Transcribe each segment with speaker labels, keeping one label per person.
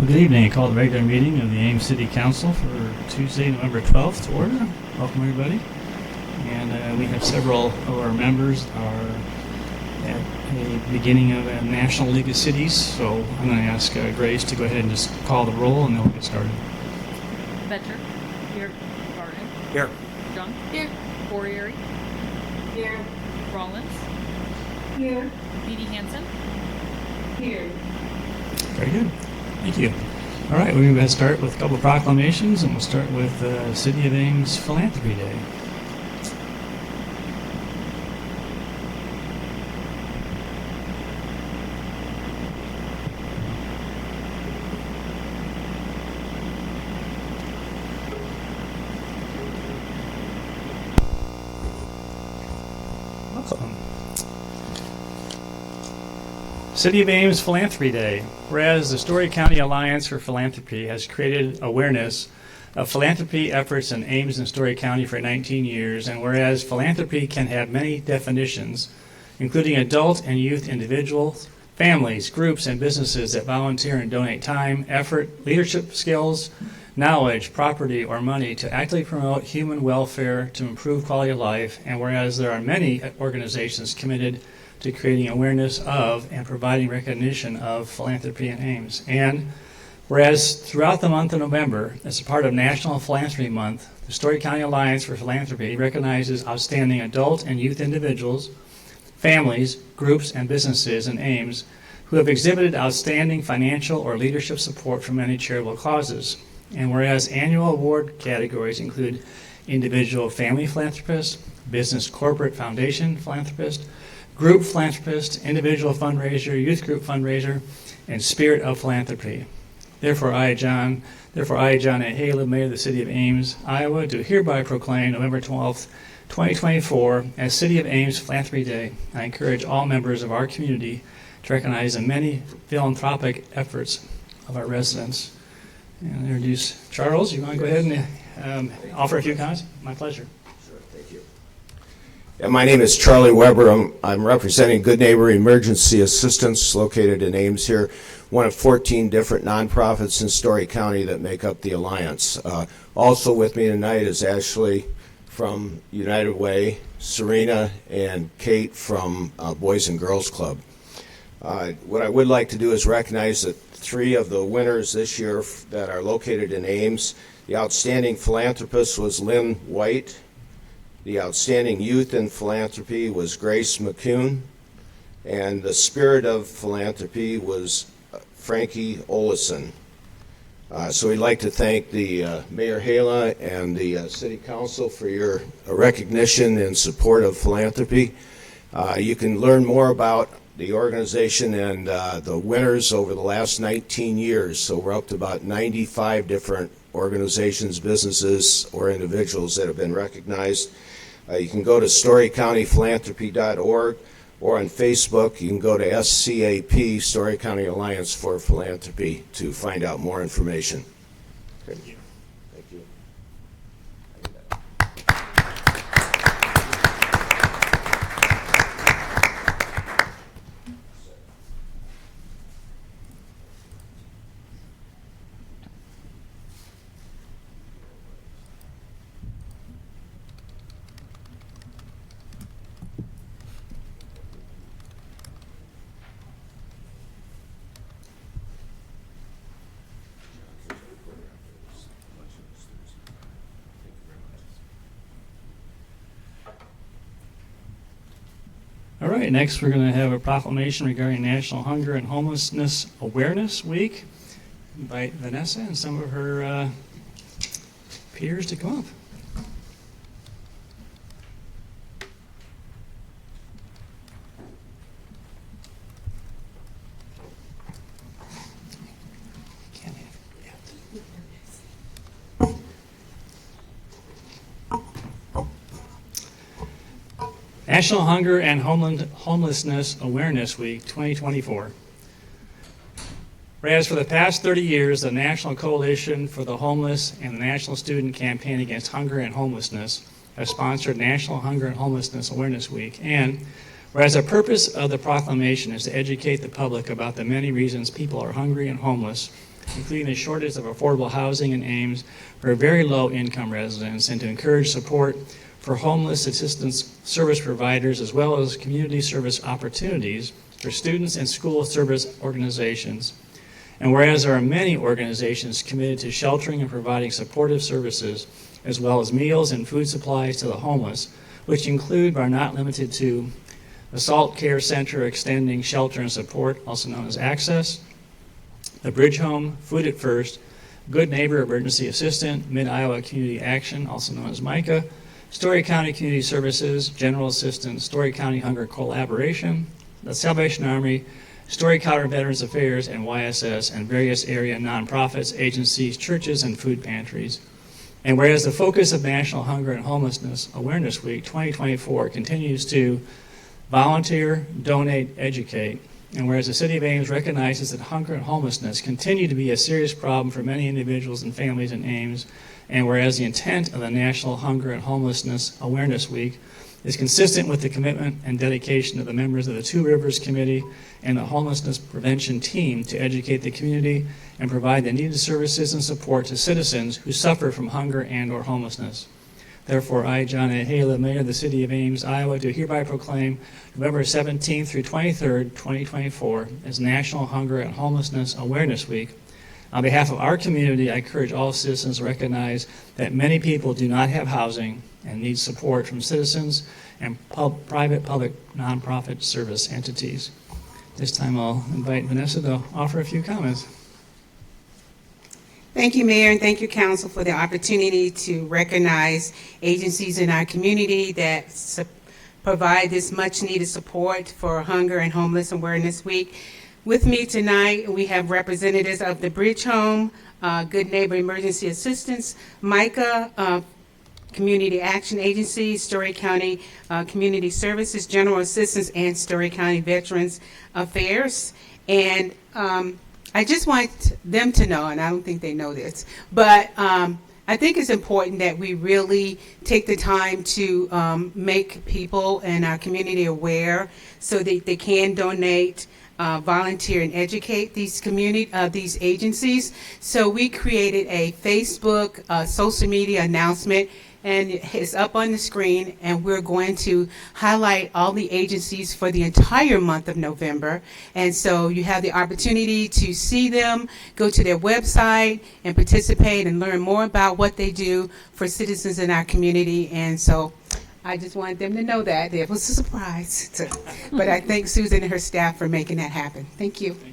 Speaker 1: Well, good evening. I call the regular meeting of the Ames City Council for Tuesday, November 12th to order. Welcome, everybody. And we have several of our members are at the beginning of a National League of Cities, so I'm going to ask Grace to go ahead and just call the roll, and then we'll get started.
Speaker 2: Betcher. Here. Garden.
Speaker 3: Here.
Speaker 2: Jung. Here. Corriere.
Speaker 4: Here.
Speaker 2: Rollins.
Speaker 4: Here.
Speaker 2: Edie Hansen.
Speaker 4: Here.
Speaker 1: Very good. Thank you. All right, we're going to start with a couple of proclamations, and we'll start with City of Ames Philanthropy Day. Welcome. City of Ames Philanthropy Day. Whereas the Story County Alliance for Philanthropy has created awareness of philanthropy efforts in Ames and Story County for 19 years, and whereas philanthropy can have many definitions, including adult and youth individuals, families, groups, and businesses that volunteer and donate time, effort, leadership skills, knowledge, property, or money to actively promote human welfare to improve quality of life, and whereas there are many organizations committed to creating awareness of and providing recognition of philanthropy in Ames. And whereas throughout the month of November, as a part of National Philanthropy Month, the Story County Alliance for Philanthropy recognizes outstanding adult and youth individuals, families, groups, and businesses in Ames who have exhibited outstanding financial or leadership support for many charitable causes. And whereas annual award categories include individual family philanthropist, business corporate foundation philanthropist, group philanthropist, individual fundraiser, youth group fundraiser, and spirit of philanthropy. Therefore, I, John A. Haley, Mayor of the City of Ames, Iowa, do hereby proclaim November 12th, 2024 as City of Ames Philanthropy Day. I encourage all members of our community to recognize the many philanthropic efforts of our residents. And introduce Charles. You want to go ahead and offer a few comments? My pleasure.
Speaker 3: Sure, thank you. Yeah, my name is Charlie Weber. I'm representing Good Neighbor Emergency Assistance located in Ames here, one of 14 different nonprofits in Story County that make up the Alliance. Also with me tonight is Ashley from United Way, Serena, and Kate from Boys and Girls Club. What I would like to do is recognize that 3 of the winners this year that are located in Ames. The outstanding philanthropist was Lynn White. The outstanding youth in philanthropy was Grace McCune. And the spirit of philanthropy was Frankie Olison. So we'd like to thank the Mayor Hala and the City Council for your recognition and support of philanthropy. You can learn more about the organization and the winners over the last 19 years. So we're up to about 95 different organizations, businesses, or individuals that have been recognized. You can go to storycountyphilanthropy.org, or on Facebook, you can go to SCAP, Story County Alliance for Philanthropy, to find out more information. Thank you. Thank you.
Speaker 1: All right, next we're going to have a proclamation regarding National Hunger and Homelessness Awareness Week. Invite Vanessa and some of her peers to come up. National Hunger and Homelessness Awareness Week 2024. Whereas for the past 30 years, the National Coalition for the Homeless and the National Student Campaign Against Hunger and Homelessness have sponsored National Hunger and Homelessness Awareness Week. And whereas the purpose of the proclamation is to educate the public about the many reasons people are hungry and homeless, including the shortage of affordable housing in Ames for very low-income residents, and to encourage support for homeless assistance service providers, as well as community service opportunities for students and school service organizations. And whereas there are many organizations committed to sheltering and providing supportive services, as well as meals and food supplies to the homeless, which include but are not limited to the Salt Care Center extending shelter and support, also known as Access, the Bridge Home, Food at First, Good Neighbor Emergency Assistant, Mid-Iowa Community Action, also known as MICA, Story County Community Services, General Assistance, Story County Hunger Collaboration, the Salvation Army, Story County Veterans Affairs, and YSS, and various area nonprofits, agencies, churches, and food pantries. And whereas the focus of National Hunger and Homelessness Awareness Week 2024 continues to volunteer, donate, educate, and whereas the City of Ames recognizes that hunger and homelessness continue to be a serious problem for many individuals and families in Ames, and whereas the intent of the National Hunger and Homelessness Awareness Week is consistent with the commitment and dedication of the members of the Two Rivers Committee and the Homelessness Prevention Team to educate the community and provide the needed services and support to citizens who suffer from hunger and or homelessness. Therefore, I, John A. Hala, Mayor of the City of Ames, Iowa, do hereby proclaim November 17th through 23rd, 2024 as National Hunger and Homelessness Awareness Week. On behalf of our community, I encourage all citizens to recognize that many people do not have housing and need support from citizens and private, public, nonprofit service entities. This time I'll invite Vanessa to offer a few comments.
Speaker 5: Thank you, Mayor, and thank you, Council, for the opportunity to recognize agencies in our community that provide this much-needed support for Hunger and Homeless Awareness Week. With me tonight, we have representatives of the Bridge Home, Good Neighbor Emergency Assistance, MICA, Community Action Agency, Story County Community Services, General Assistance, and Story County Veterans Affairs. And I just want them to know, and I don't think they know this, but I think it's important that we really take the time to make people in our community aware so that they can donate, volunteer, and educate these these agencies. So we created a Facebook social media announcement, and it's up on the screen, and we're going to highlight all the agencies for the entire month of November. And so you have the opportunity to see them, go to their website, and participate and learn more about what they do for citizens in our community. And so I just wanted them to know that. It was a surprise. But I thank Susan and her staff for making that happen. Thank you.
Speaker 1: Thank you.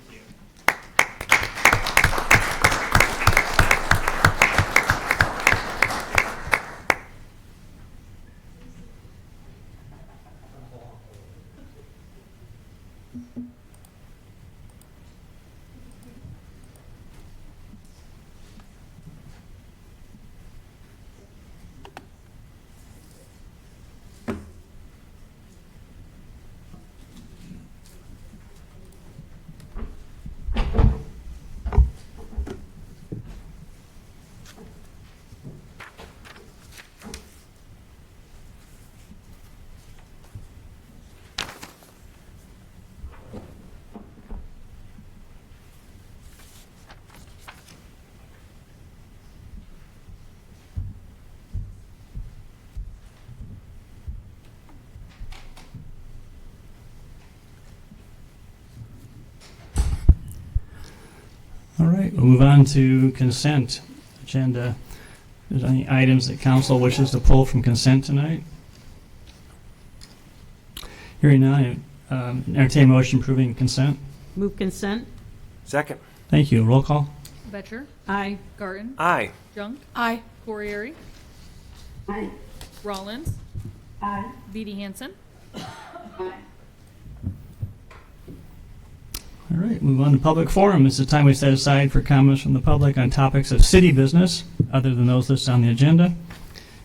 Speaker 1: All right, we'll move on to consent agenda. Is there any items that council wishes to pull from consent tonight? Hearing none, entertain a motion approving consent.
Speaker 6: Move consent.
Speaker 7: Second.
Speaker 1: Thank you. Roll call.
Speaker 2: Betcher,
Speaker 6: Aye.
Speaker 2: Garten,
Speaker 7: Aye.
Speaker 2: Junk,
Speaker 6: Aye.
Speaker 2: Corriere,
Speaker 4: Aye.
Speaker 2: Rollins,
Speaker 4: Aye.
Speaker 2: Beatty Hansen.
Speaker 4: Aye.
Speaker 1: All right, move on to public forum. This is the time we set aside for comments from the public on topics of city business other than those listed on the agenda.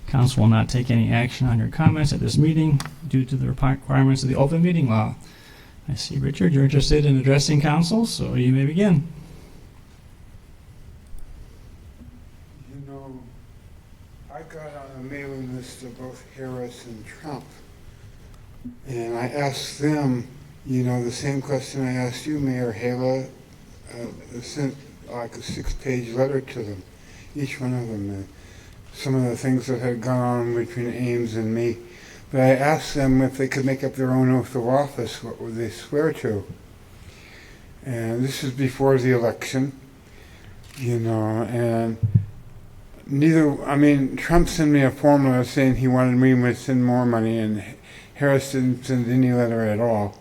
Speaker 1: Council will not take any action on your comments at this meeting due to the requirements of the open meeting law. I see, Richard, you're interested in addressing council, so you may begin.
Speaker 8: You know, I got on a mailing list of both Harris and Trump, and I asked them, you know, the same question I asked you, Mayor Hala, like a 6-page letter to them, each one of them, and some of the things that had gone on between Ames and me. But I asked them if they could make up their own oath of office, what would they swear to? And this is before the election, and Trump sent me a formula saying he wanted me to send more money, and Harris didn't send any letter at all.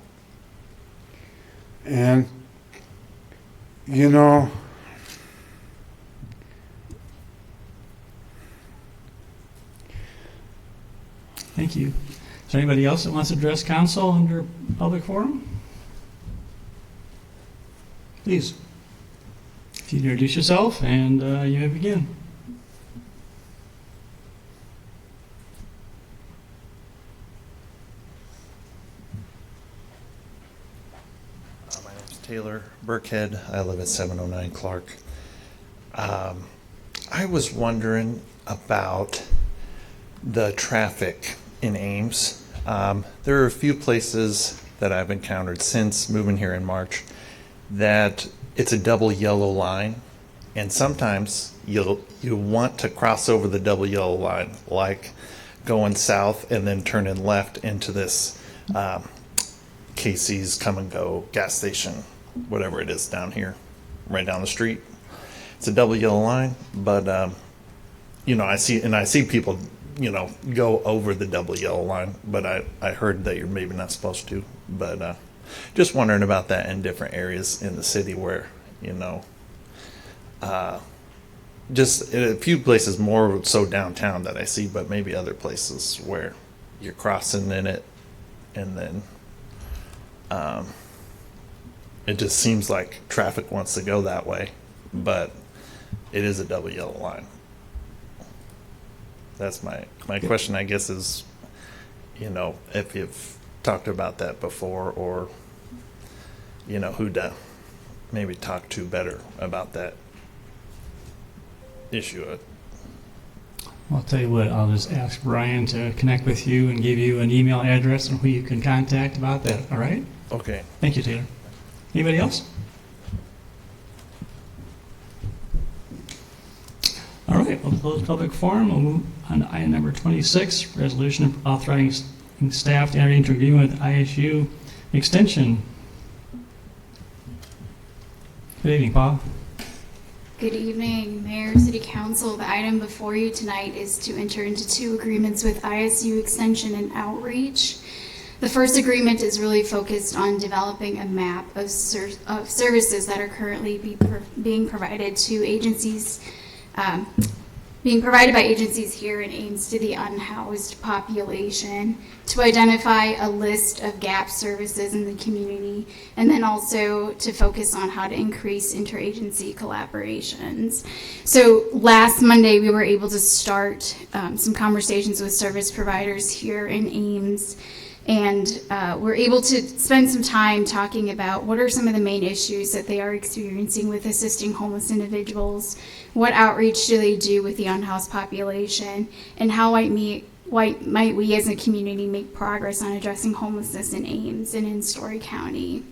Speaker 8: And,
Speaker 1: Thank you. Is there anybody else that wants to address council under public forum? Please. If you introduce yourself and you may begin.
Speaker 6: My name's Taylor Burkhead. I live at 709 Clark. I was wondering about the traffic in Ames. There are a few places that I've encountered since moving here in March that it's a double yellow line, and sometimes you want to cross over the double yellow line, like going south and then turning left into this Casey's Come and Go gas station, whatever it is down here, right down the street. It's a double yellow line, but I see people go over the double yellow line, but I heard that you're maybe not supposed to. But just wondering about that in different areas in the city where, just in a few places more so downtown that I see, but maybe other places where you're crossing in it and then it just seems like traffic wants to go that way, but it is a double yellow line. That's my question, I guess, is, if you've talked about that before, or, who to maybe talk to better about that issue.
Speaker 1: I'll tell you what, I'll just ask Brian to connect with you and give you an email address and who you can contact about that, all right?
Speaker 6: Okay.
Speaker 1: Thank you, Taylor. Anybody else? All right, we'll close public forum. We'll move on to item number 26, resolution authorizing staff to enter into agreement with ISU Extension. Good evening, Paul.
Speaker 7: Good evening, Mayor, City Council. The item before you tonight is to enter into 2 agreements with ISU Extension and Outreach. The first agreement is really focused on developing a map of services that are currently being provided to agencies, being provided by agencies here in Ames to the unhoused population, to identify a list of gap services in the community, and then also to focus on how to increase interagency collaborations. So last Monday, we were able to start some conversations with service providers here in Ames, and we're able to spend some time talking about what are some of the main issues that they are experiencing with assisting homeless individuals, what outreach do they do with the unhoused population, and how might we as a community make progress on addressing homelessness in Ames and in Story County.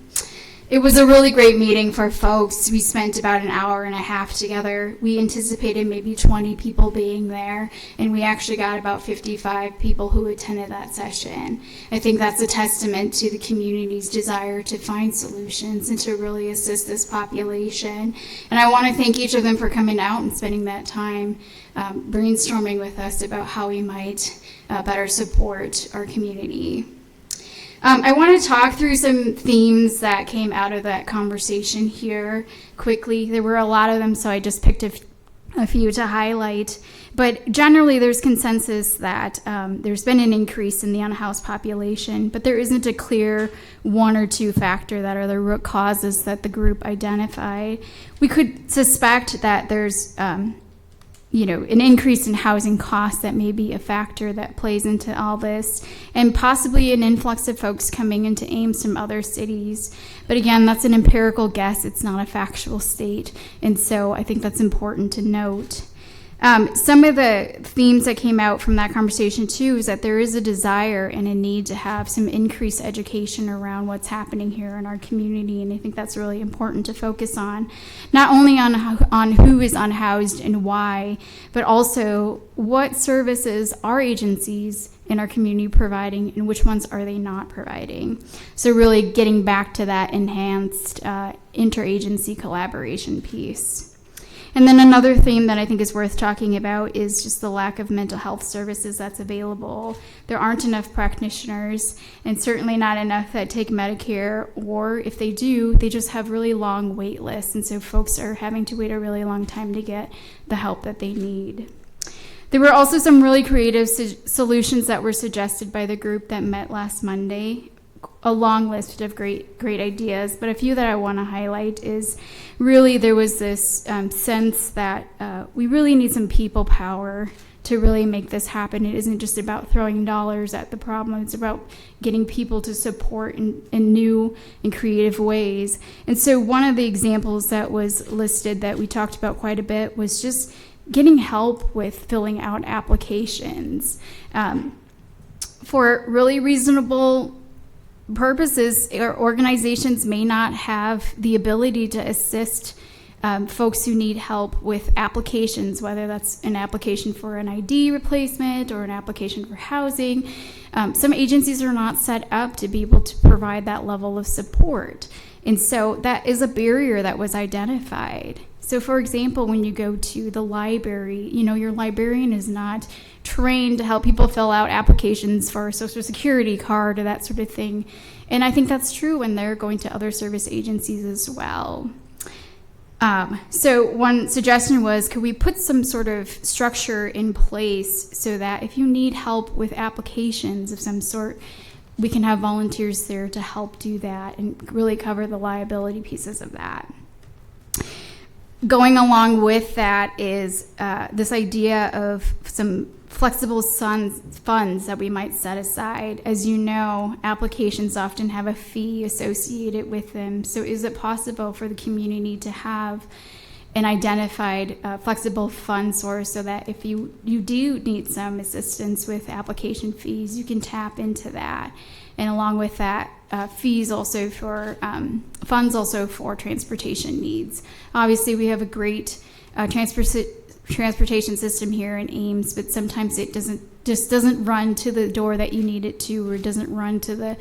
Speaker 7: It was a really great meeting for folks. We spent about an hour and a half together. We anticipated maybe 20 people being there, and we actually got about 55 people who attended that session. I think that's a testament to the community's desire to find solutions and to really assist this population. And I want to thank each of them for coming out and spending that time brainstorming with us about how we might better support our community. I want to talk through some themes that came out of that conversation here quickly. There were a lot of them, so I just picked a few to highlight. But generally, there's consensus that there's been an increase in the unhoused population, but there isn't a clear 1 or 2 factor that are the root causes that the group identified. We could suspect that there's an increase in housing costs that may be a factor that plays into all this, and possibly an influx of folks coming into Ames from other cities. But again, that's an empirical guess. It's not a factual state. And so I think that's important to note. Some of the themes that came out from that conversation too is that there is a desire and a need to have some increased education around what's happening here in our community, and I think that's really important to focus on, not only on who is unhoused and why, but also what services are agencies in our community providing and which ones are they not providing. So really getting back to that enhanced interagency collaboration piece. And then another theme that I think is worth talking about is just the lack of mental health services that's available. There aren't enough practitioners, and certainly not enough that take Medicare, or if they do, they just have really long wait lists, and so folks are having to wait a really long time to get the help that they need. There were also some really creative solutions that were suggested by the group that met last Monday. A long list of great ideas, but a few that I want to highlight is really there was this sense that we really need some people power to really make this happen. It isn't just about throwing dollars at the problem, it's about getting people to support in new and creative ways. And so one of the examples that was listed that we talked about quite a bit was just getting help with filling out applications. For really reasonable purposes, or organizations may not have the ability to assist folks who need help with applications, whether that's an application for an ID replacement or an application for housing. Some agencies are not set up to be able to provide that level of support. And so that is a barrier that was identified. So for example, when you go to the library, your librarian is not trained to help people fill out applications for a Social Security card or that sort of thing. And I think that's true when they're going to other service agencies as well. So one suggestion was, could we put some sort of structure in place so that if you need help with applications of some sort, we can have volunteers there to help do that and really cover the liability pieces of that. Going along with that is this idea of some flexible funds that we might set aside. As you know, applications often have a fee associated with them. So is it possible for the community to have an identified flexible fund source so that if you do need some assistance with application fees, you can tap into that? And along with that, fees also for funds also for transportation needs. Obviously, we have a great transportation system here in Ames, but sometimes it doesn't run to the door that you need it to, or doesn't run to the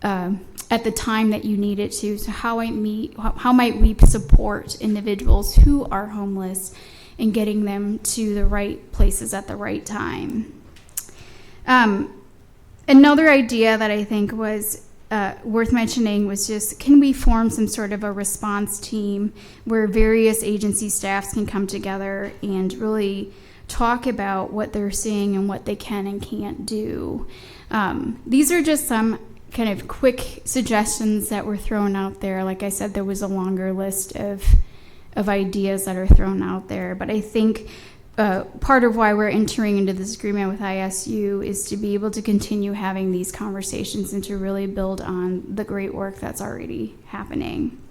Speaker 7: at the time that you need it to. So how might we support individuals who are homeless in getting them to the right places at the right time? Another idea that I think was worth mentioning was just, can we form some sort of a response team where various agency staffs can come together and really talk about what they're seeing and what they can and can't do? These are just some kind of quick suggestions that were thrown out there. Like I said, there was a longer list of ideas that are thrown out there, but I think part of why we're entering into this agreement with ISU is to be able to continue having these conversations and to really build on the great work that's already happening.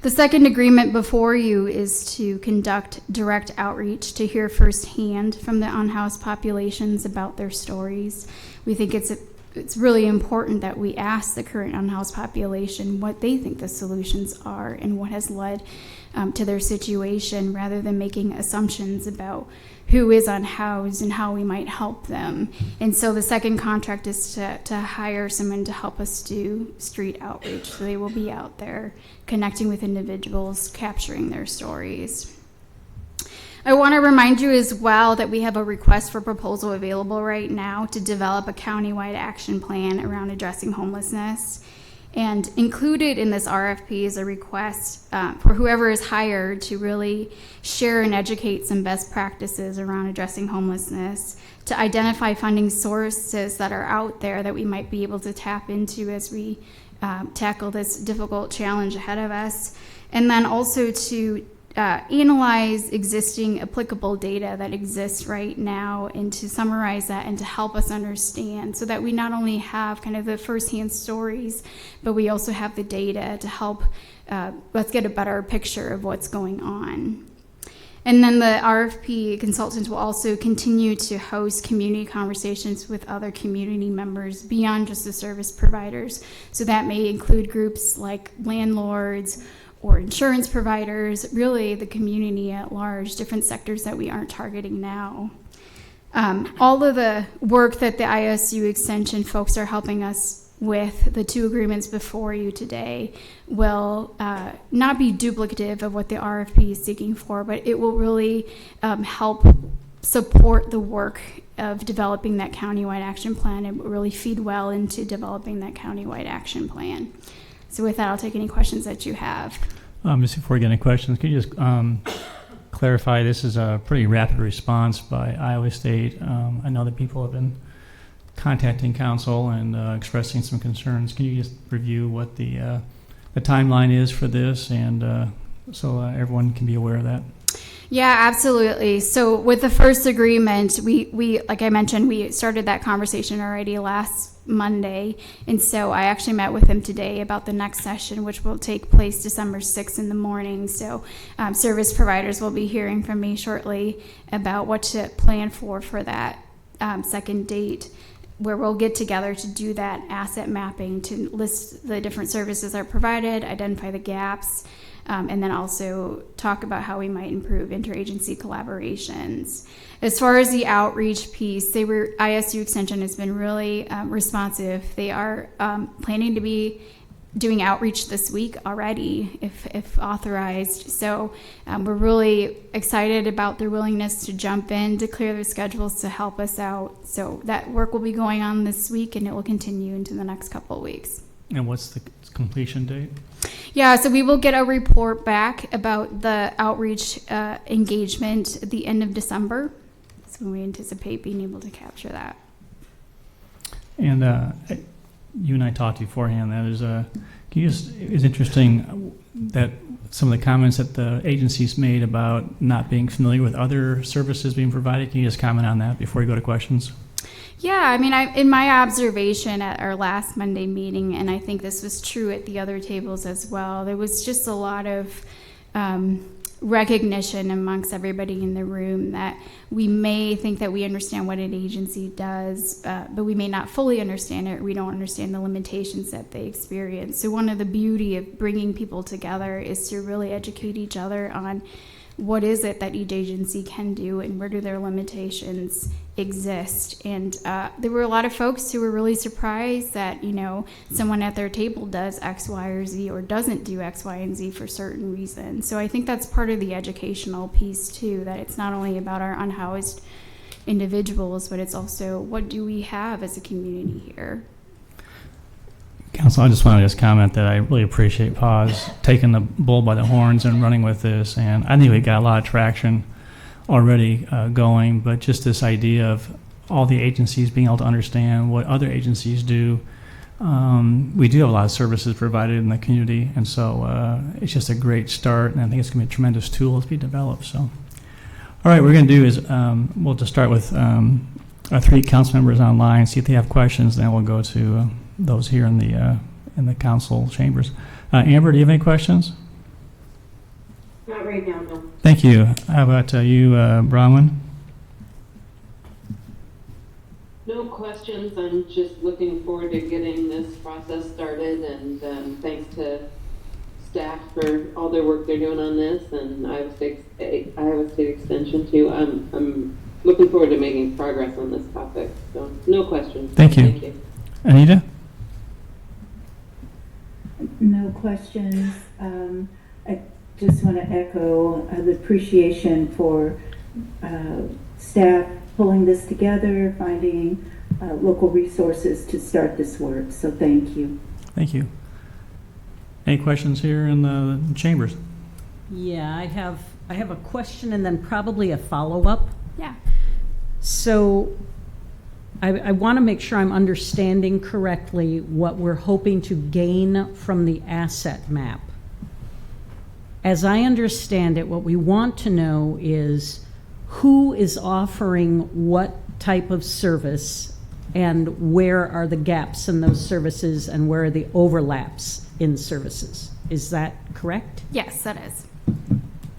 Speaker 7: The second agreement before you is to conduct direct outreach to hear firsthand from the unhoused populations about their stories. We think it's really important that we ask the current unhoused population what they think the solutions are and what has led to their situation, rather than making assumptions about who is unhoused and how we might help them. And so the second contract is to hire someone to help us do street outreach. So they will be out there connecting with individuals, capturing their stories. I want to remind you as well that we have a request for proposal available right now to develop a countywide action plan around addressing homelessness. And included in this RFP is a request for whoever is hired to really share and educate some best practices around addressing homelessness, to identify funding sources that are out there that we might be able to tap into as we tackle this difficult challenge ahead of us, and then also to analyze existing applicable data that exists right now and to summarize that and to help us understand, so that we not only have kind of the firsthand stories, but we also have the data to help let's get a better picture of what's going on. And then the RFP consultant will also continue to host community conversations with other community members beyond just the service providers. So that may include groups like landlords or insurance providers, really the community at large, different sectors that we aren't targeting now. All of the work that the ISU Extension folks are helping us with, the 2 agreements before you today, will not be duplicative of what the RFP is seeking for, but it will really help support the work of developing that countywide action plan. It will really feed well into developing that countywide action plan. So with that, I'll take any questions that you have.
Speaker 1: Just before we get any questions, can you just clarify, this is a pretty rapid response by Iowa State. I know that people have been contacting council and expressing some concerns. Can you just review what the timeline is for this, and so everyone can be aware of that?
Speaker 7: Yeah, absolutely. So with the first agreement, we like I mentioned, we started that conversation already last Monday, and so I actually met with him today about the next session, which will take place December 6th in the morning. So service providers will be hearing from me shortly about what to plan for that second date, where we'll get together to do that asset mapping, to list the different services that are provided, identify the gaps, and then also talk about how we might improve interagency collaborations. As far as the outreach piece, ISU Extension has been really responsive. They are planning to be doing outreach this week already, if authorized. So we're really excited about their willingness to jump in, to clear their schedules to help us out. So that work will be going on this week, and it will continue into the next couple of weeks.
Speaker 1: And what's the completion date?
Speaker 7: Yeah, so we will get a report back about the outreach engagement at the end of December. So we anticipate being able to capture that.
Speaker 1: And you and I talked beforehand. That is it's interesting that some of the comments that the agencies made about not being familiar with other services being provided. Can you just comment on that before you go to questions?
Speaker 7: Yeah, I mean, in my observation at our last Monday meeting, and I think this was true at the other tables as well, there was just a lot of recognition amongst everybody in the room that we may think that we understand what an agency does, but we may not fully understand it, or we don't understand the limitations that they experience. So one of the beauty of bringing people together is to really educate each other on what is it that each agency can do and where do their limitations exist. And there were a lot of folks who were really surprised that, someone at their table does X, Y, or Z, or doesn't do X, Y, and Z for certain reasons. So I think that's part of the educational piece too, that it's not only about our unhoused individuals, but it's also what do we have as a community here.
Speaker 1: Council, I just want to comment that I really appreciate PAWS taking the bull by the horns and running with this, and I think we got a lot of traction already going, but just this idea of all the agencies being able to understand what other agencies do. We do have a lot of services provided in the community, and so it's just a great start, and I think it's going to be a tremendous tool to be developed. So, all right, what we're going to do is we'll just start with our 3 council members online, see if they have questions, then we'll go to those here in the council chambers. Amber, do you have any questions?
Speaker 4: Not right now, no.
Speaker 1: Thank you. How about you, Bronwyn?
Speaker 9: No questions. I'm just looking forward to getting this process started, and thanks to staff for all their work they're doing on this, and Iowa State Extension too. I'm looking forward to making progress on this topic. So no questions.
Speaker 1: Thank you.
Speaker 9: Thank you.
Speaker 1: Anita?
Speaker 4: No questions. I just want to echo the appreciation for staff pulling this together, finding local resources to start this work. So thank you.
Speaker 1: Thank you. Any questions here in the chambers?
Speaker 10: Yeah, I have a question and then probably a follow-up.
Speaker 7: Yeah.
Speaker 10: So I want to make sure I'm understanding correctly what we're hoping to gain from the asset map. As I understand it, what we want to know is who is offering what type of service and where are the gaps in those services and where are the overlaps in services. Is that correct?
Speaker 7: Yes, that is.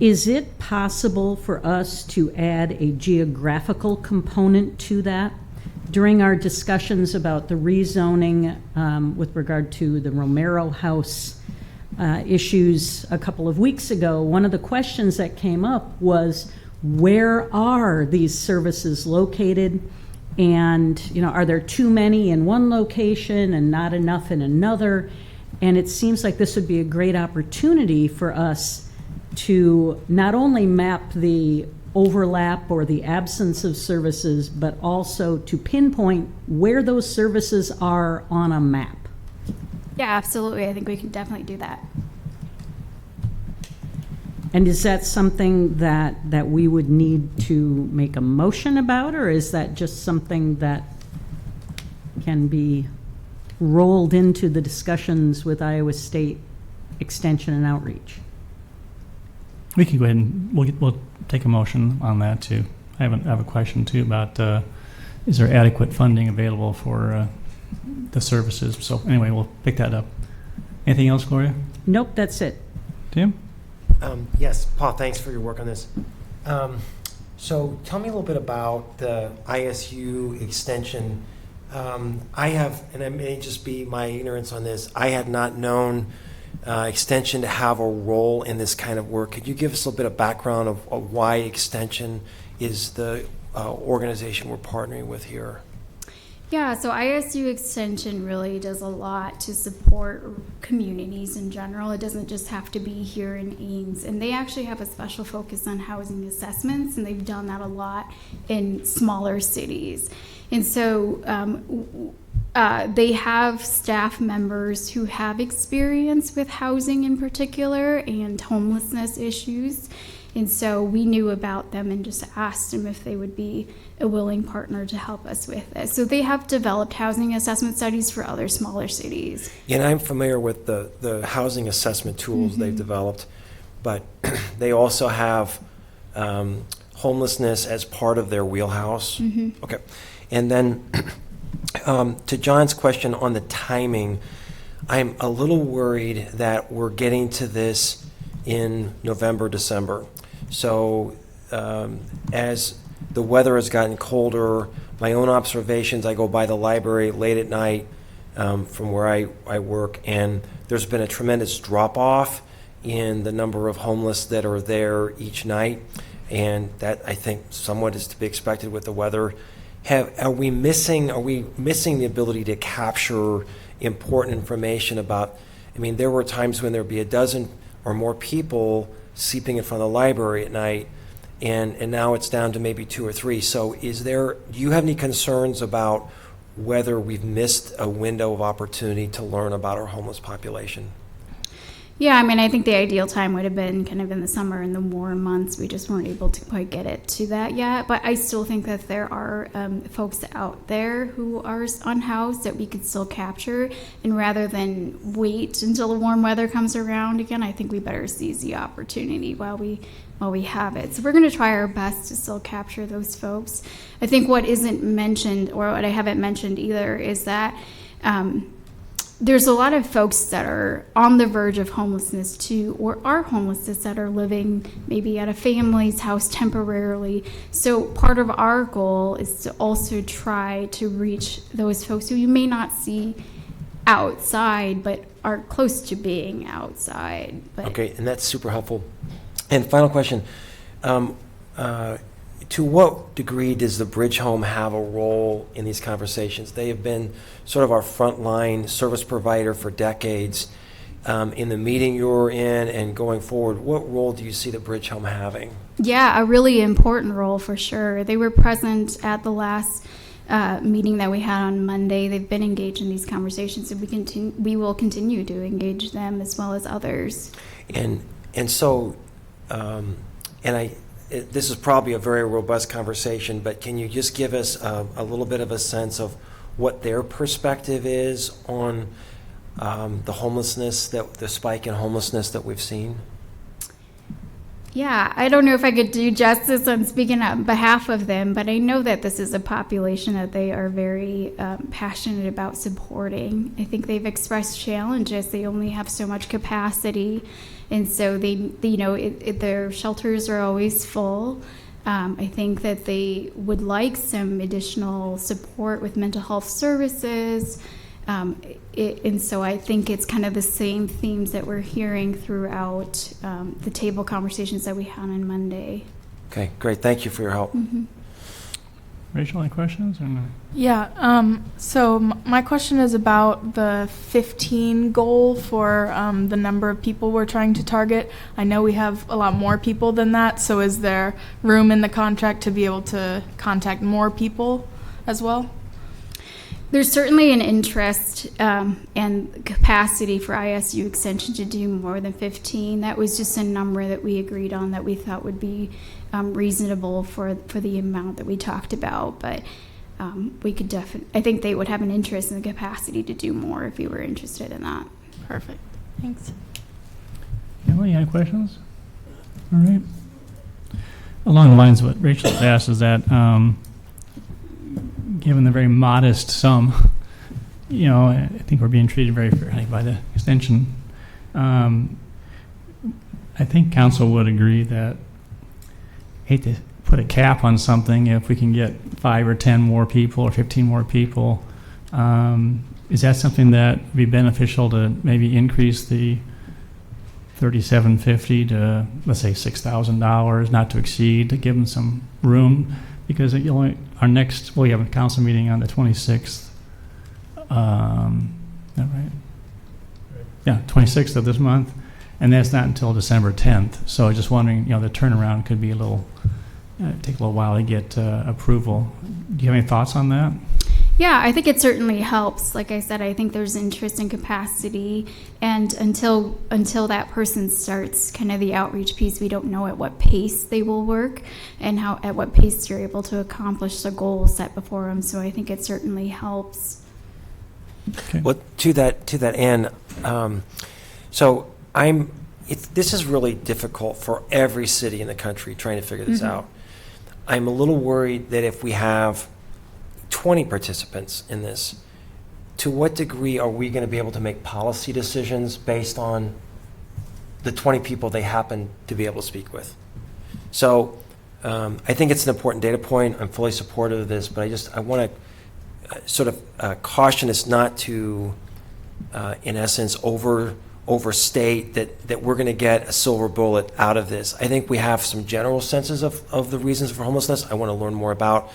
Speaker 10: Is it possible for us to add a geographical component to that? During our discussions about the rezoning with regard to the Romero House issues a couple of weeks ago, one of the questions that came up was, where are these services located? And, are there too many in one location and not enough in another? And it seems like this would be a great opportunity for us to not only map the overlap or the absence of services, but also to pinpoint where those services are on a map.
Speaker 7: Yeah, absolutely. I think we can definitely do that.
Speaker 10: And is that something that we would need to make a motion about, or is that just something that can be rolled into the discussions with Iowa State Extension and Outreach?
Speaker 1: We can go ahead and we'll take a motion on that too. I have a question too about is there adequate funding available for the services? So anyway, we'll pick that up. Anything else, Gloria?
Speaker 10: Nope, that's it.
Speaker 1: Tim?
Speaker 11: Yes, Paul, thanks for your work on this. So tell me a little bit about the ISU extension. I have, and it may just be my ignorance on this, I had not known Extension to have a role in this kind of work. Could you give us a little bit of background of why Extension is the organization we're partnering with here?
Speaker 7: Yeah, so ISU Extension really does a lot to support communities in general. It doesn't just have to be here in Ames. And they actually have a special focus on housing assessments, and they've done that a lot in smaller cities. And so they have staff members who have experience with housing in particular and homelessness issues. And so we knew about them and just asked them if they would be a willing partner to help us with this. So they have developed housing assessment studies for other smaller cities.
Speaker 11: And I'm familiar with the housing assessment tools they've developed, but they also have homelessness as part of their wheelhouse. Okay. And then to John's question on the timing, I'm a little worried that we're getting to this in November, December. So as the weather has gotten colder, my own observations, I go by the library late at night from where I work, and there's been a tremendous drop-off in the number of homeless that are there each night, and that, I think, somewhat is to be expected with the weather. Are we missing the ability to capture important information about, I mean, there were times when there'd be a dozen or more people sleeping in front of the library at night, and now it's down to maybe 2 or 3. So do you have any concerns about whether we've missed a window of opportunity to learn about our homeless population?
Speaker 7: Yeah, I mean, I think the ideal time would have been kind of in the summer and the warm months. We just weren't able to quite get it to that yet. But I still think that there are folks out there who are unhoused that we could still capture. And rather than wait until the warm weather comes around again, I think we better seize the opportunity while we have it. So we're going to try our best to still capture those folks. I think what isn't mentioned, or what I haven't mentioned either, is that there's a lot of folks that are on the verge of homelessness too, or are homelessness, that are living maybe at a family's house temporarily. So part of our goal is to also try to reach those folks who you may not see outside, but are close to being outside.
Speaker 11: Okay, and that's super helpful. And final question, to what degree does the Bridge Home have a role in these conversations? They have been sort of our frontline service provider for decades. In the meeting you're in and going forward, what role do you see the Bridge Home having? Yeah,
Speaker 7: a really important role for sure. They were present at the last meeting that we had on Monday. They've been engaged in these conversations, and we will continue to engage them as well as others.
Speaker 11: And so, this is probably a very robust conversation, but can you just give us a little bit of a sense of what their perspective is on the homelessness, the spike in homelessness that we've seen?
Speaker 7: Yeah, I don't know if I could do justice on speaking on behalf of them, but I know that this is a population that they are very passionate about supporting. I think they've expressed challenges. They only have so much capacity, and so their shelters are always full. I think that they would like some additional support with mental health services. And so I think it's kind of the same themes that we're hearing throughout the table conversations that we had on Monday.
Speaker 11: Okay, great. Thank you for your help.
Speaker 7: Mm-hmm.
Speaker 1: Rachel, any questions or no?
Speaker 12: Yeah, so my question is about the 15 goal for the number of people we're trying to target. I know we have a lot more people than that, so is there room in the contract to be able to contact more people as well?
Speaker 7: There's certainly an interest and capacity for ISU Extension to do more than 15. That was just a number that we agreed on that we thought would be reasonable for the amount that we talked about. But we could I think they would have an interest in the capacity to do more if we were interested in that.
Speaker 12: Perfect. Thanks.
Speaker 1: Kelly, any questions? All right. Along the lines of what Rachel asked is that given the very modest sum, I think we're being treated very fairly by the extension. I think council would agree that, hate to put a cap on something, if we can get 5 or 10 more people or 15 more people, is that something that would be beneficial to maybe increase the $3,750 to, let's say, $6,000, not to exceed, to give them some room? Because we have a council meeting on the 26th. Is that right? Yeah, 26th of this month, and that's not until December 10th. So just wondering, the turnaround could be take a little while to get approval. Do you have any thoughts on that?
Speaker 7: Yeah, I think it certainly helps. Like I said, I think there's interest and capacity, and until that person starts kind of the outreach piece, we don't know at what pace they will work and at what pace you're able to accomplish the goals set before them. So I think it certainly helps.
Speaker 11: Okay. Well, to that end, this is really difficult for every city in the country trying to figure this out. I'm a little worried that if we have 20 participants in this, to what degree are we going to be able to make policy decisions based on the 20 people they happen to be able to speak with? So I think it's an important data point. I'm fully supportive of this, but I want to sort of caution us not to, in essence, overstate that we're going to get a silver bullet out of this. I think we have some general senses of the reasons for homelessness. I want to learn more about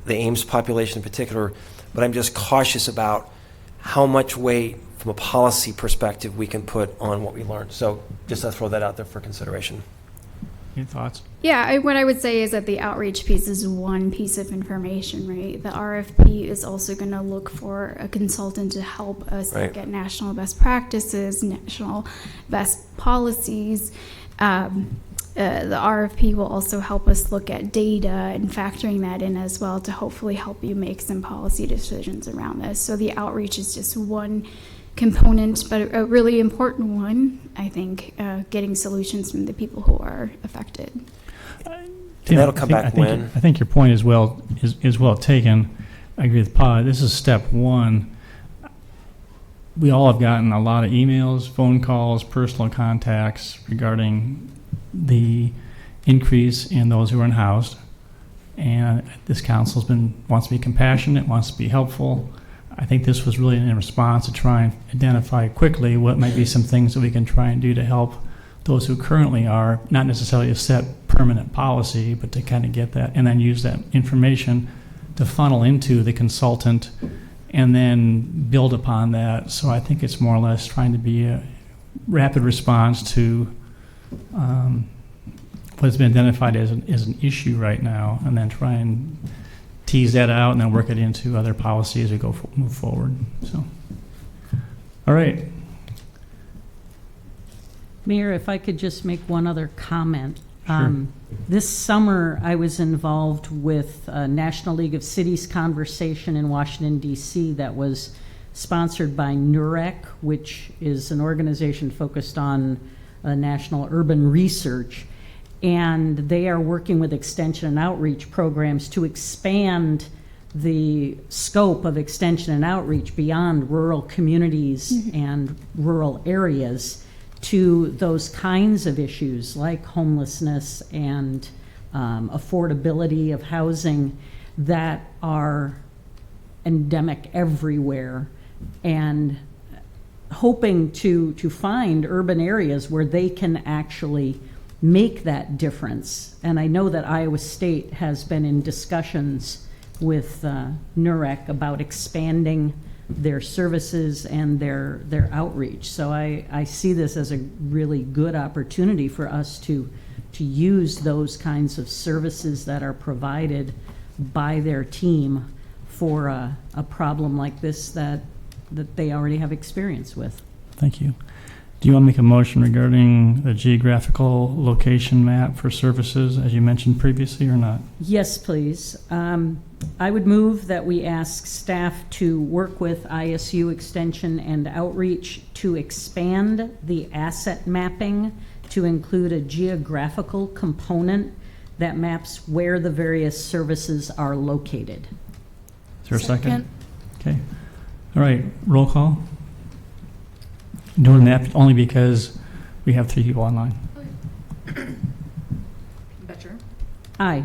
Speaker 11: the Ames population in particular, but I'm just cautious about how much weight from a policy perspective we can put on what we learned. So just to throw that out there for consideration.
Speaker 1: Any thoughts?
Speaker 7: Yeah, what I would say is that the outreach piece is one piece of information, right? The RFP is also going to look for a consultant to help us look at national best practices, national best policies. The RFP will also help us look at data and factoring that in as well to hopefully help you make some policy decisions around this. So the outreach is just one component, but a really important one, I think, getting solutions from the people who are affected.
Speaker 11: That'll come back when?
Speaker 1: I think your point is well taken. I agree with Paul. This is step one. We all have gotten a lot of emails, phone calls, personal contacts regarding the increase in those who are unhoused, and this council wants to be compassionate, wants to be helpful. I think this was really in response to try and identify quickly what might be some things that we can try and do to help those who currently are, not necessarily a set permanent policy, but to kind of get that and then use that information to funnel into the consultant and then build upon that. So I think it's more or less trying to be a rapid response to what's been identified as an issue right now, and then try and tease that out and then work it into other policies as we move forward. So, all right.
Speaker 10: Mayor, if I could just make one other comment.
Speaker 1: Sure.
Speaker 10: This summer, I was involved with a National League of Cities conversation in Washington, D.C. that was sponsored by NUREC, which is an organization focused on national urban research. and they are working with extension and outreach programs to expand the scope of extension and outreach beyond rural communities and rural areas to those kinds of issues like homelessness and affordability of housing that are endemic everywhere, and hoping to find urban areas where they can actually make that difference. And I know that Iowa State has been in discussions with NUREC about expanding their services and their outreach. So I see this as a really good opportunity for us to use those kinds of services that are provided by their team for a problem like this that they already have experience with.
Speaker 1: Thank you. Do you want to make a motion regarding a geographical location map for services, as you mentioned previously, or not?
Speaker 10: Yes, please. I would move that we ask staff to work with ISU Extension and Outreach to expand the asset mapping to include a geographical component that maps where the various services are located.
Speaker 1: Is there a second? Okay. All right, roll call. Doing that only because we have 3 people online.
Speaker 2: Betcher,
Speaker 10: Aye.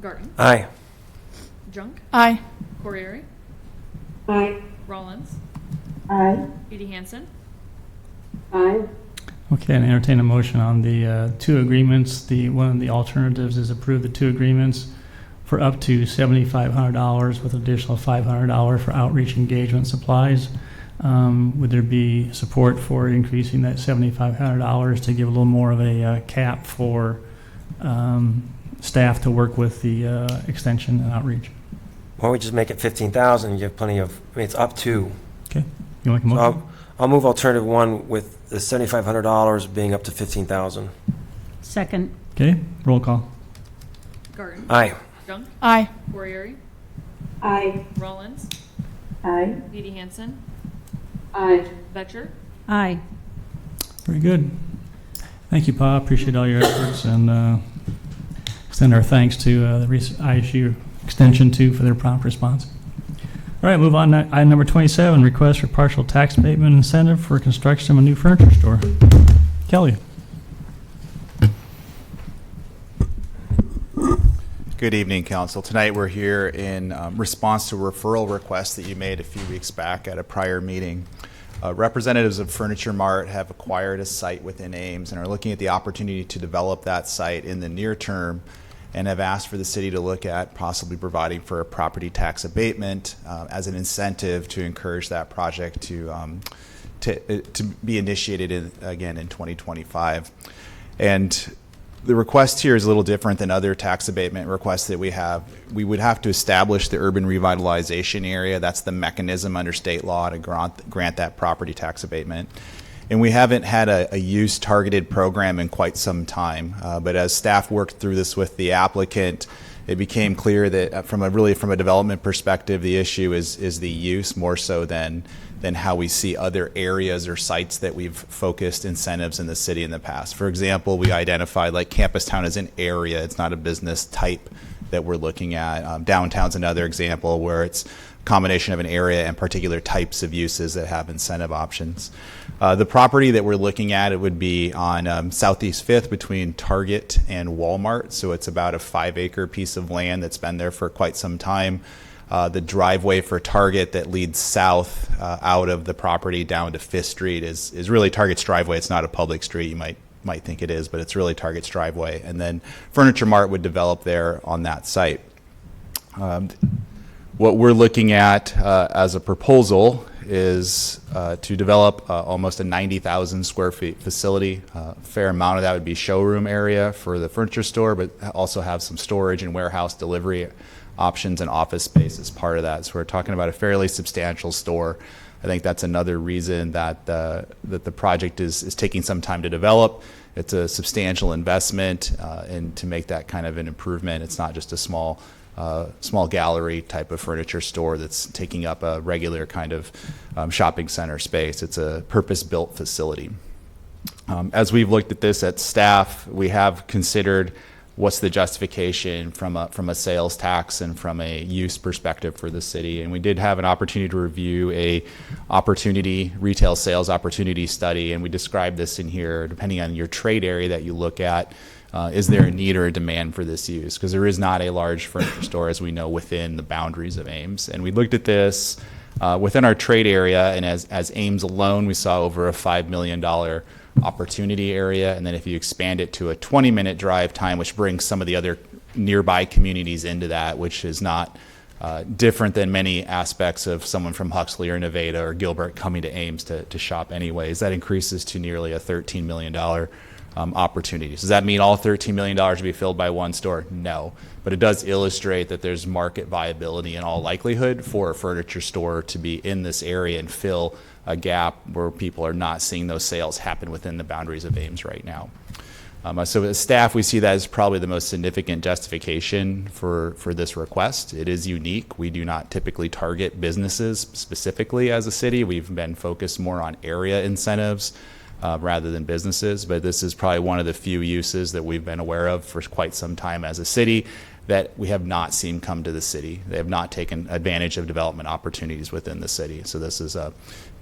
Speaker 2: Garten,
Speaker 11: Aye.
Speaker 2: Junk,
Speaker 12: Aye.
Speaker 2: Corriere,
Speaker 4: Aye.
Speaker 2: Rollins,
Speaker 4: Aye.
Speaker 2: Edie Hansen,
Speaker 4: Aye.
Speaker 1: Okay, and entertain a motion on the 2 agreements. One of the alternatives is approve the 2 agreements for up to $7,500 with additional $500 for outreach engagement supplies. Would there be support for increasing that $7,500 to give a little more of a cap for staff to work with the extension and outreach?
Speaker 11: Why don't we just make it 15,000? You have plenty of, I mean, it's up to.
Speaker 1: Okay, you want to make a
Speaker 11: So
Speaker 1: motion?
Speaker 11: I'll move alternative 1 with the $7,500 being up to 15,000.
Speaker 10: Second.
Speaker 1: Okay, roll call.
Speaker 2: Garten,
Speaker 11: Aye.
Speaker 2: Junk,
Speaker 12: Aye.
Speaker 2: Corriere,
Speaker 4: Aye.
Speaker 2: Rollins,
Speaker 4: Aye.
Speaker 2: Edie Hansen,
Speaker 4: Aye.
Speaker 2: Betcher,
Speaker 10: Aye.
Speaker 1: Very good. Thank you, Pa. Appreciate all your efforts, and extend our thanks to the ISU Extension 2 for their prompt response. All right, move on to item number 27, request for partial tax abatement incentive for construction of a new furniture store. Kelly.
Speaker 13: Good evening, Council. Tonight we're here in response to a referral request that you made a few weeks back at a prior meeting. Representatives of Furniture Mart have acquired a site within Ames and are looking at the opportunity to develop that site in the near term, and have asked for the city to look at possibly providing for a property tax abatement as an incentive to encourage that project to be initiated again in 2025. And the request here is a little different than other tax abatement requests that we have. We would have to establish the urban revitalization area. That's the mechanism under state law to grant that property tax abatement. And we haven't had a use targeted program in quite some time. But as staff worked through this with the applicant, it became clear that from a development perspective, the issue is the use more so than how we see other areas or sites that we've focused incentives in the city in the past. For example, we identified like Campus Town as an area. It's not a business type that we're looking at. Downtown's another example where it's a combination of an area and particular types of uses that have incentive options. The property that we're looking at, it would be on Southeast 5th between Target and Walmart. So it's about a 5-acre piece of land that's been there for quite some time. The driveway for Target that leads south out of the property down to 5th Street is really Target's driveway. It's not a public street. You might think it is, but it's really Target's driveway. And then Furniture Mart would develop there on that site. What we're looking at as a proposal is to develop almost a 90,000 square feet facility. A fair amount of that would be showroom area for the furniture store, but also have some storage and warehouse delivery options and office space as part of that. So we're talking about a fairly substantial store. I think that's another reason that the project is taking some time to develop. It's a substantial investment, and to make that kind of an improvement, it's not just a small gallery type of furniture store that's taking up a regular kind of shopping center space. It's a purpose-built facility. As we've looked at this at staff, we have considered what's the justification from a sales tax and from a use perspective for the city. And we did have an opportunity to review a retail sales opportunity study, and we described this in here. Depending on your trade area that you look at, is there a need or a demand for this use? Because there is not a large furniture store, as we know, within the boundaries of Ames. And we looked at this within our trade area, and as Ames alone, we saw over a $5 million opportunity area. And then if you expand it to a 20-minute drive time, which brings some of the other nearby communities into that, which is not different than many aspects of someone from Huxley or Nevada or Gilbert coming to Ames to shop anyways, that increases to nearly a $13 million opportunity. Does that mean all $13 million to be filled by one store? No. But it does illustrate that there's market viability in all likelihood for a furniture store to be in this area and fill a gap where people are not seeing those sales happen within the boundaries of Ames right now. So as staff, we see that as probably the most significant justification for this request. It is unique. We do not typically target businesses specifically as a city. We've been focused more on area incentives rather than businesses, but this is probably one of the few uses that we've been aware of for quite some time as a city that we have not seen come to the city. They have not taken advantage of development opportunities within the city. So this is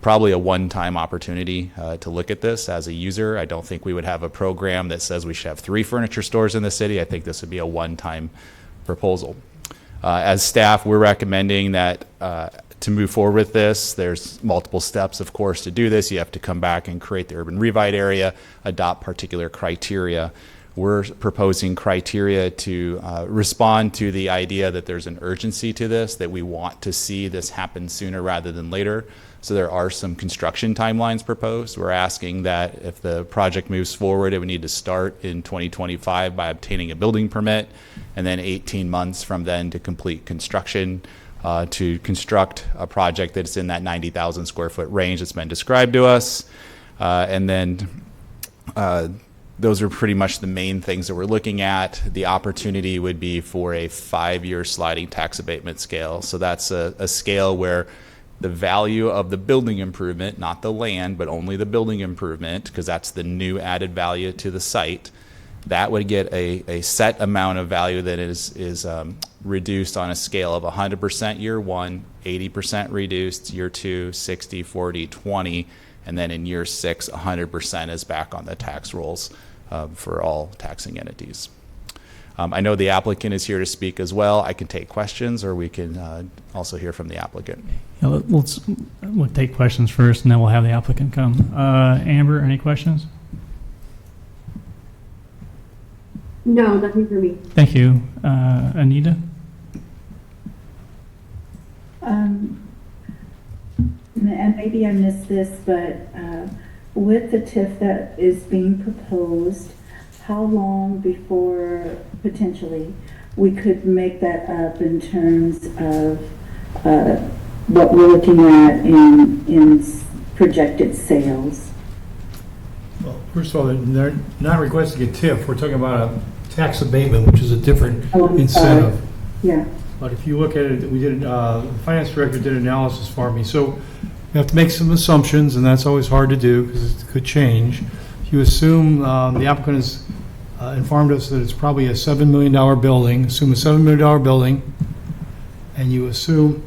Speaker 13: probably a one-time opportunity to look at this as a user. I don't think we would have a program that says we should have 3 furniture stores in the city. I think this would be a one-time proposal. As staff, we're recommending that to move forward with this, there's multiple steps, of course, to do this. You have to come back and create the urban revite area, adopt particular criteria. We're proposing criteria to respond to the idea that there's an urgency to this, that we want to see this happen sooner rather than later. So there are some construction timelines proposed. We're asking that if the project moves forward, it would need to start in 2025 by obtaining a building permit, and then 18 months from then to complete construction, to construct a project that's in that 90,000 square foot range that's been described to us. And then those are pretty much the main things that we're looking at. The opportunity would be for a 5-year sliding tax abatement scale. So that's a scale where the value of the building improvement, not the land, but only the building improvement, because that's the new added value to the site, that would get a set amount of value that is reduced on a scale of 100% year 1, 80% reduced year 2, 60, 40, 20, and then in year 6, 100% is back on the tax rolls for all taxing entities. I know the applicant is here to speak as well. I can take questions, or we can also hear from the applicant.
Speaker 1: Yeah, we'll take questions first, and then we'll have the applicant come. Amber, any questions?
Speaker 9: No, nothing for me.
Speaker 1: Thank you. Anita?
Speaker 4: And maybe I missed this, but with the TIF that is being proposed, how long before potentially we could make that up in terms of what we're looking at in projected sales?
Speaker 14: Well, first of all, they're not requesting a TIF. We're talking about a tax abatement, which is a different incentive.
Speaker 4: Yeah.
Speaker 14: But if you look at it, the finance director did analysis for me. So you have to make some assumptions, and that's always hard to do because it could change. If you assume the applicant has informed us that it's probably a $7 million building, assume a $7 million building, and you assume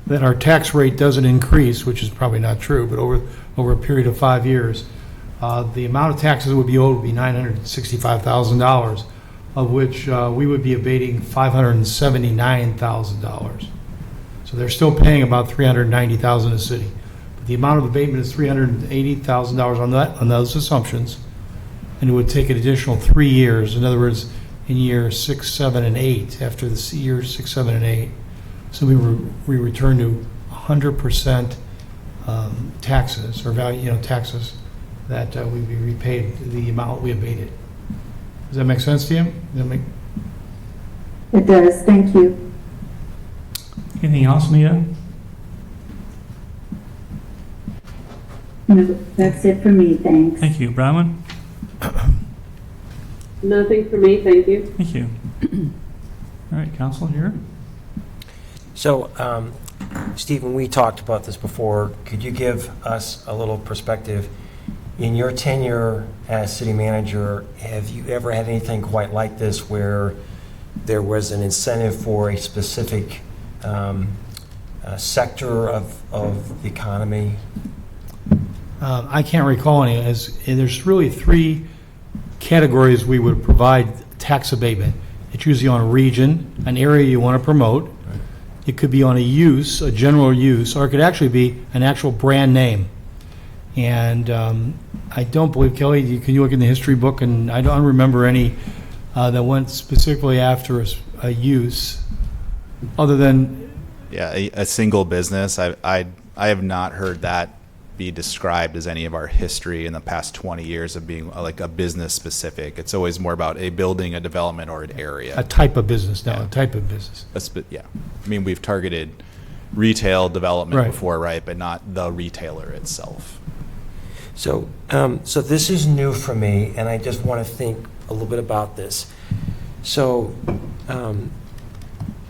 Speaker 14: that our tax rate doesn't increase, which is probably not true, but over a period of 5 years, the amount of taxes that would be owed would be $965,000, of which we would be abating $579,000. So they're still paying about $390,000 a city. But the amount of abatement is $380,000 on those assumptions, and it would take an additional 3 years. In other words, in year 6, 7, and 8, after the years 6, 7, and 8. So we return to 100% taxes or value, taxes that we'd be repaid the amount we abated. Does that make sense to you?
Speaker 4: It does. Thank you.
Speaker 1: Anything else, Anita?
Speaker 4: No, that's it for me. Thanks.
Speaker 1: Thank you. Bronwyn?
Speaker 9: Nothing for me, thank you.
Speaker 1: Thank you. All right, Council here.
Speaker 11: So, Stephen, we talked about this before. Could you give us a little perspective? In your tenure as city manager, have you ever had anything quite like this where there was an incentive for a specific sector of the economy?
Speaker 14: I can't recall any. There's really three categories we would provide tax abatement. It's usually on a region, an area you want to promote. It could be on a use, a general use, or it could actually be an actual brand name. And I don't believe, Kelly, can you look in the history book? And I don't remember any that went specifically after a use, other than.
Speaker 13: Yeah, a single business. I have not heard that be described as any of our history in the past 20 years of being like a business specific. It's always more about a building, a development, or an area.
Speaker 14: A type of business now, a type of business.
Speaker 13: Yeah. I mean, we've targeted retail development
Speaker 14: Right.
Speaker 13: before, right? But not the retailer itself.
Speaker 11: So, so this is new for me, and I just want to think a little bit about this. So,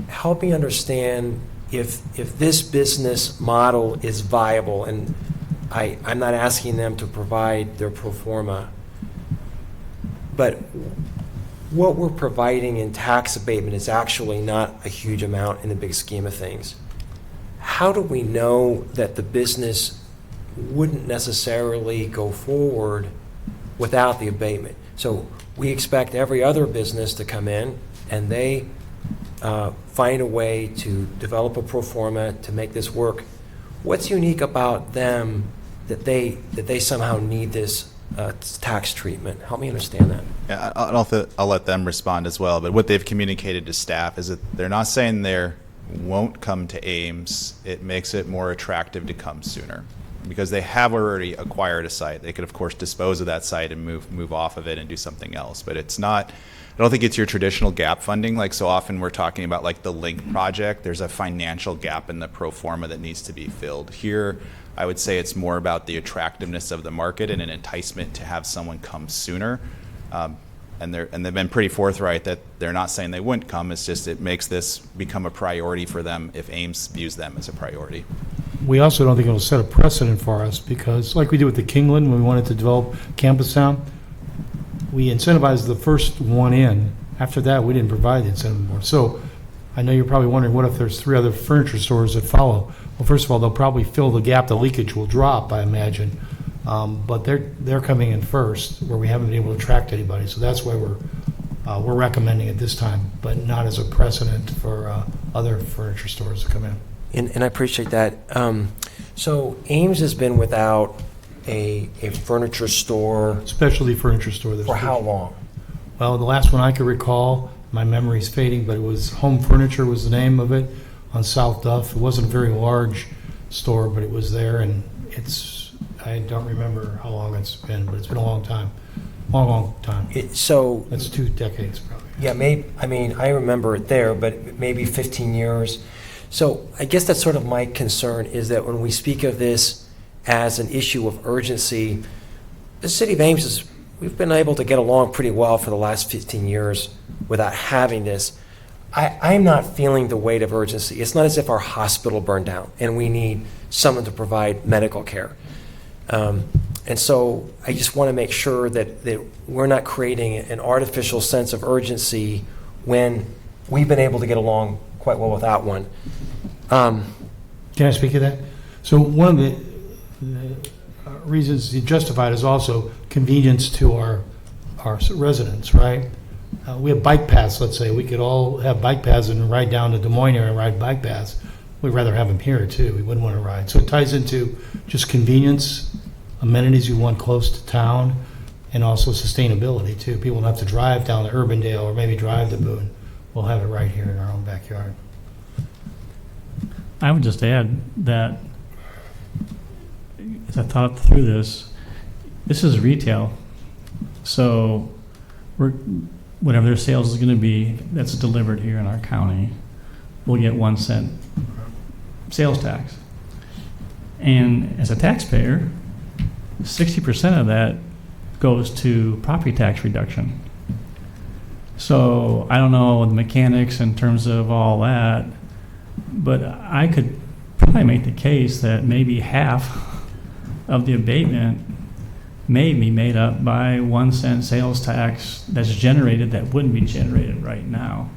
Speaker 11: help me understand if this business model is viable, and I'm not asking them to provide their pro forma, but what we're providing in tax abatement is actually not a huge amount in the big scheme of things. How do we know that the business wouldn't necessarily go forward without the abatement? So we expect every other business to come in and they find a way to develop a pro forma to make this work. What's unique about them that they somehow need this tax treatment? Help me understand that.
Speaker 13: Yeah, I'll let them respond as well. But what they've communicated to staff is that they're not saying they won't come to Ames. It makes it more attractive to come sooner because they have already acquired a site. They could, of course, dispose of that site and move off of it and do something else. But it's not. I don't think it's your traditional gap funding. Like so often we're talking about like the Link project. There's a financial gap in the pro forma that needs to be filled. Here, I would say it's more about the attractiveness of the market and an enticement to have someone come sooner. And they've been pretty forthright that they're not saying they wouldn't come. It's just it makes this become a priority for them if Ames views them as a priority.
Speaker 14: We also don't think it'll set a precedent for us because, like we did with the Kingland when we wanted to develop Campus Town, we incentivized the first one in. After that, we didn't provide the incentive anymore. So I know you're probably wondering, what if there's 3 other furniture stores that follow? Well, first of all, they'll probably fill the gap. The leakage will drop, I imagine. But they're coming in first, where we haven't been able to attract anybody. So that's why we're recommending it this time, but not as a precedent for other furniture stores to come in.
Speaker 11: And I appreciate that. So Ames has been without a furniture store
Speaker 14: Specialty furniture store.
Speaker 11: for how long?
Speaker 14: Well, the last one I could recall, my memory's fading, but it was Home Furniture was the name of it on South Duff. It wasn't a very large store, but it was there, and I don't remember how long it's been, but it's been a long time. Long time.
Speaker 11: So
Speaker 14: That's 2 decades, probably.
Speaker 11: yeah, I remember it there, but maybe 15 years. So I guess that's sort of my concern is that when we speak of this as an issue of urgency, the city of Ames we've been able to get along pretty well for the last 15 years without having this. I'm not feeling the weight of urgency. It's not as if our hospital burned down and we need someone to provide medical care. And so I just want to make sure that we're not creating an artificial sense of urgency when we've been able to get along quite well without one.
Speaker 14: Can I speak to that? So one of the reasons you justified is also convenience to our residents, right? We have bike paths, let's say. We could all have bike paths and ride down to Des Moines and ride bike paths. We'd rather have them here, too. We wouldn't want to ride. So it ties into just convenience, amenities you want close to town, and also sustainability, too. People don't have to drive down to Urbandale or maybe drive to Boone. We'll have it right here in our own backyard.
Speaker 1: I would just add that as I thought through this is retail. So whatever their sales is going to be that's delivered here in our county, we'll get 1 cent sales tax. And as a taxpayer, 60% of that goes to property tax reduction. So I don't know the mechanics in terms of all that, but I could probably make the case that maybe half of the abatement may be made up by 1 cent sales tax that's generated that wouldn't be generated right now.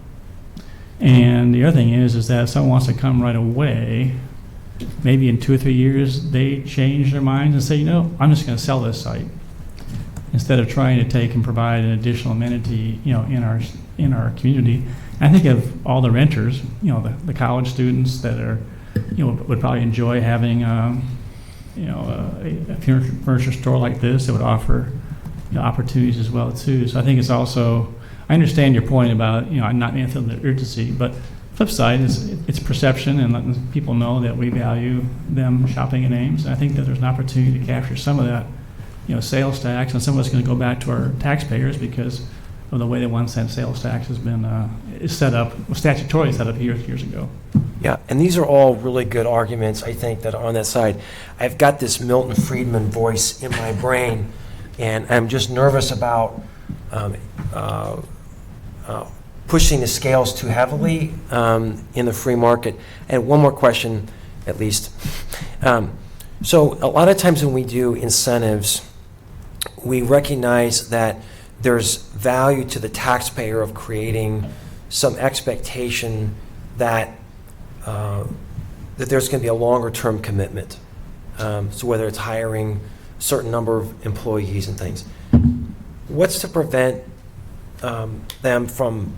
Speaker 1: And the other thing is that if someone wants to come right away, maybe in 2 or 3 years, they change their minds and say, I'm just going to sell this site, instead of trying to take and provide an additional amenity, in our community. I think of all the renters, the college students that are, would probably enjoy having, a furniture store like this that would offer, opportunities as well too. So I think it's also, I understand your point about, not feeling the urgency, but flip side is it's perception and letting people know that we value them shopping in Ames. And I think that there's an opportunity to capture some of that, sales tax, and some of it's going to go back to our taxpayers because of the way the 1 cent sales tax has been is set up, statutorily set up years ago.
Speaker 11: Yeah, and these are all really good arguments, I think, that are on that side. I've got this Milton Friedman voice in my brain, and I'm just nervous about pushing the scales too heavily in the free market. And one more question, at least. So a lot of times when we do incentives, we recognize that there's value to the taxpayer of creating some expectation that that there's going to be a longer-term commitment. So whether it's hiring a certain number of employees and things. What's to prevent them from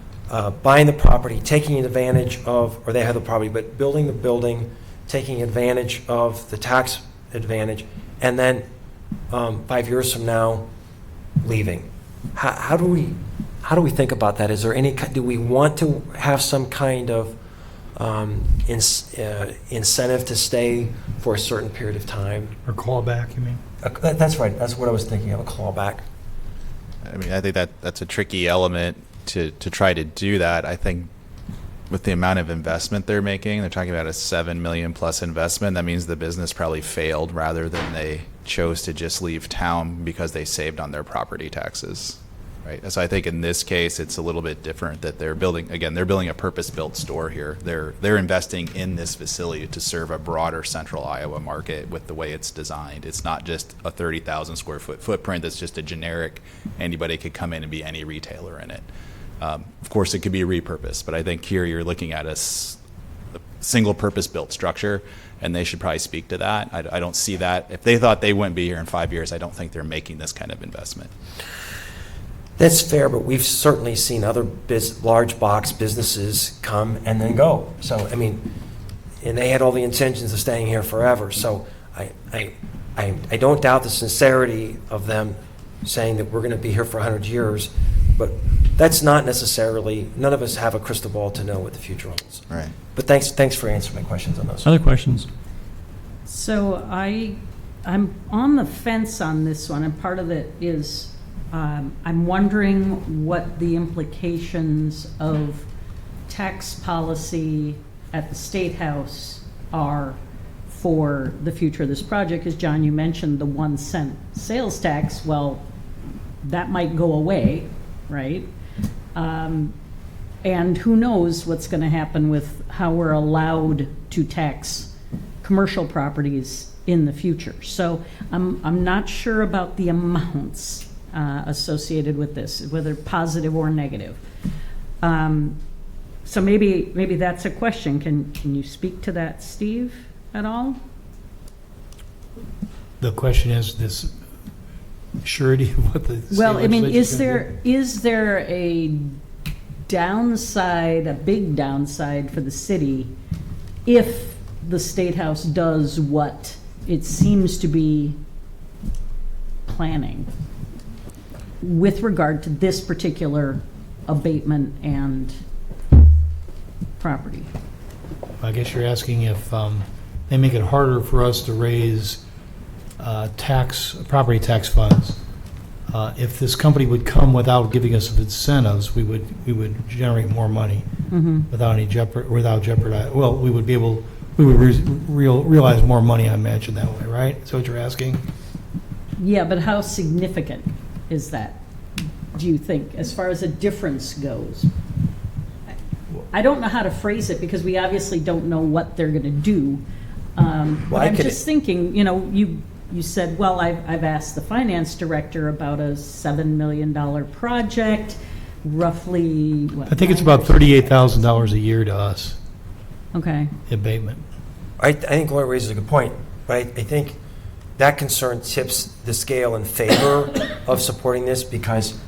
Speaker 11: buying the property, taking advantage of, or they have the property, but building the building, taking advantage of the tax advantage, and then 5 years from now, leaving? How do we think about that? Is there any? Do we want to have some kind of incentive to stay for a certain period of time?
Speaker 14: Or callback, you mean?
Speaker 11: That's right. That's what I was thinking of, a callback.
Speaker 13: I mean, I think that's a tricky element to try to do that. I think with the amount of investment they're making, they're talking about a $7 million plus investment. That means the business probably failed rather than they chose to just leave town because they saved on their property taxes, right? So I think in this case, it's a little bit different that they're building a purpose-built store here. They're investing in this facility to serve a broader central Iowa market with the way it's designed. It's not just a 30,000 square foot footprint that's just a generic, anybody could come in and be any retailer in it. Of course, it could be repurposed, but I think here you're looking at a single purpose-built structure, and they should probably speak to that. I don't see that. If they thought they wouldn't be here in 5 years, I don't think they're making this kind of investment.
Speaker 11: That's fair, but we've certainly seen other large box businesses come and then go. So, I mean, and they had all the intentions of staying here forever. So I don't doubt the sincerity of them saying that we're going to be here for 100 years, but that's not necessarily, none of us have a crystal ball to know what the future holds.
Speaker 13: Right.
Speaker 11: But thanks for answering my questions on those.
Speaker 1: Other questions?
Speaker 10: So I'm on the fence on this one, and part of it is I'm wondering what the implications of tax policy at the State House are for the future of this project. As John, you mentioned the 1 cent sales tax. Well, that might go away, right? And who knows what's going to happen with how we're allowed to tax commercial properties in the future. So I'm not sure about the amounts associated with this, whether positive or negative. So maybe that's a question. Can you speak to that, Steve, at all?
Speaker 14: The question is this surety of what the state
Speaker 10: Well, I mean,
Speaker 14: legislature's
Speaker 10: is there a downside, a big downside for the city if the State House does what it seems to be planning with regard to this particular abatement and property?
Speaker 14: I guess you're asking if they make it harder for us to raise property tax funds. If this company would come without giving us incentives, we would generate more money without jeopardizing. Well, we would realize more money. I imagine that way, right? That's what you're asking.
Speaker 10: Yeah, but how significant is that, do you think, as far as a difference goes? I don't know how to phrase it because we obviously don't know what they're going to do. But I'm just thinking, you said, well, I've asked the finance director about a $7 million project, roughly, what?
Speaker 14: I think it's about $38,000 a year to us,
Speaker 10: Okay.
Speaker 14: abatement.
Speaker 11: I think Laura raises a good point, but I think that concern tips the scale in favor of supporting this because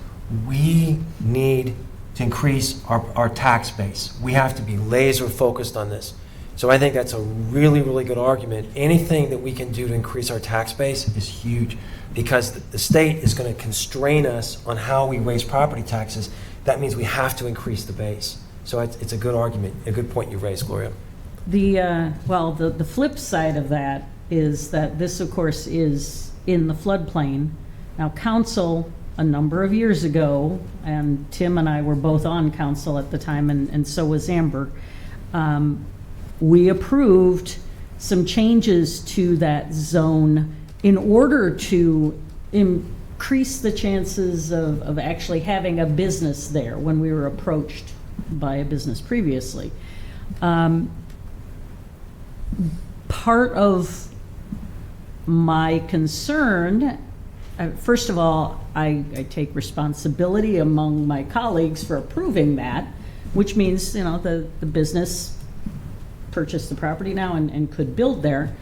Speaker 11: we need to increase our tax base. We have to be laser focused on this. So I think that's a really, really good argument. Anything that we can do to increase our tax base is huge because the state is going to constrain us on how we raise property taxes. That means we have to increase the base. So it's a good argument, a good point you raised, Gloria.
Speaker 10: The flip side of that is that this, of course, is in the floodplain. Now, council, a number of years ago, and Tim and I were both on council at the time, and so was Amber, we approved some changes to that zone in order to increase the chances of actually having a business there when we were approached by a business previously. Part of my concern, first of all, I take responsibility among my colleagues for approving that, which means, the business purchased the property now and could build there.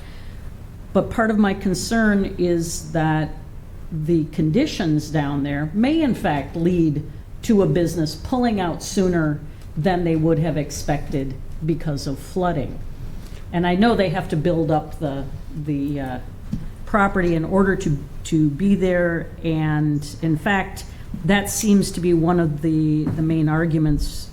Speaker 10: But part of my concern is that the conditions down there may in fact lead to a business pulling out sooner than they would have expected because of flooding. And I know they have to build up the property in order to be there, and in fact, that seems to be one of the main arguments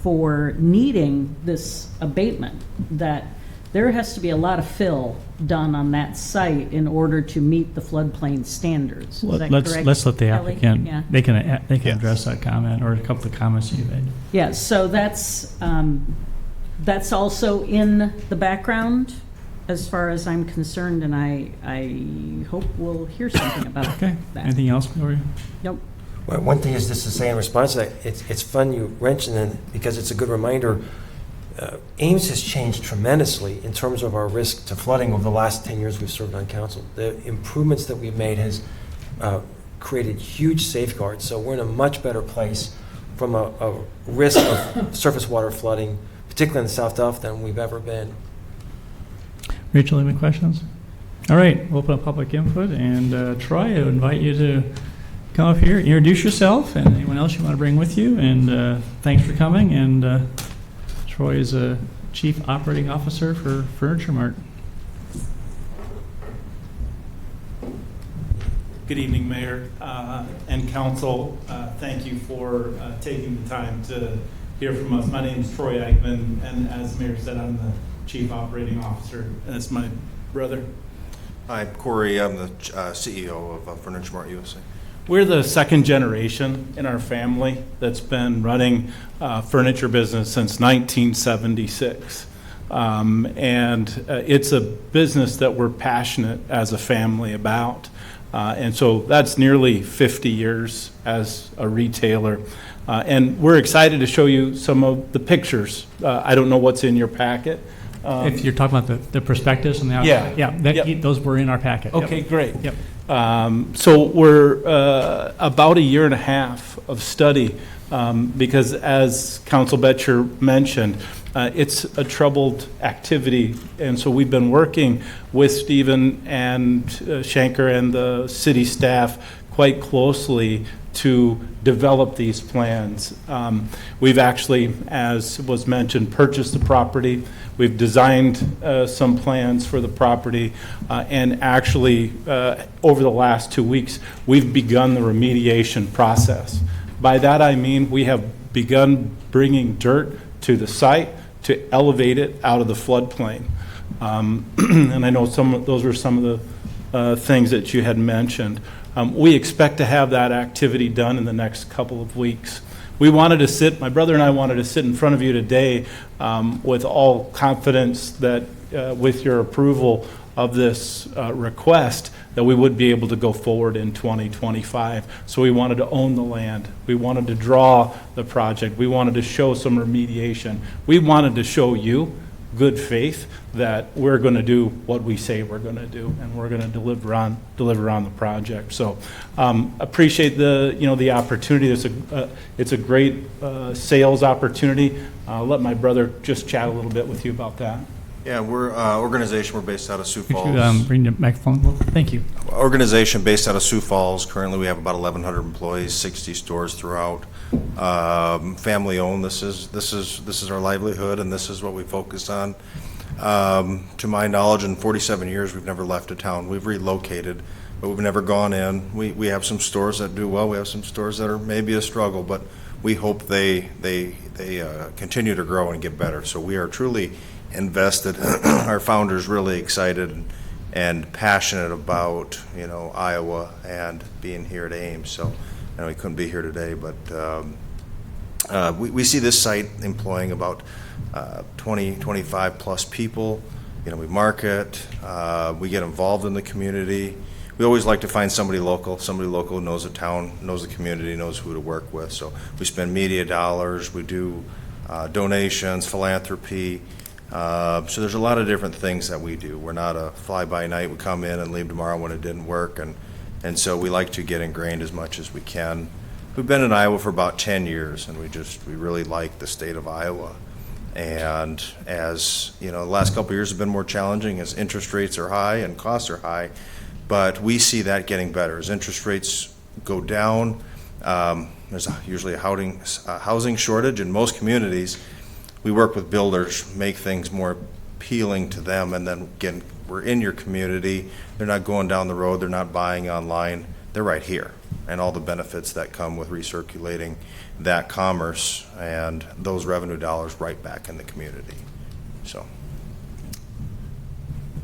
Speaker 10: for needing this abatement, that there has to be a lot of fill done on that site in order to meet the floodplain standards. Is that correct,
Speaker 1: Let's let the
Speaker 10: Kelly?
Speaker 1: applicant,
Speaker 10: Yeah.
Speaker 1: they can address that comment or a couple of comments you made.
Speaker 10: Yeah, so that's also in the background as far as I'm concerned, and I hope we'll hear something about
Speaker 1: Okay.
Speaker 10: that.
Speaker 1: Anything else, Gloria?
Speaker 10: Nope.
Speaker 11: Well, one thing is just to say in response to that, it's fun you mentioned it because it's a good reminder. Ames has changed tremendously in terms of our risk to flooding over the last 10 years we've served on council. The improvements that we've made has created huge safeguards. So we're in a much better place from a risk of surface water flooding, particularly in the South Delta, than we've ever been.
Speaker 1: Rachel, any questions? All right, we'll open up public input, and Troy, I would invite you to come up here, introduce yourself, and anyone else you want to bring with you, and thanks for coming, and Troy is a Chief Operating Officer for Furniture Mart.
Speaker 15: Good evening, Mayor and Council. Thank you for taking the time to hear from us. My name is Troy Eichman, and as Mayor said, I'm the Chief Operating Officer, and it's my brother.
Speaker 16: Hi, I'm Corey. I'm the CEO of Furniture Mart USA.
Speaker 15: We're the second generation in our family that's been running furniture business since 1976. And it's a business that we're passionate as a family about. And so that's nearly 50 years as a retailer. And we're excited to show you some of the pictures. I don't know what's in your packet.
Speaker 1: If you're talking about the prospectus and the outside,
Speaker 15: Yep.
Speaker 1: those were in our packet.
Speaker 15: Okay,
Speaker 1: Yep.
Speaker 15: great.
Speaker 1: Yep.
Speaker 15: So we're about a year and a half of study because, as Council Betcher mentioned, it's a troubled activity, and so we've been working with Stephen and Shanker and the city staff quite closely to develop these plans. We've actually, as was mentioned, purchased the property. We've designed some plans for the property, and actually, over the last 2 weeks, we've begun the remediation process. By that I mean we have begun bringing dirt to the site to elevate it out of the floodplain. And I know those were some of the things that you had mentioned. We expect to have that activity done in the next couple of weeks. My brother and I wanted to sit in front of you today with all confidence that with your approval of this request, that we would be able to go forward in 2025. So we wanted to own the land. We wanted to draw the project. We wanted to show some remediation. We wanted to show you good faith that we're going to do what we say we're going to do, and we're going to deliver on the project. So appreciate the opportunity. It's a great sales opportunity. I'll let my brother just chat a little bit with you about that.
Speaker 16: Yeah, we're organization. We're based out of Sioux
Speaker 1: Could
Speaker 16: Falls.
Speaker 1: you bring the microphone? Well, thank you.
Speaker 16: Organization based out of Sioux Falls. Currently, we have about 1,100 employees, 60 stores throughout. Family owned. This is our livelihood, and this is what we focus on. To my knowledge, in 47 years, we've never left a town. We've relocated, but we've never gone in. We have some stores that do well. We have some stores that are maybe a struggle, but we hope they continue to grow and get better. So we are truly invested. Our founder's really excited and passionate about Iowa and being here at Ames. So I know he couldn't be here today, but we see this site employing about 25 plus people. We market, we get involved in the community. We always like to find somebody local who knows the town, knows the community, knows who to work with. So we spend media dollars, we do donations, philanthropy. So there's a lot of different things that we do. We're not a fly-by-night. We come in and leave tomorrow when it didn't work, and so we like to get ingrained as much as we can. We've been in Iowa for about 10 years, and we really like the state of Iowa. And as the last couple of years have been more challenging as interest rates are high and costs are high, but we see that getting better as interest rates go down. There's usually a housing shortage in most communities. We work with builders, make things more appealing to them, and then again, we're in your community. They're not going down the road. They're not buying online. They're right here, and all the benefits that come with recirculating that commerce and those revenue dollars right back in the community. So,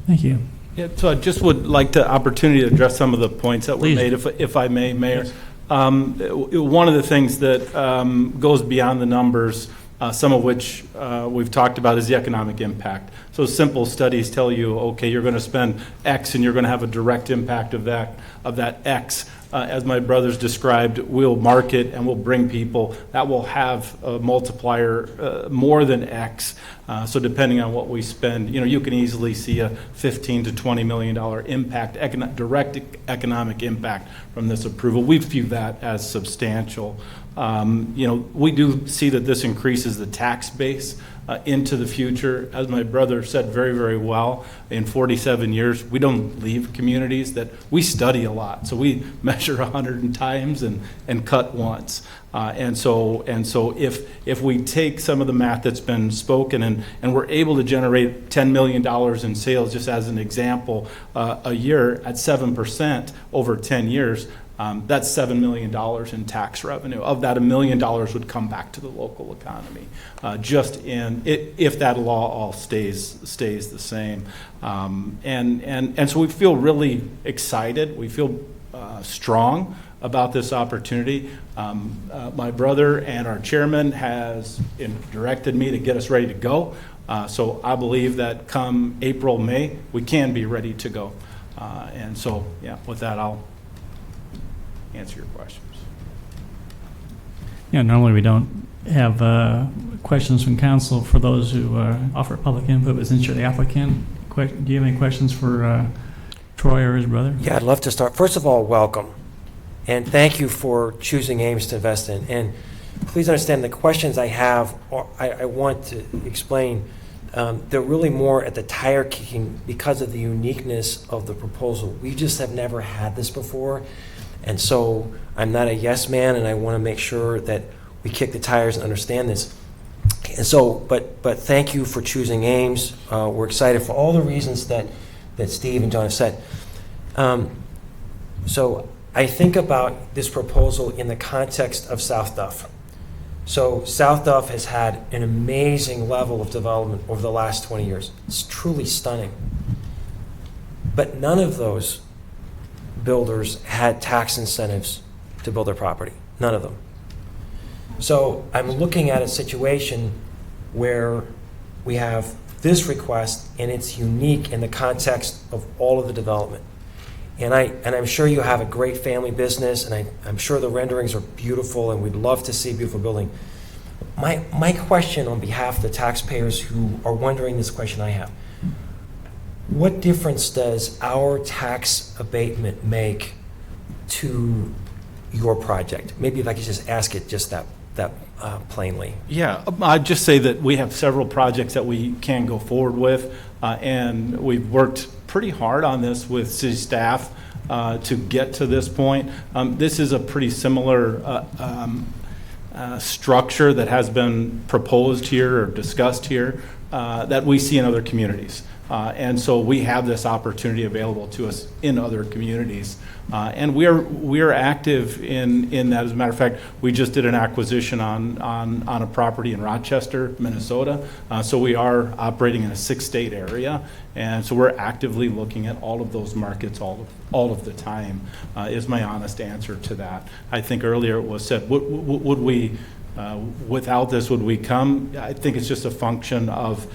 Speaker 1: Thank you.
Speaker 15: Yeah, so I just would like the opportunity to address some of the points that were
Speaker 1: Please.
Speaker 15: made, if I may, Mayor.
Speaker 1: Yes.
Speaker 15: One of the things that goes beyond the numbers, some of which we've talked about, is the economic impact. So simple studies tell you, okay, you're going to spend X and you're going to have a direct impact of that X. As my brothers described, we'll market and we'll bring people. That will have a multiplier more than X. So depending on what we spend, you can easily see a $15 to $20 million impact, direct economic impact from this approval. We view that as substantial. We do see that this increases the tax base into the future. As my brother said very, very well, in 47 years, we don't leave communities that we study a lot. So we measure 100 times and cut once. And so if we take some of the math that's been spoken and we're able to generate $10 million in sales, just as an example, a year at 7% over 10 years, that's $7 million in tax revenue. Of that, $1 million would come back to the local economy, if that law all stays the same. And so we feel really excited. We feel strong about this opportunity. My brother and our chairman has directed me to get us ready to go. So I believe that come April, May, we can be ready to go. And so, with that, I'll answer your questions.
Speaker 1: Yeah, normally we don't have questions from council for those who offer public input, but since you're the applicant, do you have any questions for Troy or his brother?
Speaker 11: Yeah, I'd love to start. First of all, welcome. And thank you for choosing Ames to invest in. And please understand the questions I have, I want to explain, they're really more at the tire kicking because of the uniqueness of the proposal. We just have never had this before. And so I'm not a yes man, and I want to make sure that we kick the tires and understand this. And so, but thank you for choosing Ames. We're excited for all the reasons that Steve and John have said. So I think about this proposal in the context of South Duff. So South Duff has had an amazing level of development over the last 20 years. It's truly stunning. But none of those builders had tax incentives to build their property. None of them. So I'm looking at a situation where we have this request, and it's unique in the context of all of the development. And I'm sure you have a great family business, and I'm sure the renderings are beautiful, and we'd love to see a beautiful building. my question on behalf of the taxpayers who are wondering this question I have, what difference does our tax abatement make to your project? Maybe if I could just ask it just that plainly.
Speaker 15: Yeah, I'd just say that we have several projects that we can go forward with, and we've worked pretty hard on this with city staff to get to this point. This is a pretty similar structure that has been proposed here or discussed here that we see in other communities. And so we have this opportunity available to us in other communities. And we are active in that. As a matter of fact, we just did an acquisition on a property in Rochester, Minnesota. So we are operating in a 6-state area. And so we're actively looking at all of those markets all of the time, is my honest answer to that. I think earlier it was said, would we, without this, would we come? I think it's just a function of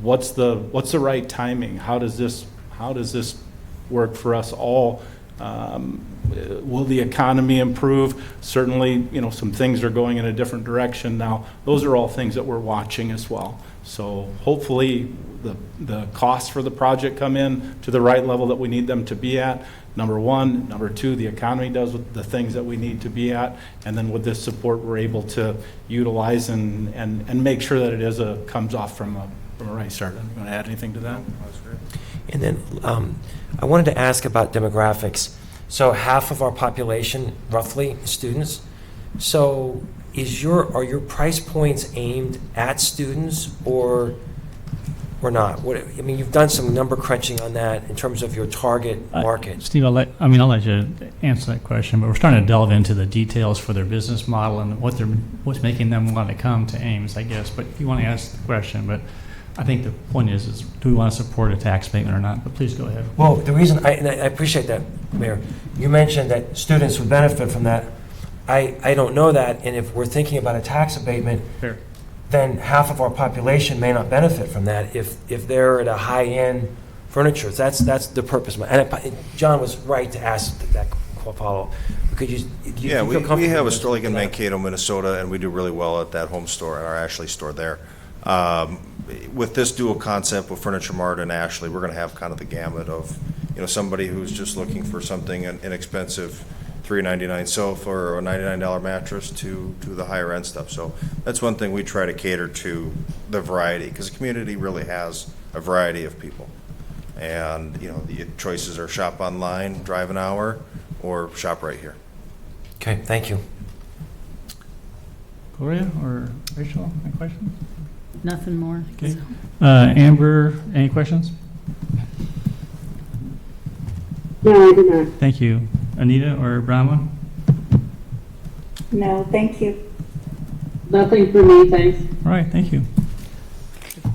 Speaker 15: what's the right timing? How does this work for us all? Will the economy improve? Certainly, some things are going in a different direction now. Those are all things that we're watching as well. So hopefully the costs for the project come in to the right level that we need them to be at, number one. Number two, the economy does the things that we need to be at. And then with this support, we're able to utilize and make sure that it comes off from a right start. You want to add anything to that?
Speaker 11: And then I wanted to ask about demographics. So half of our population, roughly, is students. So are your price points aimed at students or not? You've done some number crunching on that in terms of your target market.
Speaker 1: Steve, I'll let you answer that question, but we're starting to delve into the details for their business model and what's making them want to come to Ames, I guess. But you want to ask the question, but I think the point is do we want to support a tax abatement or not? But please go ahead.
Speaker 11: Well, the reason, I appreciate that, Mayor. You mentioned that students would benefit from that. I don't know that, and if we're thinking about a tax abatement,
Speaker 1: Fair.
Speaker 11: then half of our population may not benefit from that if they're at a high-end furniture. That's the purpose. And John was right to ask that follow-up. Could you
Speaker 16: we have a store like in Mankato, Minnesota, and we do really well at that home store, at our Ashley store there. With this dual concept with Furniture Mart and Ashley, we're going to have kind of the gamut of, somebody who's just looking for something inexpensive, $3.99 sofa or a $99 mattress to the higher end stuff. So that's one thing we try to cater to, the variety, because the community really has a variety of people. And, the choices are shop online, drive an hour, or shop right here.
Speaker 11: Okay, thank you.
Speaker 1: Gloria or Rachel, any questions?
Speaker 10: Nothing more.
Speaker 1: Okay. Amber, any questions?
Speaker 4: No, I do not.
Speaker 1: Thank you. Anita or Bronwyn?
Speaker 4: No, thank you.
Speaker 9: Nothing for me, thanks.
Speaker 1: All right, thank you.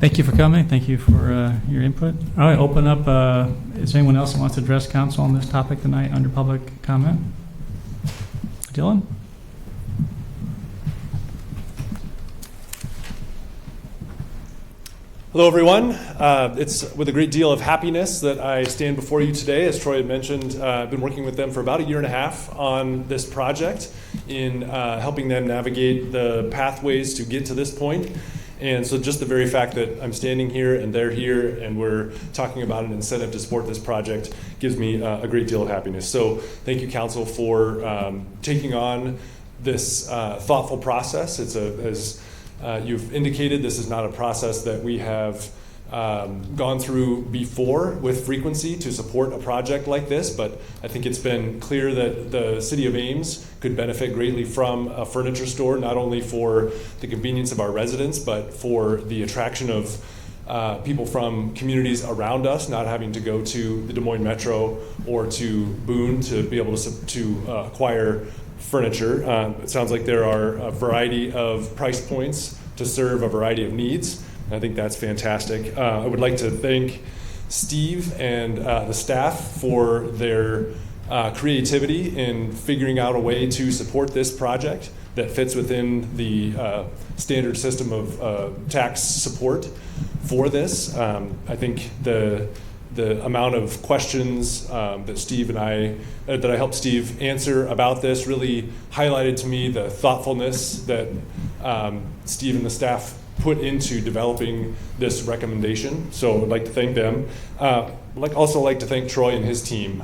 Speaker 1: Thank you for coming. Thank you for your input. All right, open up. Is there anyone else that wants to address council on this topic tonight under public comment? Dylan?
Speaker 17: Hello, everyone. It's with a great deal of happiness that I stand before you today. As Troy had mentioned, I've been working with them for about 1.5 years on this project in helping them navigate the pathways to get to this point. And so just the very fact that I'm standing here and they're here and we're talking about an incentive to support this project gives me a great deal of happiness. So thank you, Council, for taking on this thoughtful process. As you've indicated, this is not a process that we have gone through before with frequency to support a project like this, but I think it's been clear that the city of Ames could benefit greatly from a furniture store, not only for the convenience of our residents, but for the attraction of people from communities around us, not having to go to the Des Moines Metro or to Boone to be able to acquire furniture. It sounds like there are a variety of price points to serve a variety of needs. I think that's fantastic. I would like to thank Steve and the staff for their creativity in figuring out a way to support this project that fits within the standard system of tax support for this. I think the amount of questions that Steve and that I helped Steve answer about this really highlighted to me the thoughtfulness that Steve and the staff put into developing this recommendation. So I'd like to thank them. Also like to thank Troy and his team.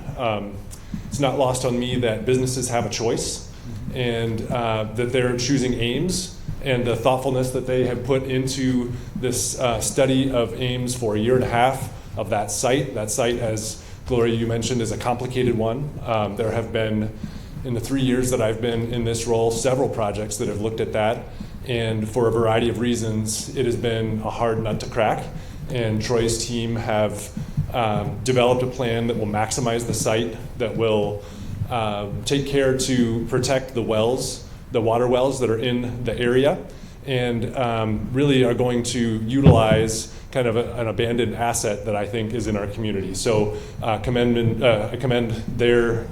Speaker 17: It's not lost on me that businesses have a choice, and that they're choosing Ames, and the thoughtfulness that they have put into this study of Ames for 1.5 years of that site. That site, as Gloria, you mentioned, is a complicated one. There have been, in the 3 years that I've been in this role, several projects that have looked at that. And for a variety of reasons, it has been a hard nut to crack. And Troy's team have developed a plan that will maximize the site, that will take care to protect the wells, the water wells that are in the area, and really are going to utilize kind of an abandoned asset that I think is in our community. So I commend their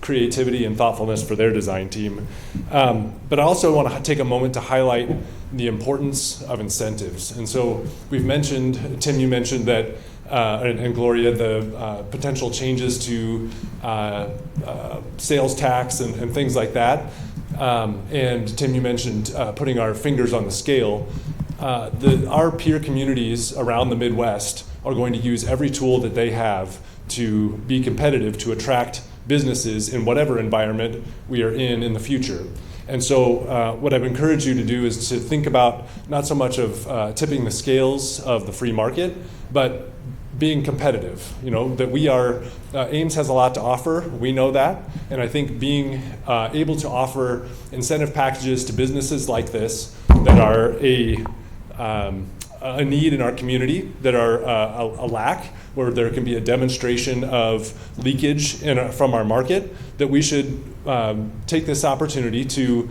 Speaker 17: creativity and thoughtfulness for their design team. But I also want to take a moment to highlight the importance of incentives. And so we've mentioned, Tim, you mentioned that, and Gloria, the potential changes to sales tax and things like that. And Tim, you mentioned putting our fingers on the scale. Our peer communities around the Midwest are going to use every tool that they have to be competitive, to attract businesses in whatever environment we are in the future. And so what I've encouraged you to do is to think about not so much of tipping the scales of the free market, but being competitive. You know, that we are, Ames has a lot to offer, we know that, and I think being able to offer incentive packages to businesses like this that are a need in our community, that are a lack, where there can be a demonstration of leakage from our market, that we should take this opportunity to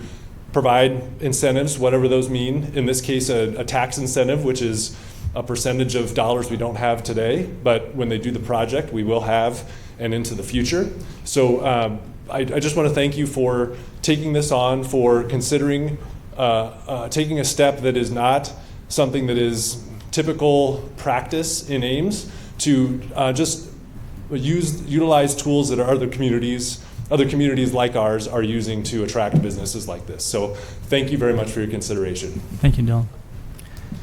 Speaker 17: provide incentives, whatever those mean. In this case, a tax incentive, which is a percentage of dollars we don't have today, but when they do the project, we will have and into the future. So I just want to thank you for taking this on, for considering taking a step that is not something that is typical practice in Ames, to just utilize tools that other communities like ours are using to attract businesses like this. So thank you very much for your consideration.
Speaker 1: Thank you, Dylan.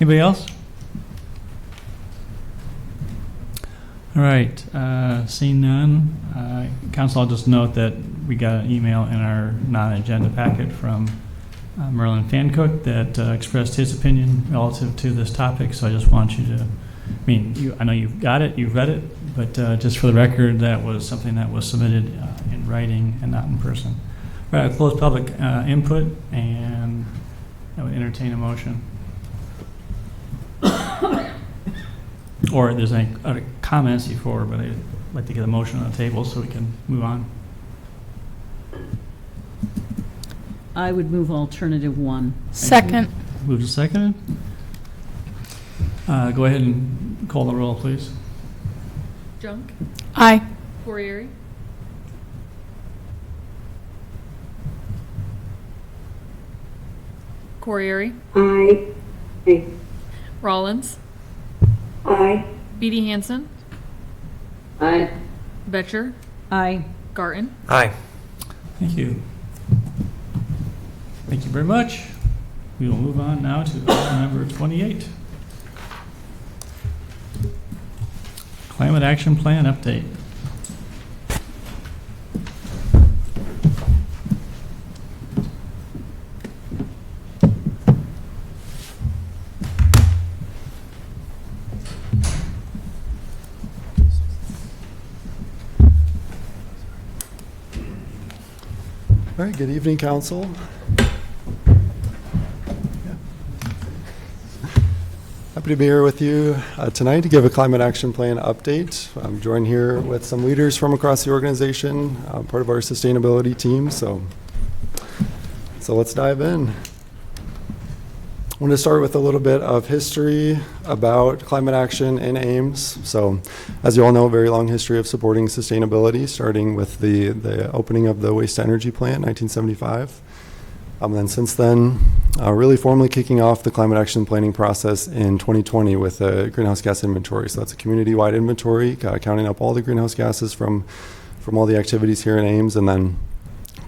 Speaker 1: Anybody else? All right, seeing none, Council, I'll just note that we got an email in our non-agenda packet from Merlin Fancook that expressed his opinion relative to this topic, so I just want you to, I know you've got it, you've read it, but just for the record, that was something that was submitted in writing and not in person. All right, I'll close public input, and I would entertain a motion. Or if there's any other comments before, but I'd like to get a motion on the table so we can move on.
Speaker 10: I would move alternative 1.
Speaker 12: Second.
Speaker 1: Moved to second. Go ahead and call the roll, please.
Speaker 2: Junk,
Speaker 12: Aye.
Speaker 2: Corriere, Corriere,
Speaker 4: Aye. Aye.
Speaker 2: Rollins,
Speaker 4: Aye.
Speaker 2: Beatty Hansen,
Speaker 9: Aye.
Speaker 2: Betcher,
Speaker 10: Aye.
Speaker 2: Garten.
Speaker 11: Aye.
Speaker 1: Thank you. Thank you very much. We will move on now to item number 28. Climate Action Plan update.
Speaker 18: All right, good evening, Council. Happy to be here with you tonight to give a Climate Action Plan update. I'm joined here with some leaders from across the organization, part of our sustainability team, so let's dive in. I want to start with a little bit of history about climate action in Ames. So, as you all know, a very long history of supporting sustainability, starting with the opening of the waste energy plant in 1975. Then since then, really formally kicking off the climate action planning process in 2020 with a greenhouse gas inventory. So that's a community-wide inventory, counting up all the greenhouse gases from all the activities here in Ames, and then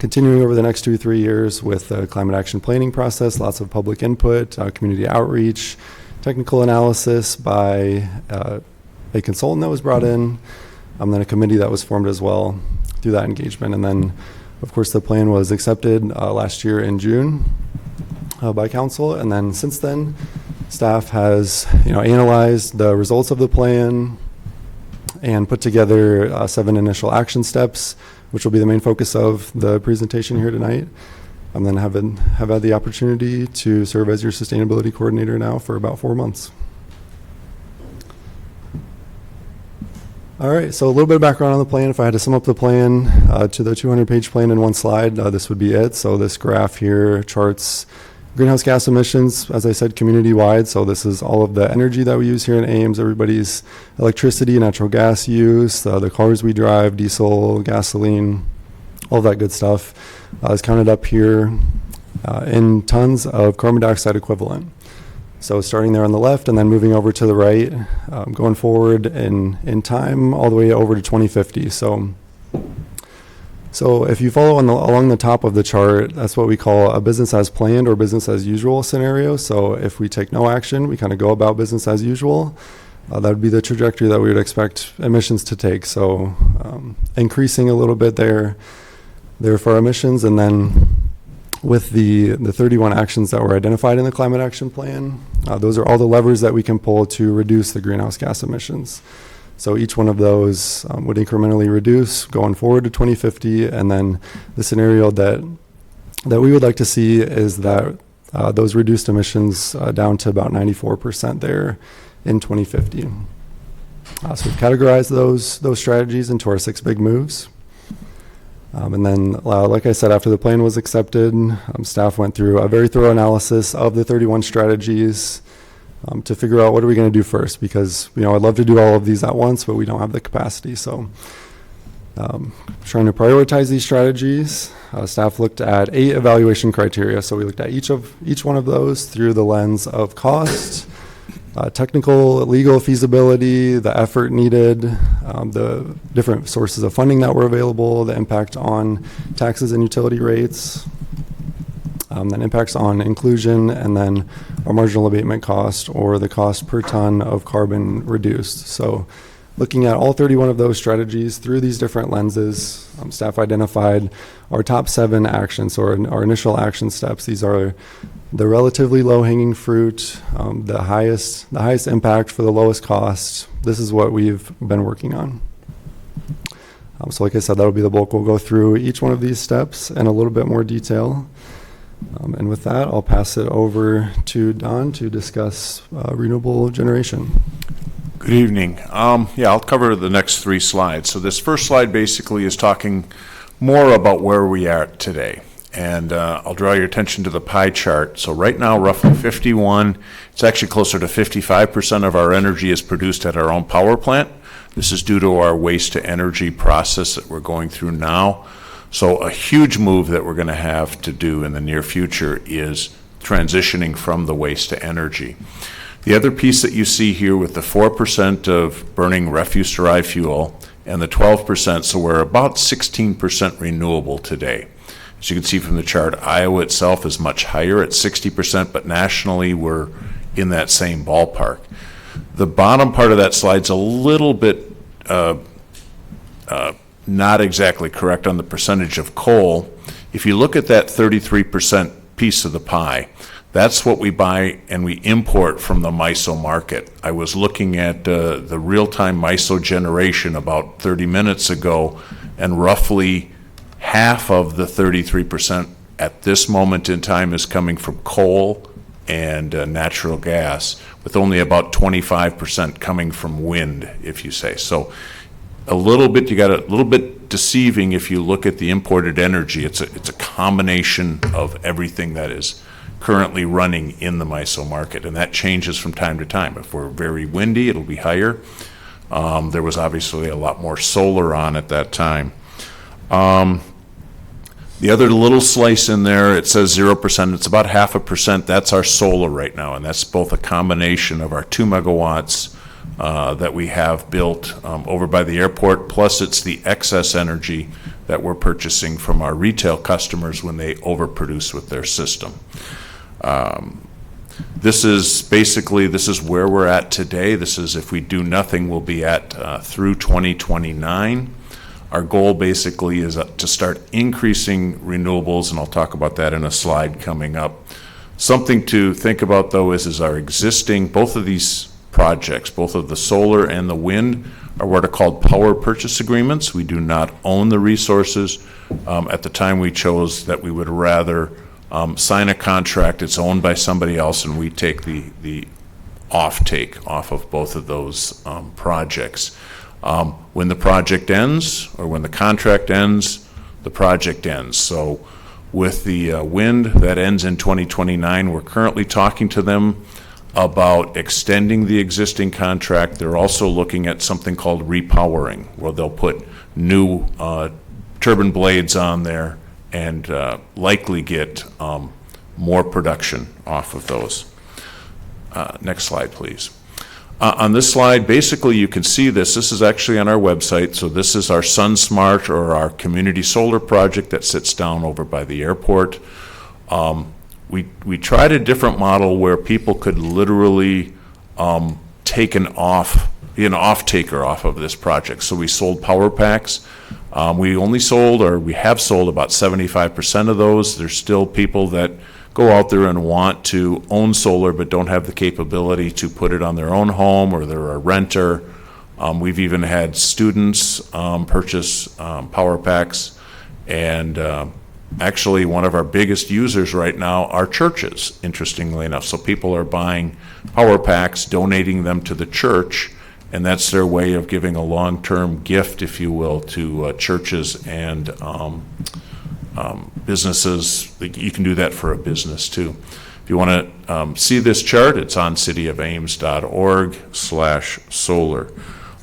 Speaker 18: Continuing over the next 2 or 3 years with the climate action planning process, lots of public input, community outreach, technical analysis by a consultant that was brought in, then a committee that was formed as well through that engagement. And then, of course, the plan was accepted last year in June by council. And then since then, staff has analyzed the results of the plan and put together 7 initial action steps, which will be the main focus of the presentation here tonight. And then have had the opportunity to serve as your sustainability coordinator now for about 4 months. All right, so a little bit of background on the plan. If I had to sum up the plan to the 200-page plan in one slide, this would be it. So this graph here charts greenhouse gas emissions, as I said, community-wide. So this is all of the energy that we use here in Ames, everybody's electricity, natural gas use, the cars we drive, diesel, gasoline, all that good stuff is counted up here in tons of carbon dioxide equivalent. So starting there on the left and then moving over to the right, going forward in time all the way over to 2050. So if you follow along the top of the chart, that's what we call a business as planned or business as usual scenario. So if we take no action, we kind of go about business as usual. That would be the trajectory that we would expect emissions to take. So increasing a little bit there for emissions, and then with the 31 actions that were identified in the climate action plan, those are all the levers that we can pull to reduce the greenhouse gas emissions. So each one of those would incrementally reduce going forward to 2050, and then the scenario that we would like to see is that those reduced emissions down to about 94% there in 2050. So we've categorized those strategies into our 6 big moves. And then, like I said, after the plan was accepted, staff went through a very thorough analysis of the 31 strategies to figure out what are we going to do first, because I'd love to do all of these at once, but we don't have the capacity. So trying to prioritize these strategies, staff looked at 8 evaluation criteria. So we looked at each one of those through the lens of cost, technical, legal feasibility, the effort needed, the different sources of funding that were available, the impact on taxes and utility rates, then impacts on inclusion, and then our marginal abatement cost, or the cost per ton of carbon reduced. So looking at all 31 of those strategies through these different lenses, staff identified our top 7 actions, or our initial action steps. These are the relatively low-hanging fruit, the highest impact for the lowest cost. This is what we've been working on. So like I said, that'll be the bulk. We'll go through each one of these steps in a little bit more detail. And with that, I'll pass it over to Don to discuss renewable generation.
Speaker 19: Good evening. I'll cover the next 3 slides. So this first slide basically is talking more about where we are today. And I'll draw your attention to the pie chart. So right now, roughly 51, it's actually closer to 55% of our energy is produced at our own power plant. This is due to our waste to energy process that we're going through now. So a huge move that we're going to have to do in the near future is transitioning from the waste to energy. The other piece that you see here with the 4% of burning refuse-derived fuel and the 12%, so we're about 16% renewable today. As you can see from the chart, Iowa itself is much higher at 60%, but nationally we're in that same ballpark. The bottom part of that slide's a little bit not exactly correct on the percentage of coal. If you look at that 33% piece of the pie, that's what we buy and we import from the MISO market. I was looking at the real-time MISO generation about 30 minutes ago, and roughly half of the 33% at this moment in time is coming from coal and natural gas, with only about 25% coming from wind, if you say. So you got a little bit deceiving if you look at the imported energy. It's a combination of everything that is currently running in the MISO market, and that changes from time to time. If we're very windy, it'll be higher. There was obviously a lot more solar on at that time. The other little slice in there, it says 0%. It's about 0.5%. That's our solar right now, and that's both a combination of our 2 megawatts that we have built over by the airport, plus it's the excess energy that we're purchasing from our retail customers when they overproduce with their system. This is where we're at today. This is, if we do nothing, we'll be at through 2029. Our goal basically is to start increasing renewables, and I'll talk about that in a slide coming up. Something to think about, though, is our existing, both of these projects, both of the solar and the wind, are what are called power purchase agreements. We do not own the resources. At the time, we chose that we would rather sign a contract. It's owned by somebody else, and we take the offtake off of both of those projects. When the project ends, or when the contract ends, the project ends. So with the wind that ends in 2029, we're currently talking to them about extending the existing contract. They're also looking at something called repowering, where they'll put new turbine blades on there and likely get more production off of those. Next slide, please. On this slide, basically you can see this. This is actually on our website. So this is our SunSmart, or our community solar project that sits down over by the airport. We tried a different model where people could literally take an off-taker off of this project. So we sold power packs. We only sold, or we have sold, about 75% of those. There's still people that go out there and want to own solar but don't have the capability to put it on their own home, or they're a renter. We've even had students purchase power packs, and actually one of our biggest users right now are churches, interestingly enough. So people are buying power packs, donating them to the church, and that's their way of giving a long-term gift, if you will, to churches and businesses. You can do that for a business too. If you want to see this chart, it's on cityofames.org/solar.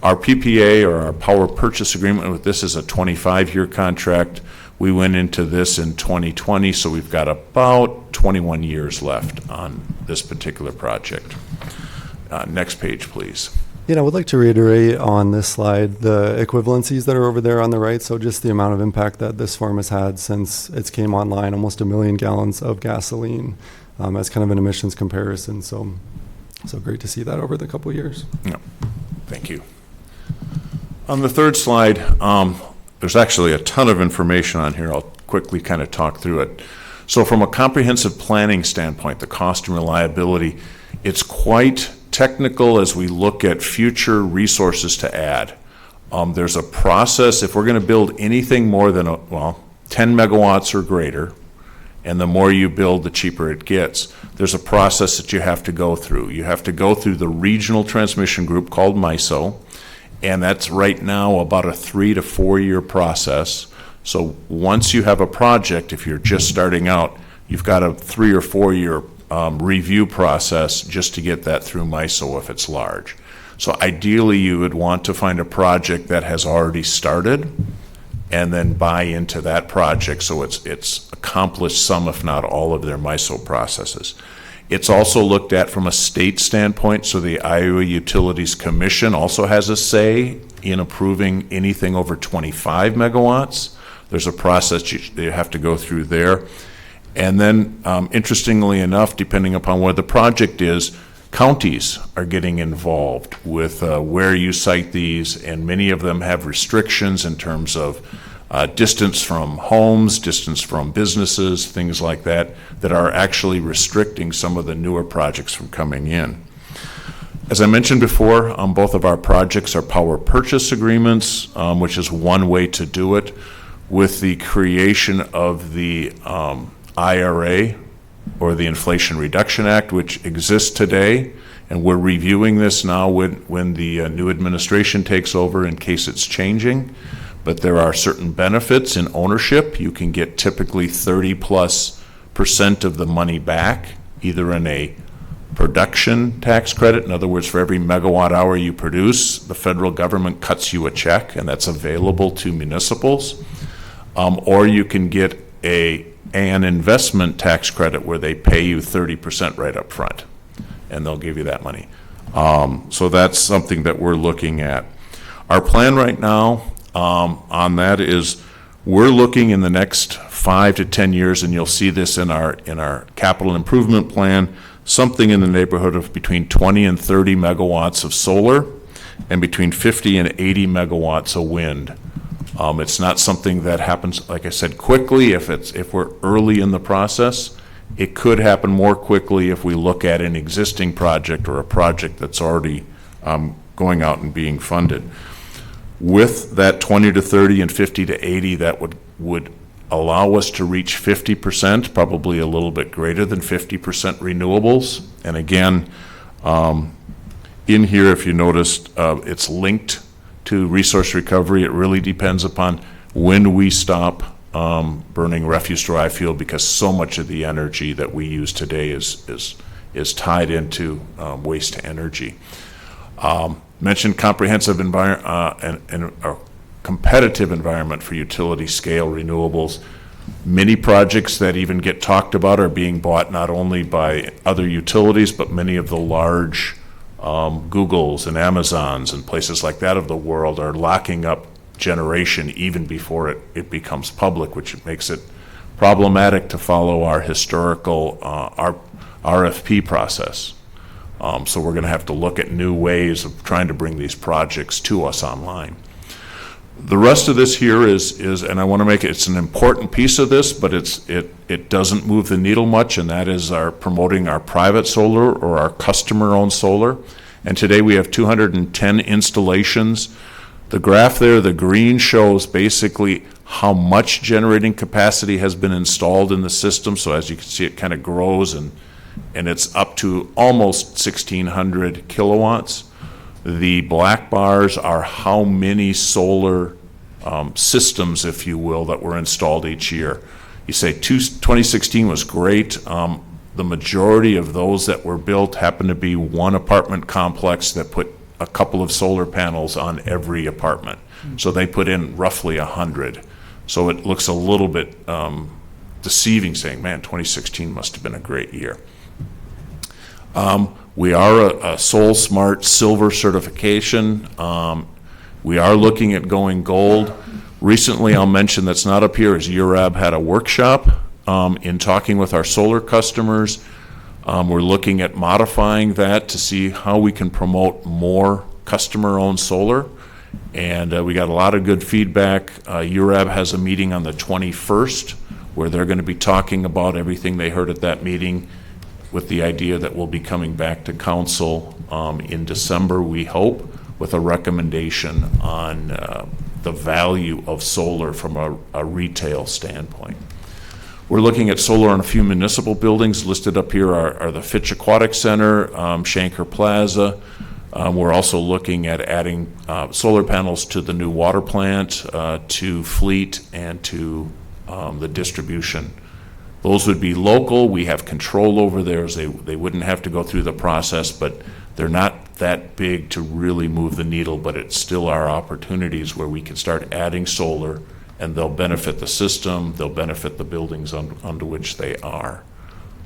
Speaker 19: Our PPA, or our power purchase agreement with this, is a 25-year contract. We went into this in 2020, so we've got about 21 years left on this particular project. Next page, please.
Speaker 18: I would like to reiterate on this slide the equivalencies that are over there on the right. So just the amount of impact that this farm has had since it came online, almost 1 million gallons of gasoline as kind of an emissions comparison. So great to see that over the couple of years.
Speaker 19: Yeah. Thank you. On the third slide, there's actually a ton of information on here. I'll quickly kind of talk through it. So from a comprehensive planning standpoint, the cost and reliability, it's quite technical as we look at future resources to add. There's a process. If we're going to build anything more than 10 megawatts or greater, and the more you build, the cheaper it gets, there's a process that you have to go through. You have to go through the regional transmission group called MISO, and that's right now about a 3 to 4 year process. So once you have a project, if you're just starting out, you've got a 3 or 4 year review process just to get that through MISO if it's large. So ideally you would want to find a project that has already started and then buy into that project so it's accomplished some, if not all, of their MISO processes. It's also looked at from a state standpoint, so the Iowa Utilities Commission also has a say in approving anything over 25 megawatts. There's a process you have to go through there. And then, interestingly enough, depending upon where the project is, counties are getting involved with where you site these, and many of them have restrictions in terms of distance from homes, distance from businesses, things like that, that are actually restricting some of the newer projects from coming in. As I mentioned before, both of our projects are power purchase agreements, which is one way to do it. With the creation of the IRA, or the Inflation Reduction Act, which exists today, and we're reviewing this now when the new administration takes over in case it's changing. But there are certain benefits in ownership. You can get typically 30+% of the money back, either in a production tax credit. In other words, for every megawatt hour you produce, the federal government cuts you a check, and that's available to municipals. Or you can get an investment tax credit where they pay you 30% right up front, and they'll give you that money. So that's something that we're looking at. Our plan right now on that is we're looking in the next 5 to 10 years, and you'll see this in our capital improvement plan, something in the neighborhood of between 20 and 30 megawatts of solar and between 50 and 80 megawatts of wind. It's not something that happens, like I said, quickly. If we're early in the process, it could happen more quickly if we look at an existing project or a project that's already going out and being funded. With that 20 to 30 and 50 to 80, that would allow us to reach 50%, probably a little bit greater than 50% renewables. And again, in here, if you noticed, it's linked to resource recovery. It really depends upon when we stop burning refuse dry fuel, because so much of the energy that we use today is tied into waste to energy. Mentioned comprehensive environment and a competitive environment for utility scale renewables. Many projects that even get talked about are being bought not only by other utilities, but many of the large Googles and Amazons and places like that of the world are locking up generation even before it becomes public, which makes it problematic to follow our historical our RFP process. So we're going to have to look at new ways of trying to bring these projects to us online. The rest of this here is and I want to make it's an important piece of this, but it doesn't move the needle much, and that is our promoting our private solar or our customer-owned solar. And today we have 210 installations. The graph there, the green, shows basically how much generating capacity has been installed in the system. So as you can see, it kind of grows and it's up to almost 1,600 kilowatts. The black bars are how many solar systems, if you will, that were installed each year. You say 2016 was great. The majority of those that were built happened to be one apartment complex that put a couple of solar panels on every apartment. So they put in roughly 100. So it looks a little bit deceiving, saying, man, 2016 must have been a great year. We are a Sol Smart Silver certification. We are looking at going gold. Recently, I'll mention that's not up here, is URAB had a workshop in talking with our solar customers. We're looking at modifying that to see how we can promote more customer-owned solar. And we got a lot of good feedback. URAB has a meeting on the 21st where they're going to be talking about everything they heard at that meeting, with the idea that we'll be coming back to council in December, we hope, with a recommendation on the value of solar from a retail standpoint. We're looking at solar on a few municipal buildings. Listed up here are the Fitch Aquatic Center, Shanker Plaza. We're also looking at adding solar panels to the new water plant, to Fleet, and to the distribution. Those would be local. We have control over theirs. They wouldn't have to go through the process, but they're not that big to really move the needle, but it's still our opportunities where we can start adding solar, and they'll benefit the system, they'll benefit the buildings under which they are.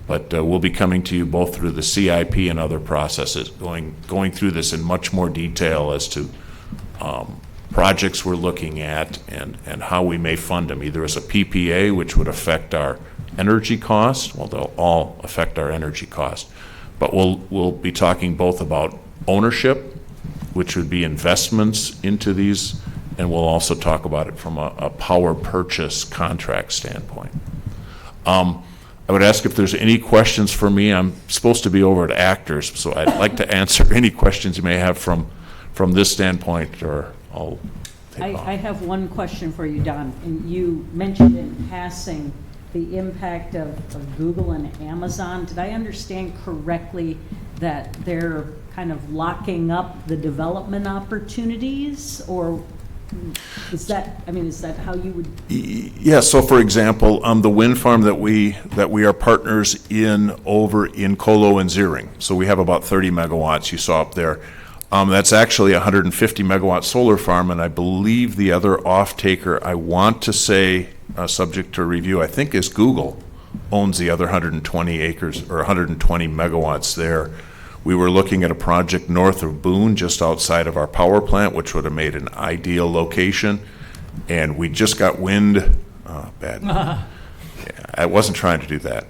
Speaker 19: But we'll be coming to you both through the CIP and other processes, going through this in much more detail as to projects we're looking at and how we may fund them, either as a PPA, which would affect our energy cost. Well, they'll all affect our energy cost. But we'll be talking both about ownership, which would be investments into these, and we'll also talk about it from a power purchase contract standpoint. I would ask if there's any questions for me. I'm supposed to be over at Actors, so I'd like to answer any questions you may have from this standpoint, or I'll take off.
Speaker 10: I have one question for you, Don. And you mentioned in passing the impact of Google and Amazon. Did I understand correctly that they're kind of locking up the development opportunities, or is that how you would?
Speaker 19: Yeah, so for example, the wind farm that we are partners in over in Colo and Ziering. So we have about 30 megawatts you saw up there. That's actually a 150 megawatt solar farm, and I believe the other off-taker, I want to say, subject to review, I think is Google, owns the other 120 acres or 120 megawatts there. We were looking at a project north of Boone, just outside of our power plant, which would have made an ideal location. And we just got wind, bad. Yeah, I wasn't trying to do that.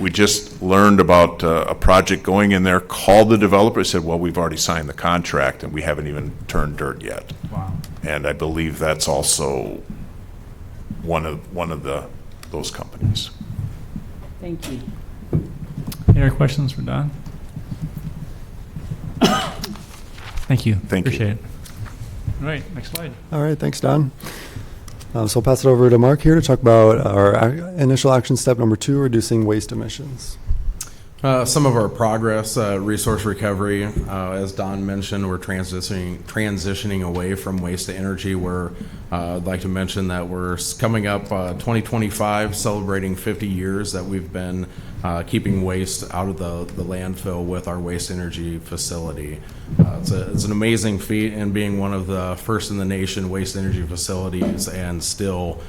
Speaker 19: We just learned about a project going in there, called the developer, said, well, we've already signed the contract and we haven't even turned dirt yet.
Speaker 14: Wow.
Speaker 19: And I believe that's also one of those companies.
Speaker 10: Thank you.
Speaker 1: Any other questions for Don? Thank you.
Speaker 19: Thank you.
Speaker 1: Appreciate it. All right, next slide.
Speaker 18: All right, thanks, Don. So I'll pass it over to Mark here to talk about our initial action step number 2, reducing waste emissions.
Speaker 20: Some of our progress, resource recovery, as Don mentioned, we're transitioning away from waste to energy. I'd like to mention that we're coming up 2025, celebrating 50 years that we've been keeping waste out of the landfill with our waste energy facility. It's an amazing feat, and being one of the first in the nation waste energy facilities and still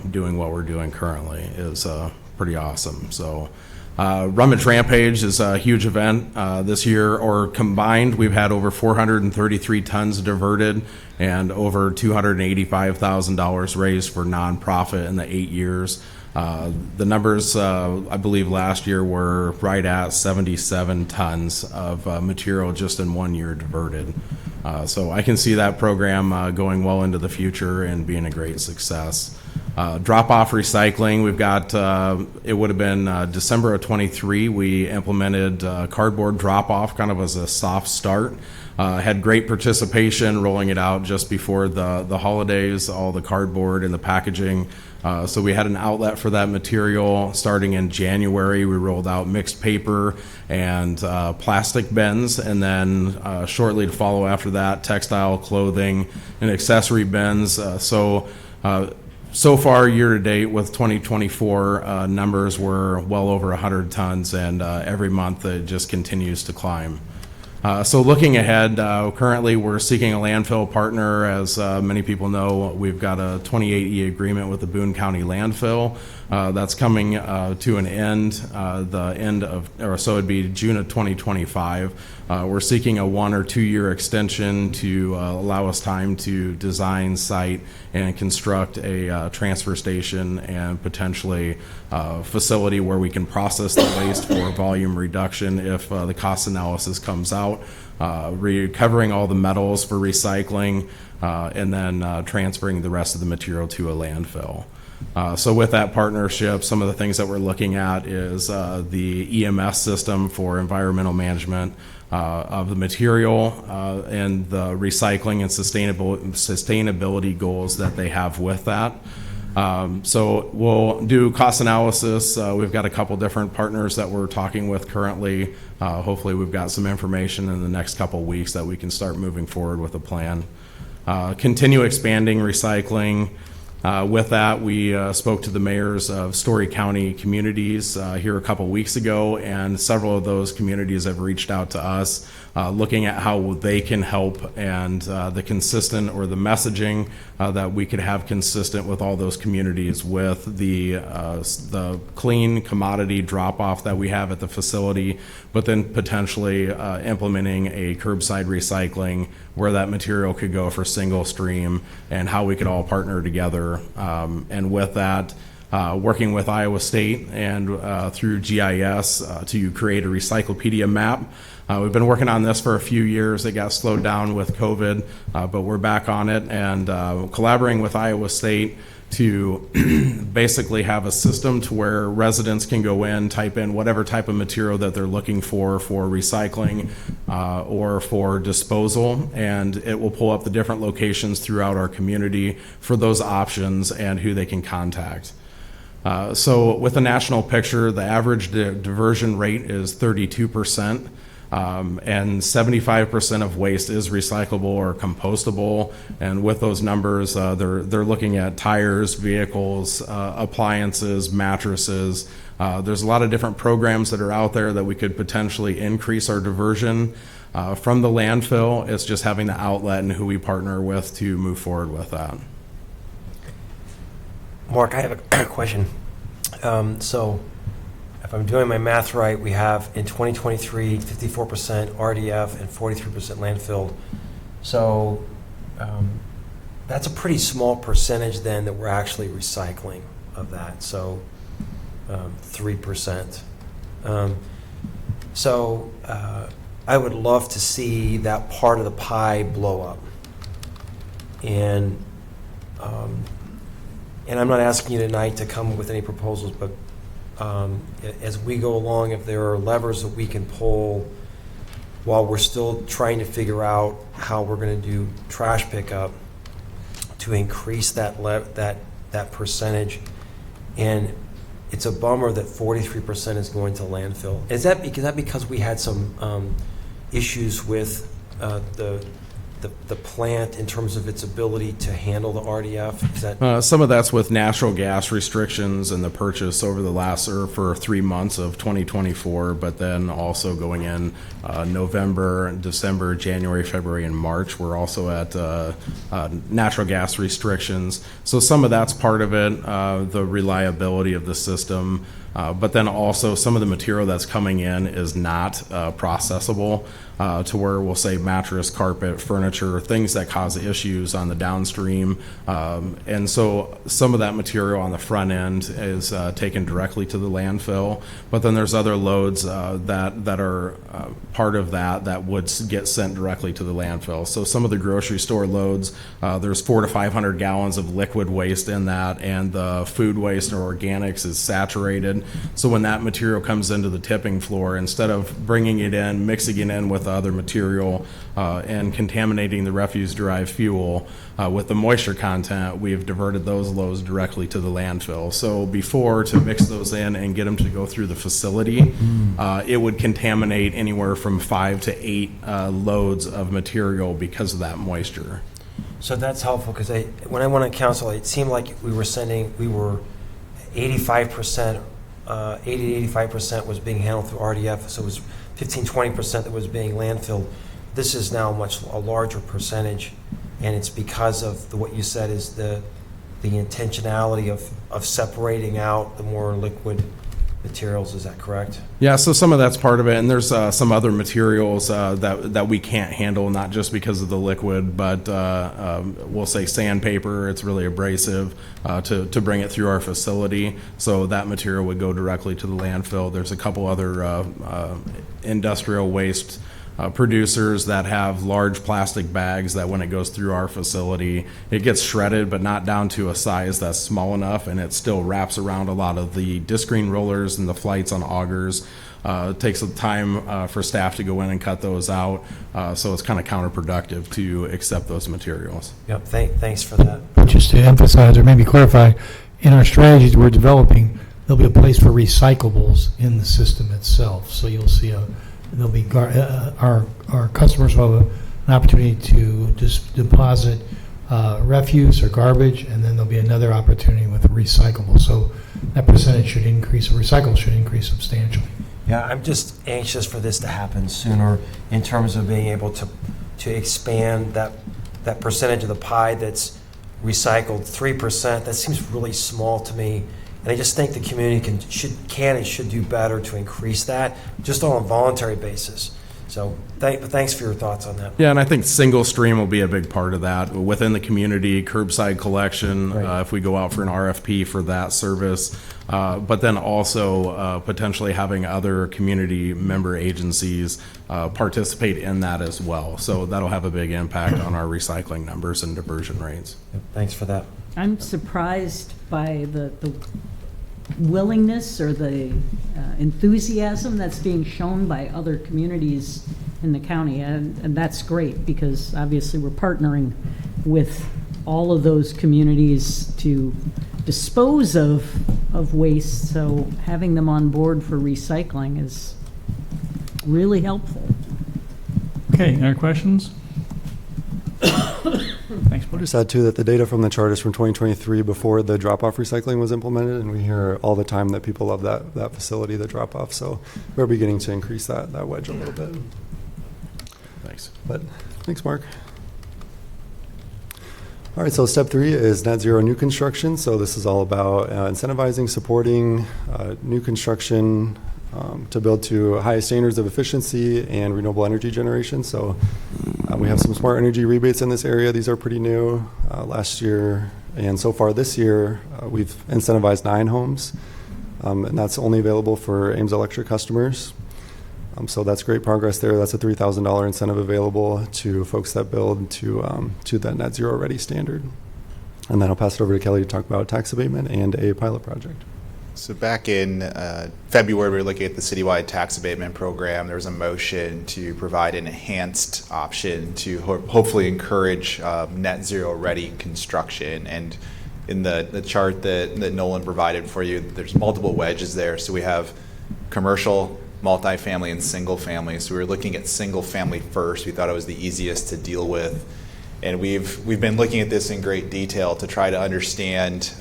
Speaker 20: doing what we're doing currently is pretty awesome. So. Rummage Rampage is a huge event this year, or combined, we've had over 433 tons diverted and over $285,000 raised for nonprofit in the 8 years. The numbers, I believe last year were right at 77 tons of material just in 1 year diverted. So I can see that program going well into the future and being a great success. Drop-off recycling, we've got, it would have been December of 23, we implemented cardboard drop-off kind of as a soft start. Had great participation rolling it out just before the holidays, all the cardboard and the packaging. So we had an outlet for that material. Starting in January, we rolled out mixed paper and plastic bins, and then shortly to follow after that, textile, clothing, and accessory bins. So far, year to date with 2024, numbers were well over 100 tons, and every month it just continues to climb. So looking ahead, currently we're seeking a landfill partner. As many people know, we've got a 28E agreement with the Boone County landfill. That's coming to an end, so it'd be June of 2025. We're seeking a 1 or 2 year extension to allow us time to design, site, and construct a transfer station and potentially a facility where we can process the waste for volume reduction if the cost analysis comes out, recovering all the metals for recycling, and then transferring the rest of the material to a landfill. So with that partnership, some of the things that we're looking at is the EMS system for environmental management of the material and the recycling and sustainability goals that they have with that. So we'll do cost analysis. We've got a couple different partners that we're talking with currently. Hopefully we've got some information in the next couple weeks that we can start moving forward with a plan. Continue expanding recycling. With that, we spoke to the mayors of Story County communities here a couple weeks ago, and several of those communities have reached out to us looking at how they can help and the consistent or the messaging that we could have consistent with all those communities with the clean commodity drop-off that we have at the facility, but then potentially implementing a curbside recycling where that material could go for single stream and how we could all partner together. And with that, working with Iowa State and through GIS to create a recyclopedia map. We've been working on this for a few years. It got slowed down with COVID, but we're back on it and collaborating with Iowa State to basically have a system to where residents can go in, type in whatever type of material that they're looking for recycling or for disposal, and it will pull up the different locations throughout our community for those options and who they can contact. So with the national picture, the average diversion rate is 32%. And 75% of waste is recyclable or compostable. And with those numbers, they're looking at tires, vehicles, appliances, mattresses. There's a lot of different programs that are out there that we could potentially increase our diversion from the landfill. It's just having the outlet and who we partner with to move forward with that.
Speaker 11: Mark, I have a question. So if I'm doing my math right, we have in 2023, 54% RDF and 43% landfill. So that's a pretty small percentage then that we're actually recycling of that. So 3%. So I would love to see that part of the pie blow up. And I'm not asking you tonight to come with any proposals, but as we go along, if there are levers that we can pull while we're still trying to figure out how we're going to do trash pickup to increase that percentage. And it's a bummer that 43% is going to landfill. Is that because we had some issues with the plant in terms of its ability to handle the RDF? Is that
Speaker 20: some of that's with natural gas restrictions and the purchase over the last for 3 months of 2024, but then also going in November, December, January, February, and March. We're also at natural gas restrictions. So some of that's part of it, the reliability of the system. But then also some of the material that's coming in is not processable to where we'll say mattress, carpet, furniture, things that cause issues on the downstream. And so some of that material on the front end is taken directly to the landfill. But then there's other loads that are part of that would get sent directly to the landfill. So some of the grocery store loads, there's 400 to 500 gallons of liquid waste in that, and the food waste or organics is saturated. So when that material comes into the tipping floor, instead of bringing it in, mixing it in with other material and contaminating the refuse-derived fuel with the moisture content, we've diverted those loads directly to the landfill. So before, to mix those in and get them to go through the facility, it would contaminate anywhere from 5 to 8 loads of material because of that moisture.
Speaker 11: So that's helpful, because when I went on council, it seemed like we were 85%, 80 to 85% was being handled through RDF, so it was 15-20% that was being landfilled. This is now a larger percentage, and it's because of what you said is the intentionality of separating out the more liquid materials. Is that correct?
Speaker 20: Yeah, so some of that's part of it, and there's some other materials that we can't handle, not just because of the liquid, but we'll say sandpaper. It's really abrasive to bring it through our facility, so that material would go directly to the landfill. There's a couple other industrial waste producers that have large plastic bags that when it goes through our facility, it gets shredded, but not down to a size that's small enough, and it still wraps around a lot of the disc screen rollers and the flights on augers. It takes some time for staff to go in and cut those out, so it's kind of counterproductive to accept those materials.
Speaker 11: Yep, thanks for that.
Speaker 14: Just to emphasize or maybe clarify, in our strategies we're developing, there'll be a place for recyclables in the system itself. So you'll see there'll be our customers will have an opportunity to just deposit refuse or garbage, and then there'll be another opportunity with recyclable. So that percentage should increase, recycle should increase substantially.
Speaker 11: Yeah, I'm just anxious for this to happen sooner in terms of being able to expand that percentage of the pie that's recycled. 3%, that seems really small to me. And I just think the community can and should do better to increase that, just on a voluntary basis. So thanks for your thoughts on that.
Speaker 20: Yeah, and I think single stream will be a big part of that. Within the community, curbside collection, if we go out for an RFP for that service, but then also potentially having other community member agencies participate in that as well. So that'll have a big impact on our recycling numbers and diversion rates.
Speaker 11: Thanks for that.
Speaker 10: I'm surprised by the willingness or the enthusiasm that's being shown by other communities in the county, and that's great, because obviously we're partnering with all of those communities to dispose of waste, so having them on board for recycling is really helpful.
Speaker 1: Okay, any other questions? Thanks,
Speaker 18: I'll just add too that the data from the chart is from 2023 before the drop-off recycling was implemented, and we hear all the time that people love that facility, the drop-off. So we're beginning to increase that wedge a little bit.
Speaker 20: Thanks.
Speaker 18: But thanks, Mark. All right, so step 3 is net zero new construction. So this is all about incentivizing, supporting new construction to build to highest standards of efficiency and renewable energy generation. So we have some smart energy rebates in this area. These are pretty new. Last year and so far this year, we've incentivized 9 homes, and that's only available for Ames Electric customers. So that's great progress there. That's a $3,000 incentive available to folks that build to that net zero ready standard. And then I'll pass it over to Kelly to talk about tax abatement and a pilot project.
Speaker 13: So back in February, we were looking at the citywide tax abatement program. There was a motion to provide an enhanced option to hopefully encourage net zero ready construction. And in the chart that Nolan provided for you, there's multiple wedges there. So we have commercial, multifamily, and single family. So we were looking at single family first. We thought it was the easiest to deal with. And we've been looking at this in great detail to try to understand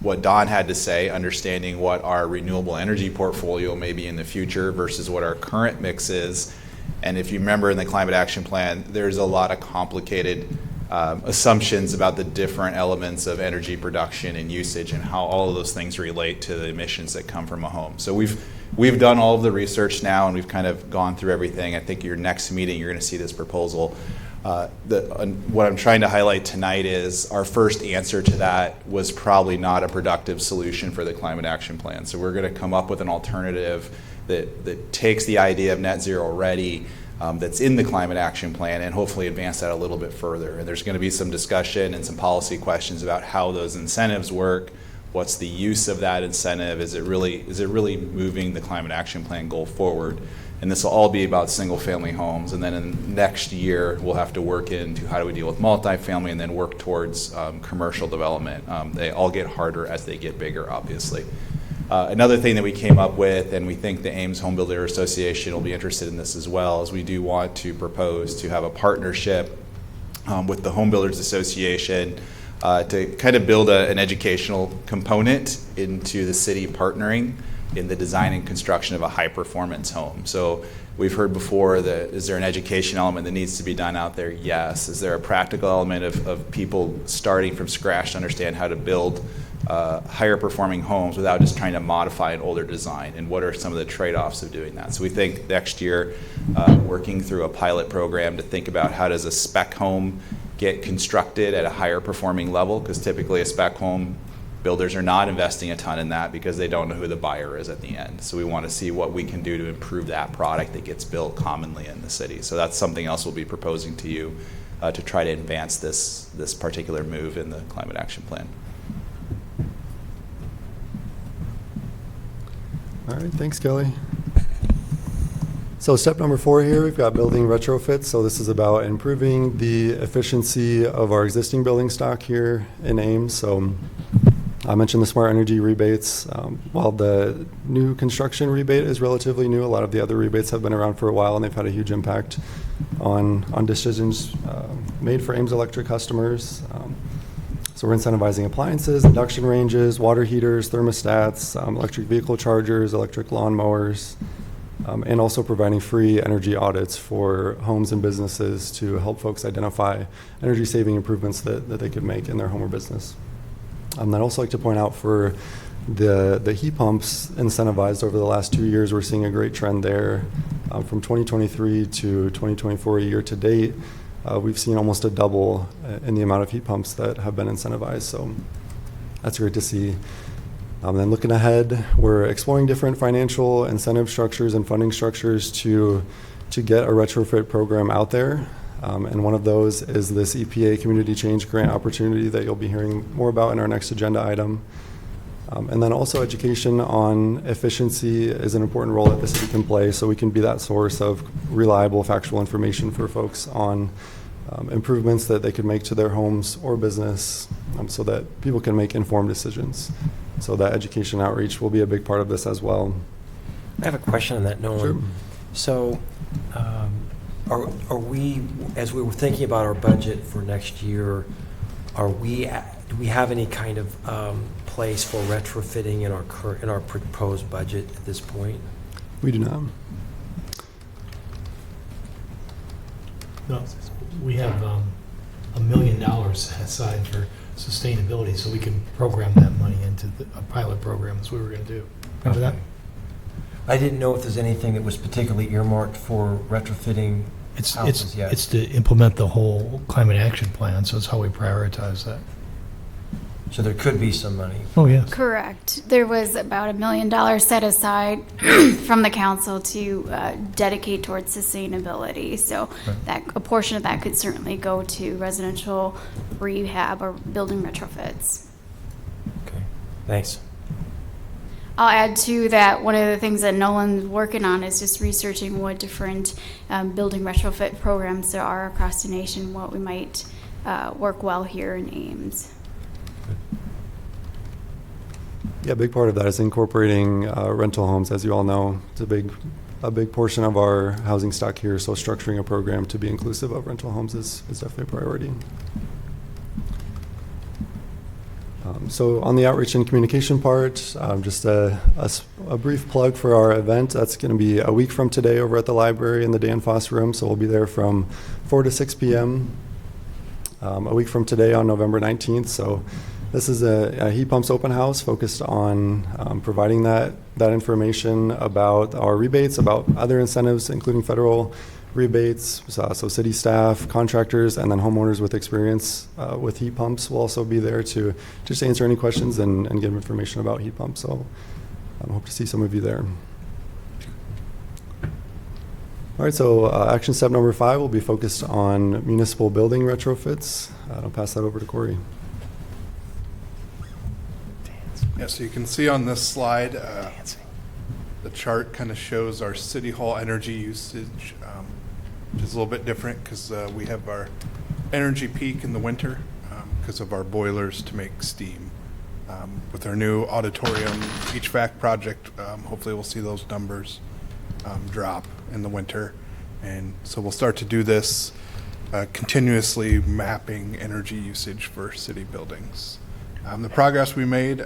Speaker 13: what Don had to say, understanding what our renewable energy portfolio may be in the future versus what our current mix is. And if you remember in the Climate Action Plan, there's a lot of complicated assumptions about the different elements of energy production and usage and how all of those things relate to the emissions that come from a home. So we've done all of the research now, and we've kind of gone through everything. I think your next meeting, you're going to see this proposal. What I'm trying to highlight tonight is our first answer to that was probably not a productive solution for the Climate Action Plan. So we're going to come up with an alternative that takes the idea of net zero ready that's in the Climate Action Plan and hopefully advance that a little bit further. And there's going to be some discussion and some policy questions about how those incentives work. What's the use of that incentive? Is it really moving the Climate Action Plan goal forward? And this will all be about single-family homes. And then in next year, we'll have to work into how do we deal with multifamily and then work towards commercial development. They all get harder as they get bigger, obviously. Another thing that we came up with, and we think the Ames Home Builder Association will be interested in this as well, is we do want to propose to have a partnership with the Home Builders Association to kind of build an educational component into the city partnering in the design and construction of a high-performance home. So we've heard before that, is there an education element that needs to be done out there? Yes. Is there a practical element of people starting from scratch to understand how to build higher performing homes without just trying to modify an older design? And what are some of the trade-offs of doing that? So we think next year, working through a pilot program to think about how does a spec home get constructed at a higher performing level, because typically a spec home, builders are not investing a ton in that because they don't know who the buyer is at the end. So we want to see what we can do to improve that product that gets built commonly in the city. So that's something else we'll be proposing to you to try to advance this particular move in the Climate Action Plan.
Speaker 18: All right, thanks, Kelly. So step number 4 here, we've got building retrofits. So this is about improving the efficiency of our existing building stock here in Ames. So I mentioned the smart energy rebates. While the new construction rebate is relatively new, a lot of the other rebates have been around for a while, and they've had a huge impact on decisions made for Ames Electric customers. So we're incentivizing appliances, induction ranges, water heaters, thermostats, electric vehicle chargers, electric lawnmowers, and also providing free energy audits for homes and businesses to help folks identify energy-saving improvements that they could make in their home or business. I'd also like to point out for the heat pumps incentivized over the last 2 years, we're seeing a great trend there. From 2023 to 2024 year to date, we've seen almost a double in the amount of heat pumps that have been incentivized. So that's great to see. Then looking ahead, we're exploring different financial incentive structures and funding structures to get a retrofit program out there. And one of those is this EPA Community Change Grant opportunity that you'll be hearing more about in our next agenda item. And then also education on efficiency is an important role that the city can play, so we can be that source of reliable, factual information for folks on improvements that they could make to their homes or business so that people can make informed decisions. So that education outreach will be a big part of this as well.
Speaker 11: I have a question on that, Nolan.
Speaker 18: Sure.
Speaker 11: So are we, as we were thinking about our budget for next year, do we have any kind of place for retrofitting in our proposed budget at this point?
Speaker 18: We do not.
Speaker 14: No, we have
Speaker 21: $1 million set aside for sustainability, so we can program that money into a pilot program, as we were going to do. Remember that?
Speaker 11: I didn't know if there's anything that was particularly earmarked for retrofitting houses yet.
Speaker 21: It's to implement the whole climate action plan, so it's how we prioritize that.
Speaker 11: So there could be some money.
Speaker 21: Oh, yes.
Speaker 7: Correct. There was about $1 million set aside from the council to dedicate towards sustainability. So that a portion of that could certainly go to residential rehab or building retrofits.
Speaker 11: Okay, thanks.
Speaker 7: I'll add to that, one of the things that Nolan's working on is just researching what different building retrofit programs there are across the nation, what we might work well here in Ames.
Speaker 18: Yeah, a big part of that is incorporating rental homes. As you all know, it's a big portion of our housing stock here, so structuring a program to be inclusive of rental homes is definitely a priority. So on the outreach and communication part, just a brief plug for our event. That's going to be a week from today over at the library in the Dan Foss room, so we'll be there from 4 to 6 p.m. A week from today on November 19th. So this is a heat pumps open house focused on providing that information about our rebates, about other incentives, including federal rebates. So city staff, contractors, and then homeowners with experience with heat pumps will also be there to just answer any questions and give information about heat pumps. So I hope to see some of you there. All right, so action step number 5 will be focused on municipal building retrofits. I'll pass that over to Corey.
Speaker 22: Yeah, so you can see on this slide, the chart kind of shows our city hall energy usage, which is a little bit different because we have our energy peak in the winter because of our boilers to make steam. With our new auditorium HVAC project, hopefully we'll see those numbers drop in the winter. And so we'll start to do this continuously mapping energy usage for city buildings. The progress we made,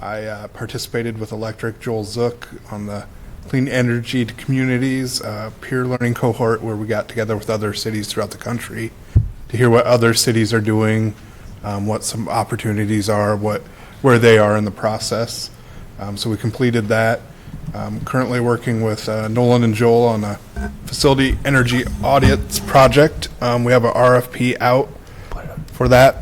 Speaker 22: I participated with Electric Joel Zook on the Clean Energy to Communities peer learning cohort where we got together with other cities throughout the country to hear what other cities are doing, what some opportunities are, where they are in the process. So we completed that. Currently working with Nolan and Joel on a facility energy audits project. We have an RFP out for that.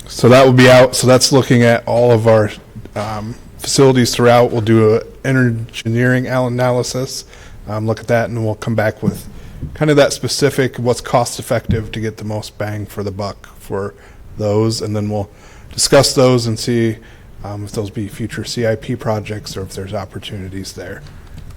Speaker 22: So that will be out. So that's looking at all of our facilities throughout. We'll do an engineering analysis, look at that, and we'll come back with kind of that specific what's cost effective to get the most bang for the buck for those, and then we'll discuss those and see if those be future CIP projects or if there's opportunities there.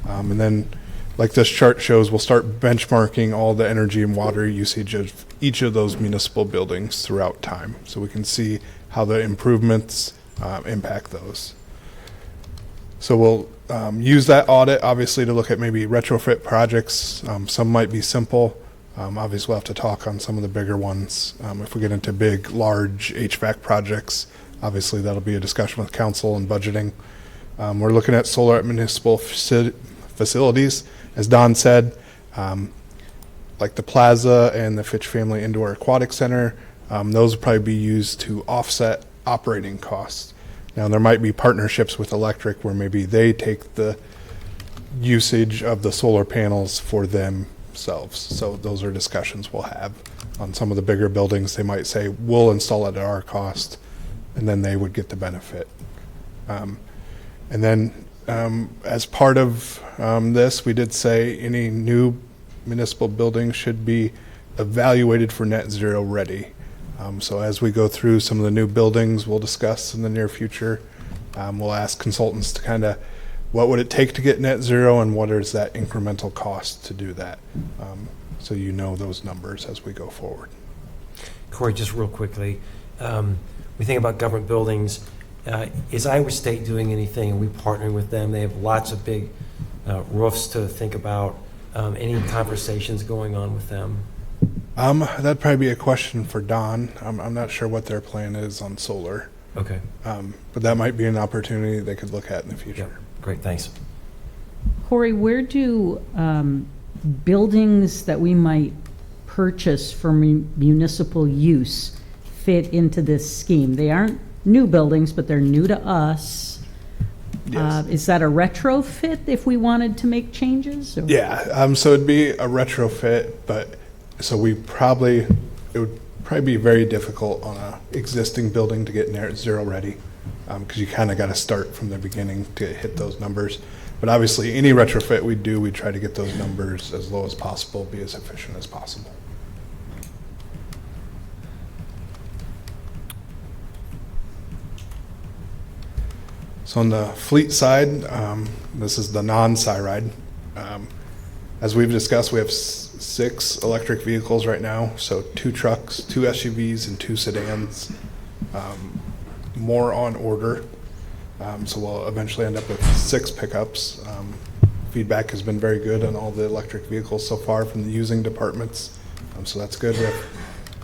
Speaker 22: And then, like this chart shows, we'll start benchmarking all the energy and water usage of each of those municipal buildings throughout time so we can see how the improvements impact those. So we'll use that audit, obviously, to look at maybe retrofit projects. Some might be simple. Obviously, we'll have to talk on some of the bigger ones. If we get into big, large HVAC projects, obviously that'll be a discussion with council and budgeting. We're looking at solar at municipal facilities. As Don said, like the plaza and the Fitch Family Indoor Aquatic Center, those will probably be used to offset operating costs. Now, there might be partnerships with electric where maybe they take the usage of the solar panels for themselves. So those are discussions we'll have. On some of the bigger buildings, they might say, we'll install it at our cost, and then they would get the benefit. And then as part of this, we did say any new municipal buildings should be evaluated for net zero ready. So as we go through some of the new buildings we'll discuss in the near future, we'll ask consultants to kind of what would it take to get net zero and what is that incremental cost to do that. So you know those numbers as we go forward.
Speaker 11: Corey, just real quickly, we think about government buildings. Is Iowa State doing anything? Are we partnering with them? They have lots of big roofs to think about. Any conversations going on with them?
Speaker 22: That'd probably be a question for Don. I'm not sure what their plan is on solar.
Speaker 11: Okay.
Speaker 22: But that might be an opportunity they could look at in the future.
Speaker 11: Yeah. Great, thanks.
Speaker 10: Corey, where do buildings that we might purchase for municipal use fit into this scheme? They aren't new buildings, but they're new to us.
Speaker 22: Yes.
Speaker 10: Is that a retrofit if we wanted to make changes? Or?
Speaker 22: Yeah, so it'd be a retrofit, but so it would probably be very difficult on a existing building to get zero ready, because you kind of got to start from the beginning to hit those numbers. But obviously, any retrofit we do, we try to get those numbers as low as possible, be as efficient as possible. So on the fleet side, this is the non-Cyride. As we've discussed, we have 6 electric vehicles right now, so 2 trucks, 2 SUVs, and 2 sedans. More on order, so we'll eventually end up with 6 pickups. Feedback has been very good on all the electric vehicles so far from the using departments, so that's good. We have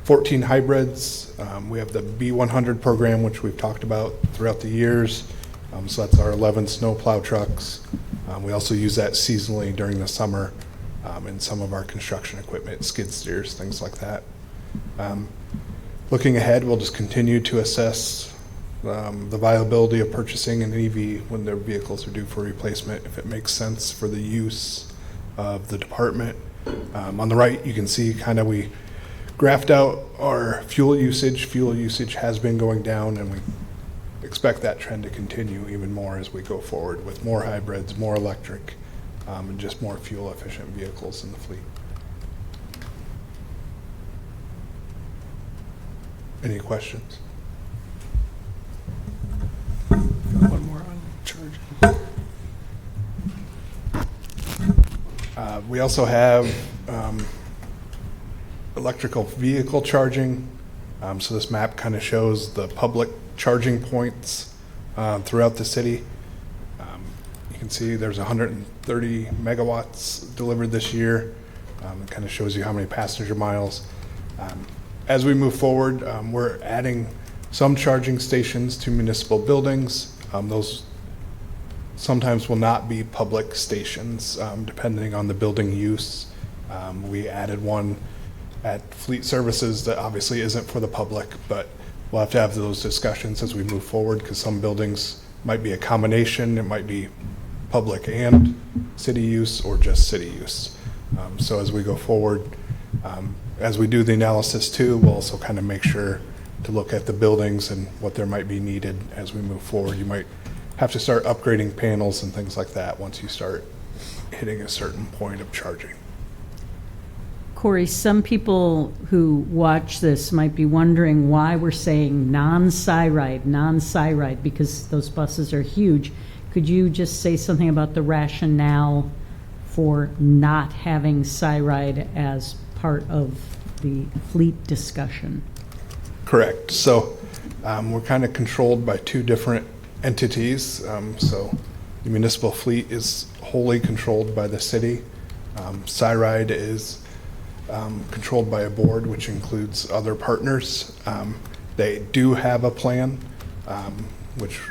Speaker 22: 14 hybrids. We have the B100 program, which we've talked about throughout the years. So that's our 11 snow plow trucks. We also use that seasonally during the summer in some of our construction equipment, skid steers, things like that. Looking ahead, we'll just continue to assess the viability of purchasing an EV when their vehicles are due for replacement, if it makes sense for the use of the department. On the right, you can see kind of we graphed out our fuel usage. Fuel usage has been going down, and we expect that trend to continue even more as we go forward with more hybrids, more electric, and just more fuel efficient vehicles in the fleet. Any questions? One more on charging. We also have electrical vehicle charging. So this map kind of shows the public charging points throughout the city. You can see there's 130 megawatts delivered this year. It kind of shows you how many passenger miles. As we move forward, we're adding some charging stations to municipal buildings. Those sometimes will not be public stations, depending on the building use. We added one at Fleet Services that obviously isn't for the public, but we'll have to have those discussions as we move forward, because some buildings might be a combination. It might be public and city use, or just city use. So as we go forward, as we do the analysis too, we'll also kind of make sure to look at the buildings and what there might be needed as we move forward. You might have to start upgrading panels and things like that once you start hitting a certain point of charging.
Speaker 10: Corey, some people who watch this might be wondering why we're saying non-Cyride, because those buses are huge. Could you just say something about the rationale for not having Cyride as part of the fleet discussion?
Speaker 22: Correct. So we're kind of controlled by 2 different entities. So the municipal fleet is wholly controlled by the city. Cyride is controlled by a board, which includes other partners. They do have a plan, which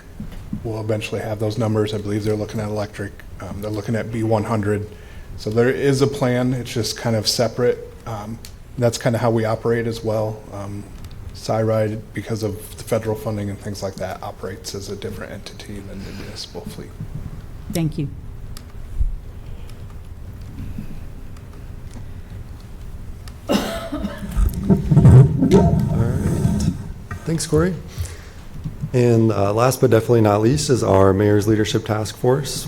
Speaker 22: will eventually have those numbers. I believe they're looking at electric. They're looking at B100. So there is a plan. It's just kind of separate. That's kind of how we operate as well. Cyride, because of the federal funding and things like that, operates as a different entity than the municipal fleet.
Speaker 10: Thank you.
Speaker 18: All right. Thanks, Corey. And last but definitely not least is our Mayor's Leadership Task Force.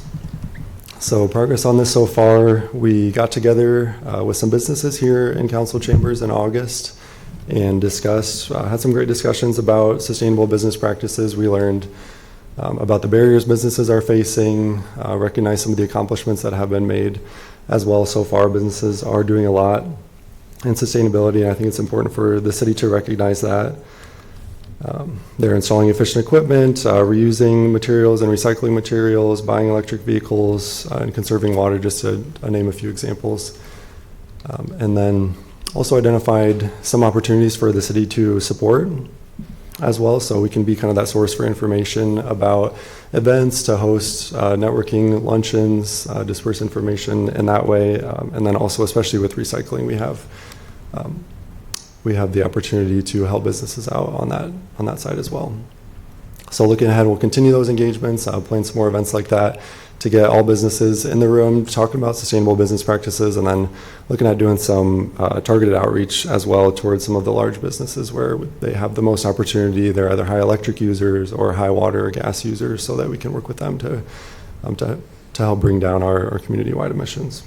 Speaker 18: So progress on this so far, we got together with some businesses here in council chambers in August and discussed, had some great discussions about sustainable business practices. We learned about the barriers businesses are facing, recognized some of the accomplishments that have been made as well. So far, businesses are doing a lot in sustainability, and I think it's important for the city to recognize that. They're installing efficient equipment, reusing materials and recycling materials, buying electric vehicles, and conserving water, just to name a few examples. And then also identified some opportunities for the city to support as well, so we can be kind of that source for information about events, to host networking luncheons, disperse information in that way, and then also, especially with recycling, we have the opportunity to help businesses out on that side as well. So looking ahead, we'll continue those engagements, plan some more events like that to get all businesses in the room talking about sustainable business practices, and then looking at doing some targeted outreach as well towards some of the large businesses where they have the most opportunity. They're either high electric users or high water or gas users, so that we can work with them to help bring down our community-wide emissions.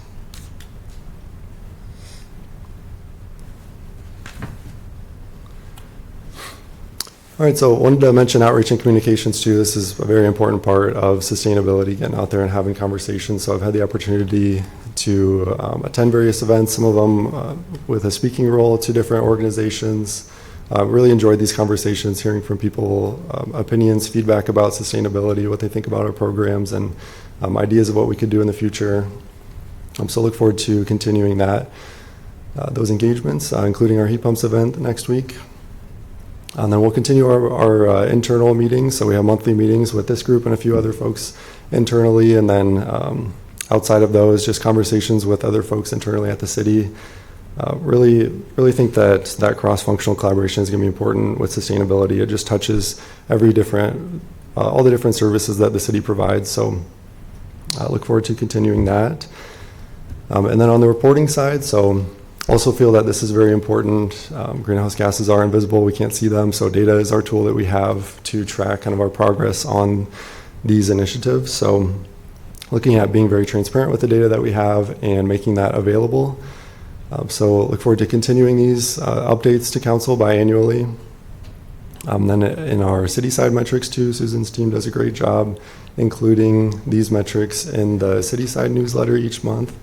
Speaker 18: All right, so wanted to mention outreach and communications too. This is a very important part of sustainability, getting out there and having conversations. So I've had the opportunity to attend various events, some of them with a speaking role to different organizations. Really enjoyed these conversations, hearing from people, opinions, feedback about sustainability, what they think about our programs, and ideas of what we could do in the future. So look forward to continuing those engagements, including our heat pumps event next week. And then we'll continue our internal meetings. So we have monthly meetings with this group and a few other folks internally. And then outside of those, just conversations with other folks internally at the city. Really think that cross-functional collaboration is going to be important with sustainability. It just touches all the different services that the city provides. So I look forward to continuing that. And then on the reporting side, so also feel that this is very important. Greenhouse gases are invisible. We can't see them. So data is our tool that we have to track kind of our progress on these initiatives. So looking at being very transparent with the data that we have and making that available. So look forward to continuing these updates to council biannually. Then in our city side metrics too, Susan's team does a great job including these metrics in the city side newsletter each month.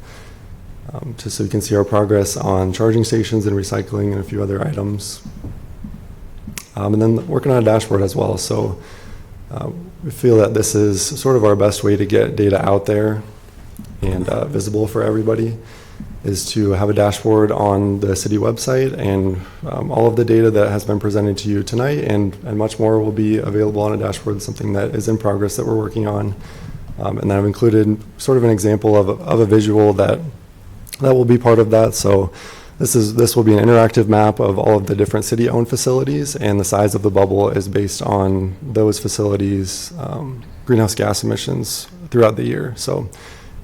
Speaker 18: Just so you can see our progress on charging stations and recycling and a few other items. And then working on a dashboard as well. So we feel that this is sort of our best way to get data out there and visible for everybody, is to have a dashboard on the city website, and all of the data that has been presented to you tonight and much more will be available on a dashboard. It's something that is in progress that we're working on. And then I've included sort of an example of a visual that will be part of that. So this will be an interactive map of all of the different city-owned facilities, and the size of the bubble is based on those facilities' greenhouse gas emissions throughout the year. So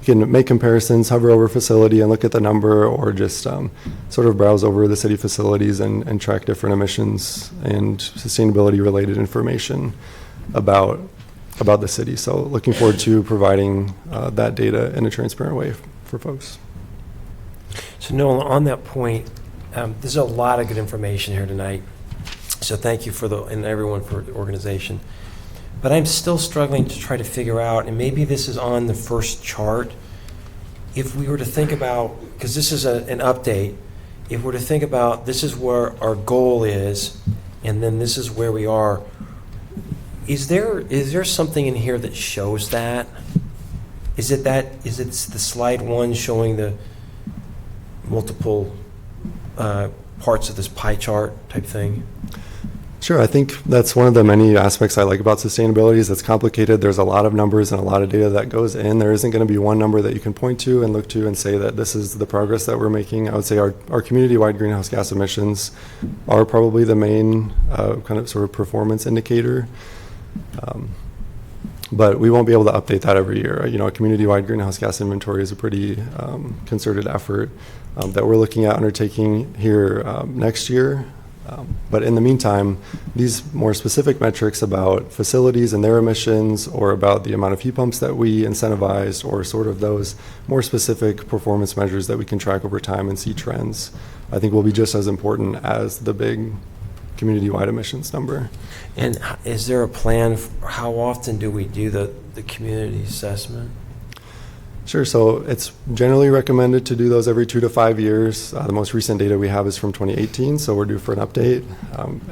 Speaker 18: you can make comparisons, hover over facility and look at the number, or just sort of browse over the city facilities and track different emissions and sustainability-related information about the city. So looking forward to providing that data in a transparent way for folks.
Speaker 11: So Nolan, on that point, there's a lot of good information here tonight. So thank you and everyone for the organization. But I'm still struggling to try to figure out, and maybe this is on the first chart, if we were to think about, because this is an update, if we're to think about this is where our goal is, and then this is where we are, is there something in here that shows that? Is it the slide one showing the multiple parts of this pie chart type thing?
Speaker 18: Sure, I think that's one of the many aspects I like about sustainability is it's complicated. There's a lot of numbers and a lot of data that goes in. There isn't going to be one number that you can point to and look to and say that this is the progress that we're making. I would say our community-wide greenhouse gas emissions are probably the main kind of sort of performance indicator. But we won't be able to update that every year. A community-wide greenhouse gas inventory is a pretty concerted effort that we're looking at undertaking here next year. But in the meantime, these more specific metrics about facilities and their emissions, or about the amount of heat pumps that we incentivized, or sort of those more specific performance measures that we can track over time and see trends, I think will be just as important as the big community-wide emissions number.
Speaker 11: And is there a plan for how often do we do the community assessment?
Speaker 18: Sure. So it's generally recommended to do those every 2 to 5 years. The most recent data we have is from 2018, so we're due for an update.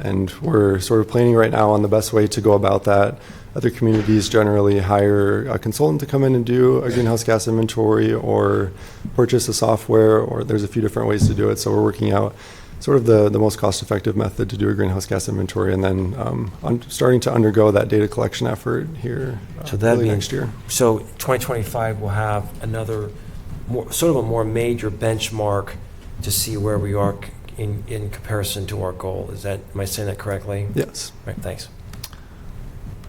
Speaker 18: And we're sort of planning right now on the best way to go about that. Other communities generally hire a consultant to come in and do a greenhouse gas inventory, or purchase a software, or there's a few different ways to do it. So we're working out sort of the most cost-effective method to do a greenhouse gas inventory, and then starting to undergo that data collection effort here
Speaker 11: So that'd
Speaker 18: early
Speaker 11: be
Speaker 18: next year.
Speaker 11: So 2025 will have another sort of a more major benchmark to see where we are in comparison to our goal. Am I saying that correctly?
Speaker 18: Yes.
Speaker 11: Right, thanks.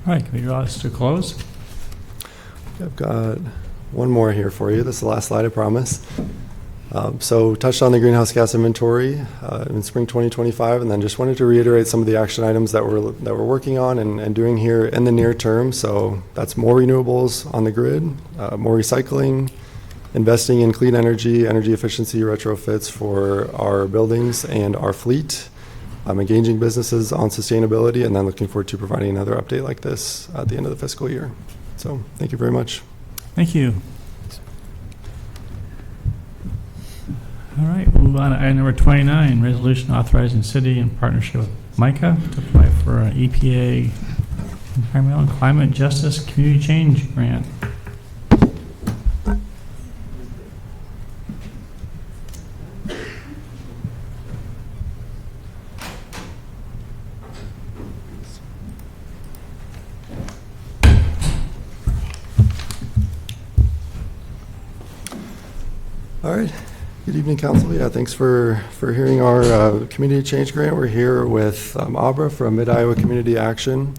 Speaker 1: All right, can we draw this to close?
Speaker 18: I've got one more here for you. This is the last slide, I promise. So touched on the greenhouse gas inventory in spring 2025, and then just wanted to reiterate some of the action items that we're working on and doing here in the near term. So that's more renewables on the grid, more recycling, investing in clean energy efficiency retrofits for our buildings and our fleet, engaging businesses on sustainability, and then looking forward to providing another update like this at the end of the fiscal year. So thank you very much.
Speaker 1: Thank you. All right, we'll move on to item number 29, resolution authorizing city in partnership with MICA to apply for an EPA Environmental and Climate Justice Community Change Grant.
Speaker 18: All right. Good evening, Council. Yeah, thanks for hearing our community change grant. We're here with Abra from Mid-Iowa Community Action.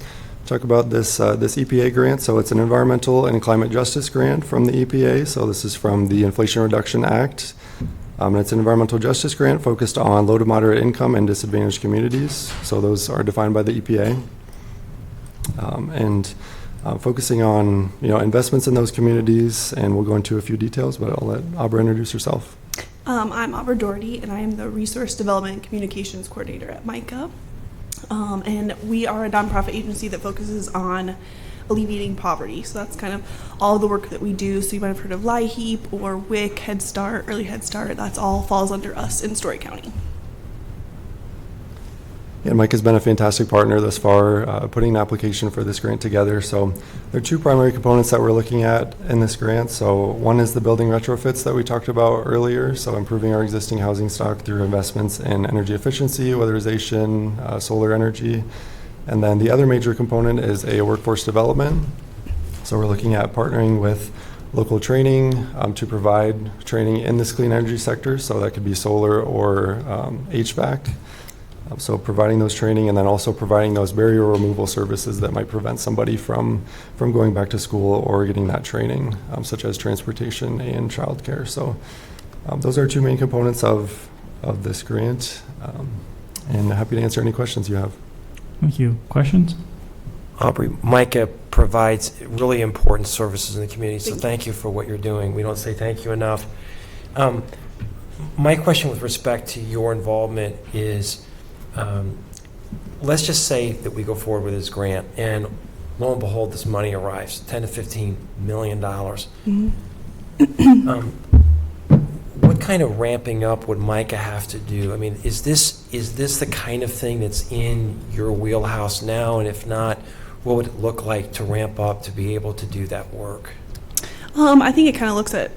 Speaker 18: Talk about this EPA grant. So it's an environmental and climate justice grant from the EPA. So this is from the Inflation Reduction Act. And it's an environmental justice grant focused on low to moderate income and disadvantaged communities. So those are defined by the EPA. Focusing on investments in those communities, and we'll go into a few details, but I'll let Abra introduce herself.
Speaker 3: I'm Abra Doherty, and I am the Resource Development and Communications Coordinator at MICA. And we are a nonprofit agency that focuses on alleviating poverty. So that's kind of all the work that we do. So you might have heard of LIHEAP or WIC, Head Start, Early Head Start. That's all falls under us in Story County.
Speaker 18: And Mike has been a fantastic partner thus far, putting an application for this grant together. So there are two primary components that we're looking at in this grant. So one is the building retrofits that we talked about earlier. So improving our existing housing stock through investments in energy efficiency, weatherization, solar energy. And then the other major component is a workforce development. So we're looking at partnering with local training to provide training in this clean energy sector. So that could be solar or HVAC. So providing those training, and then also providing those barrier removal services that might prevent somebody from going back to school or getting that training, such as transportation and childcare. So those are two main components of this grant, and happy to answer any questions you have.
Speaker 1: Thank you. Questions?
Speaker 11: Aubrey, MICA provides really important services in the community, so thank you for what you're doing. We don't say thank you enough. My question with respect to your involvement is, let's just say that we go forward with this grant, and lo and behold, this money arrives, $10 to $15 million. What kind of ramping up would MICA have to do? I mean, is this the kind of thing that's in your wheelhouse now? And if not, what would it look like to ramp up to be able to do that work?
Speaker 3: I think it kind of looks at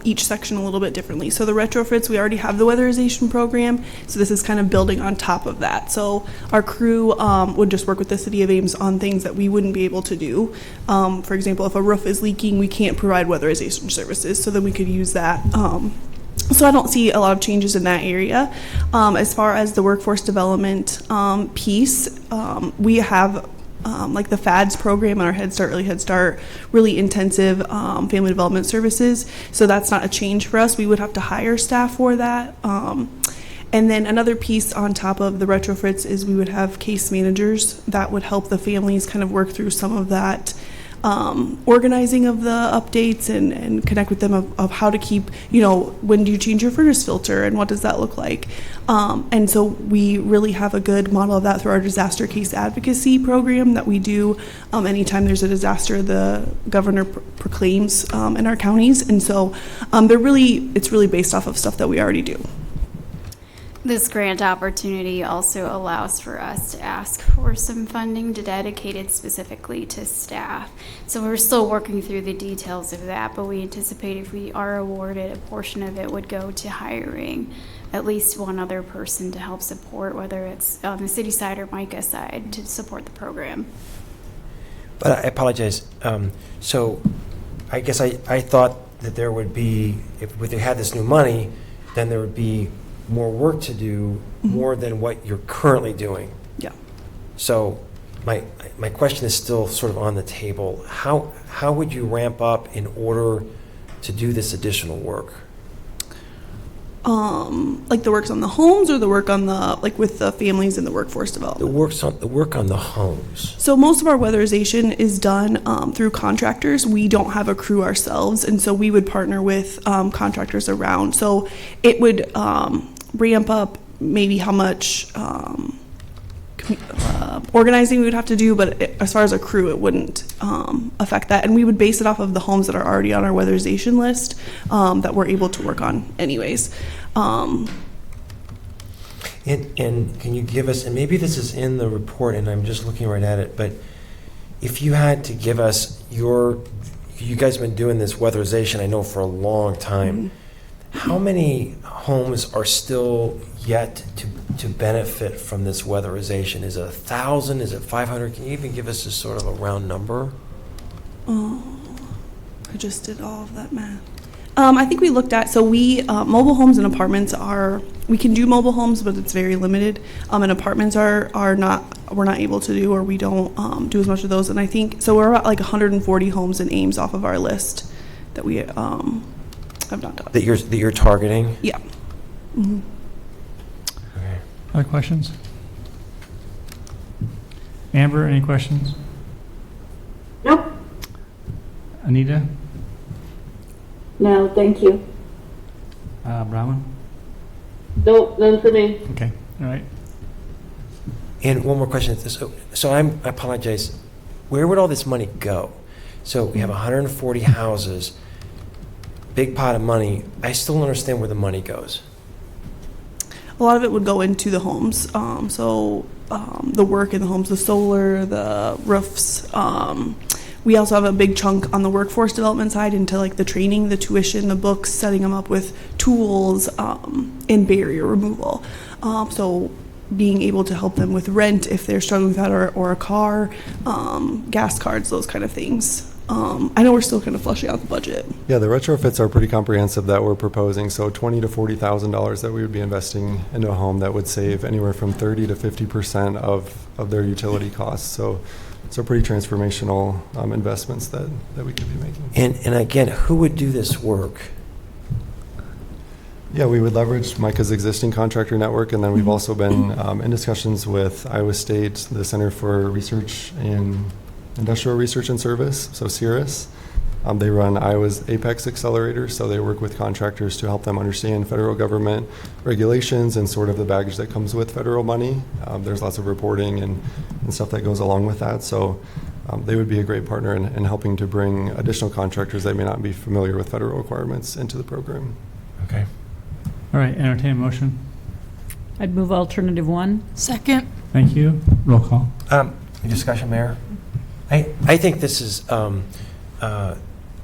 Speaker 3: each section a little bit differently. So the retrofits, we already have the weatherization program, so this is kind of building on top of that. So our crew would just work with the City of Ames on things that we wouldn't be able to do. For example, if a roof is leaking, we can't provide weatherization services, so then we could use that. So I don't see a lot of changes in that area. As far as the workforce development piece, we have like the FADS program and our Head Start, Early Head Start, really intensive family development services. So that's not a change for us. We would have to hire staff for that. And then another piece on top of the retrofits is we would have case managers that would help the families kind of work through some of that organizing of the updates and connect with them of how to keep, when do you change your furnace filter and what does that look like? And so we really have a good model of that through our disaster case advocacy program that we do anytime there's a disaster the governor proclaims in our counties. And so it's really based off of stuff that we already do.
Speaker 7: This grant opportunity also allows for us to ask for some funding dedicated specifically to staff. So we're still working through the details of that, but we anticipate if we are awarded, a portion of it would go to hiring at least one other person to help support, whether it's on the city side or Micah side, to support the program.
Speaker 11: But I apologize. So I guess I thought that there would be, if they had this new money, then there would be more work to do, more than what you're currently doing.
Speaker 3: Yeah.
Speaker 11: So my question is still sort of on the table. How would you ramp up in order to do this additional work?
Speaker 3: Like the works on the homes, or the work on the, like with the families and the workforce development?
Speaker 11: The work on the homes.
Speaker 3: So most of our weatherization is done through contractors. We don't have a crew ourselves, and so we would partner with contractors around. So it would ramp up maybe how much organizing we would have to do, but as far as a crew, it wouldn't affect that. And we would base it off of the homes that are already on our weatherization list that we're able to work on anyways.
Speaker 11: And can you give us, and maybe this is in the report and I'm just looking right at it, but if you had to give us you guys have been doing this weatherization, I know, for a long time. How many homes are still yet to benefit from this weatherization? Is it 1,000? Is it 500? Can you even give us just sort of a round number?
Speaker 3: I just did all of that math. I think we looked at, so we, mobile homes and apartments we can do mobile homes, but it's very limited. And apartments we're not able to do, or we don't do as much of those. And I think, so we're about like 140 homes in Ames off of our list that we have not done.
Speaker 11: That you're targeting?
Speaker 3: Yeah. Mm-hmm.
Speaker 11: Okay.
Speaker 1: Other questions? Amber, any questions?
Speaker 4: Nope.
Speaker 1: Anita?
Speaker 4: No, thank you.
Speaker 1: Bronwyn?
Speaker 9: Nope, none for me.
Speaker 1: Okay, all right.
Speaker 11: And one more question. So I apologize. Where would all this money go? So we have 140 houses, big pot of money. I still don't understand where the money goes.
Speaker 3: A lot of it would go into the homes. The work in the homes, the solar, the roofs. We also have a big chunk on the workforce development side into like the training, the tuition, the books, setting them up with tools, and barrier removal. So being able to help them with rent if they're struggling with that, or a car, gas cards, those kind of things. I know we're still kind of flushing out the budget.
Speaker 18: Yeah, the retrofits are pretty comprehensive that we're proposing. So $20,000 to $40,000 that we would be investing into a home that would save anywhere from 30 to 50% of their utility costs. So pretty transformational investments that we could be making.
Speaker 11: And again, who would do this work?
Speaker 18: Yeah, we would leverage Micah's existing contractor network, and then we've also been in discussions with Iowa State, the Center for Research in Industrial Research and Service, so CIRIS. They run Iowa's Apex Accelerator, so they work with contractors to help them understand federal government regulations and sort of the baggage that comes with federal money. There's lots of reporting and stuff that goes along with that, so they would be a great partner in helping to bring additional contractors that may not be familiar with federal requirements into the program.
Speaker 11: Okay.
Speaker 1: All right, entertain a motion.
Speaker 10: I'd move alternative 1.
Speaker 12: Second.
Speaker 1: Thank you. Roll call.
Speaker 11: Discussion, Mayor? I think this is,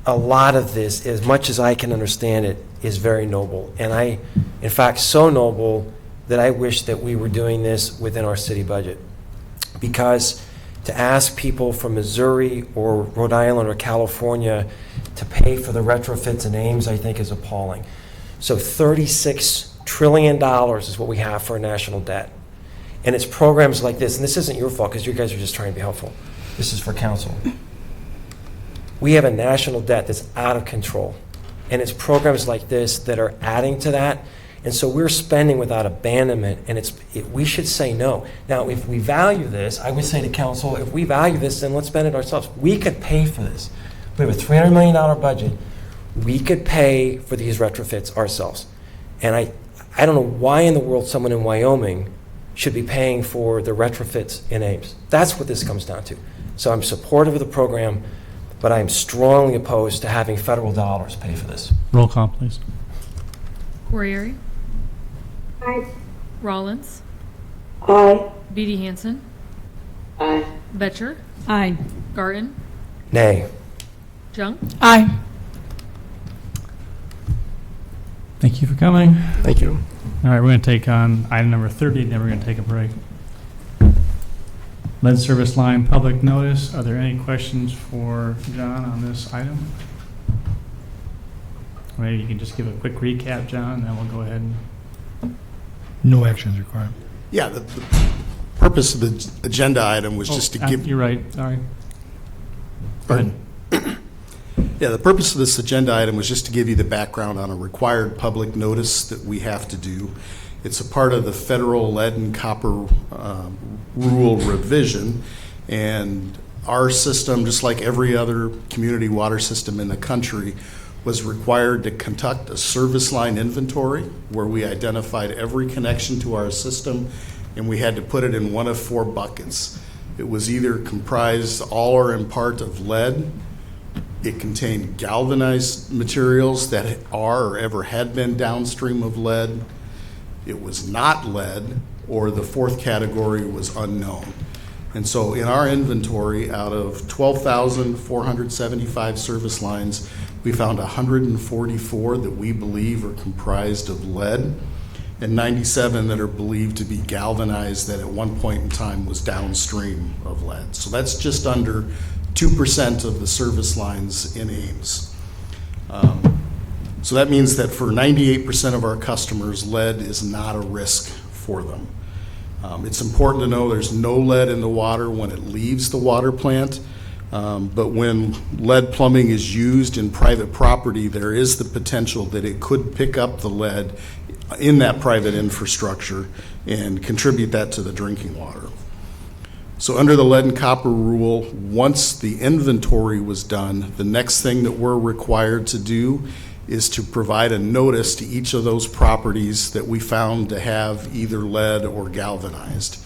Speaker 11: a lot of this, as much as I can understand it, is very noble. And in fact, so noble that I wish that we were doing this within our city budget. Because to ask people from Missouri or Rhode Island or California to pay for the retrofits in Ames, I think, is appalling. So $36 trillion is what we have for a national debt. And it's programs like this, and this isn't your fault because you guys are just trying to be helpful. This is for council. We have a national debt that's out of control. And it's programs like this that are adding to that. And so we're spending without abandonment, and we should say no. Now, if we value this, I would say to council, if we value this, then let's spend it ourselves. We could pay for this. We have a $300 million budget. We could pay for these retrofits ourselves. And I don't know why in the world someone in Wyoming should be paying for the retrofits in Ames. That's what this comes down to. So I'm supportive of the program, but I'm strongly opposed to having federal dollars pay for this.
Speaker 1: Roll call, please.
Speaker 2: Corriere,
Speaker 4: Aye.
Speaker 2: Rollins,
Speaker 4: Aye.
Speaker 2: Beatty Hansen,
Speaker 9: Aye.
Speaker 2: Betcher,
Speaker 10: Aye.
Speaker 2: Garten,
Speaker 11: Nay.
Speaker 2: Junk.
Speaker 12: Aye.
Speaker 1: Thank you for coming.
Speaker 18: Thank you.
Speaker 1: All right, we're going to take on item number 30, then we're going to take a break. Lead service line public notice. Are there any questions for John on this item? Maybe you can just give a quick recap, John, and then we'll go ahead and...
Speaker 21: No action is required.
Speaker 5: Yeah, the purpose of the agenda item was just to give...
Speaker 1: You're right, sorry.
Speaker 5: Pardon? Yeah, the purpose of this agenda item was just to give you the background on a required public notice that we have to do. It's a part of the federal lead and copper rule revision, and our system, just like every other community water system in the country, was required to conduct a service line inventory where we identified every connection to our system, and we had to put it in one of 4 buckets. It was either comprised all or in part of lead. It contained galvanized materials that are or ever had been downstream of lead. It was not lead, or the 4th category was unknown. And so in our inventory, out of 12,475 service lines, we found 144 that we believe are comprised of lead, and 97 that are believed to be galvanized that at one point in time was downstream of lead. So that's just under 2% of the service lines in Ames. So that means that for 98% of our customers, lead is not a risk for them. It's important to know there's no lead in the water when it leaves the water plant, but when lead plumbing is used in private property, there is the potential that it could pick up the lead in that private infrastructure and contribute that to the drinking water. So under the lead and copper rule, once the inventory was done, the next thing that we're required to do is to provide a notice to each of those properties that we found to have either lead or galvanized.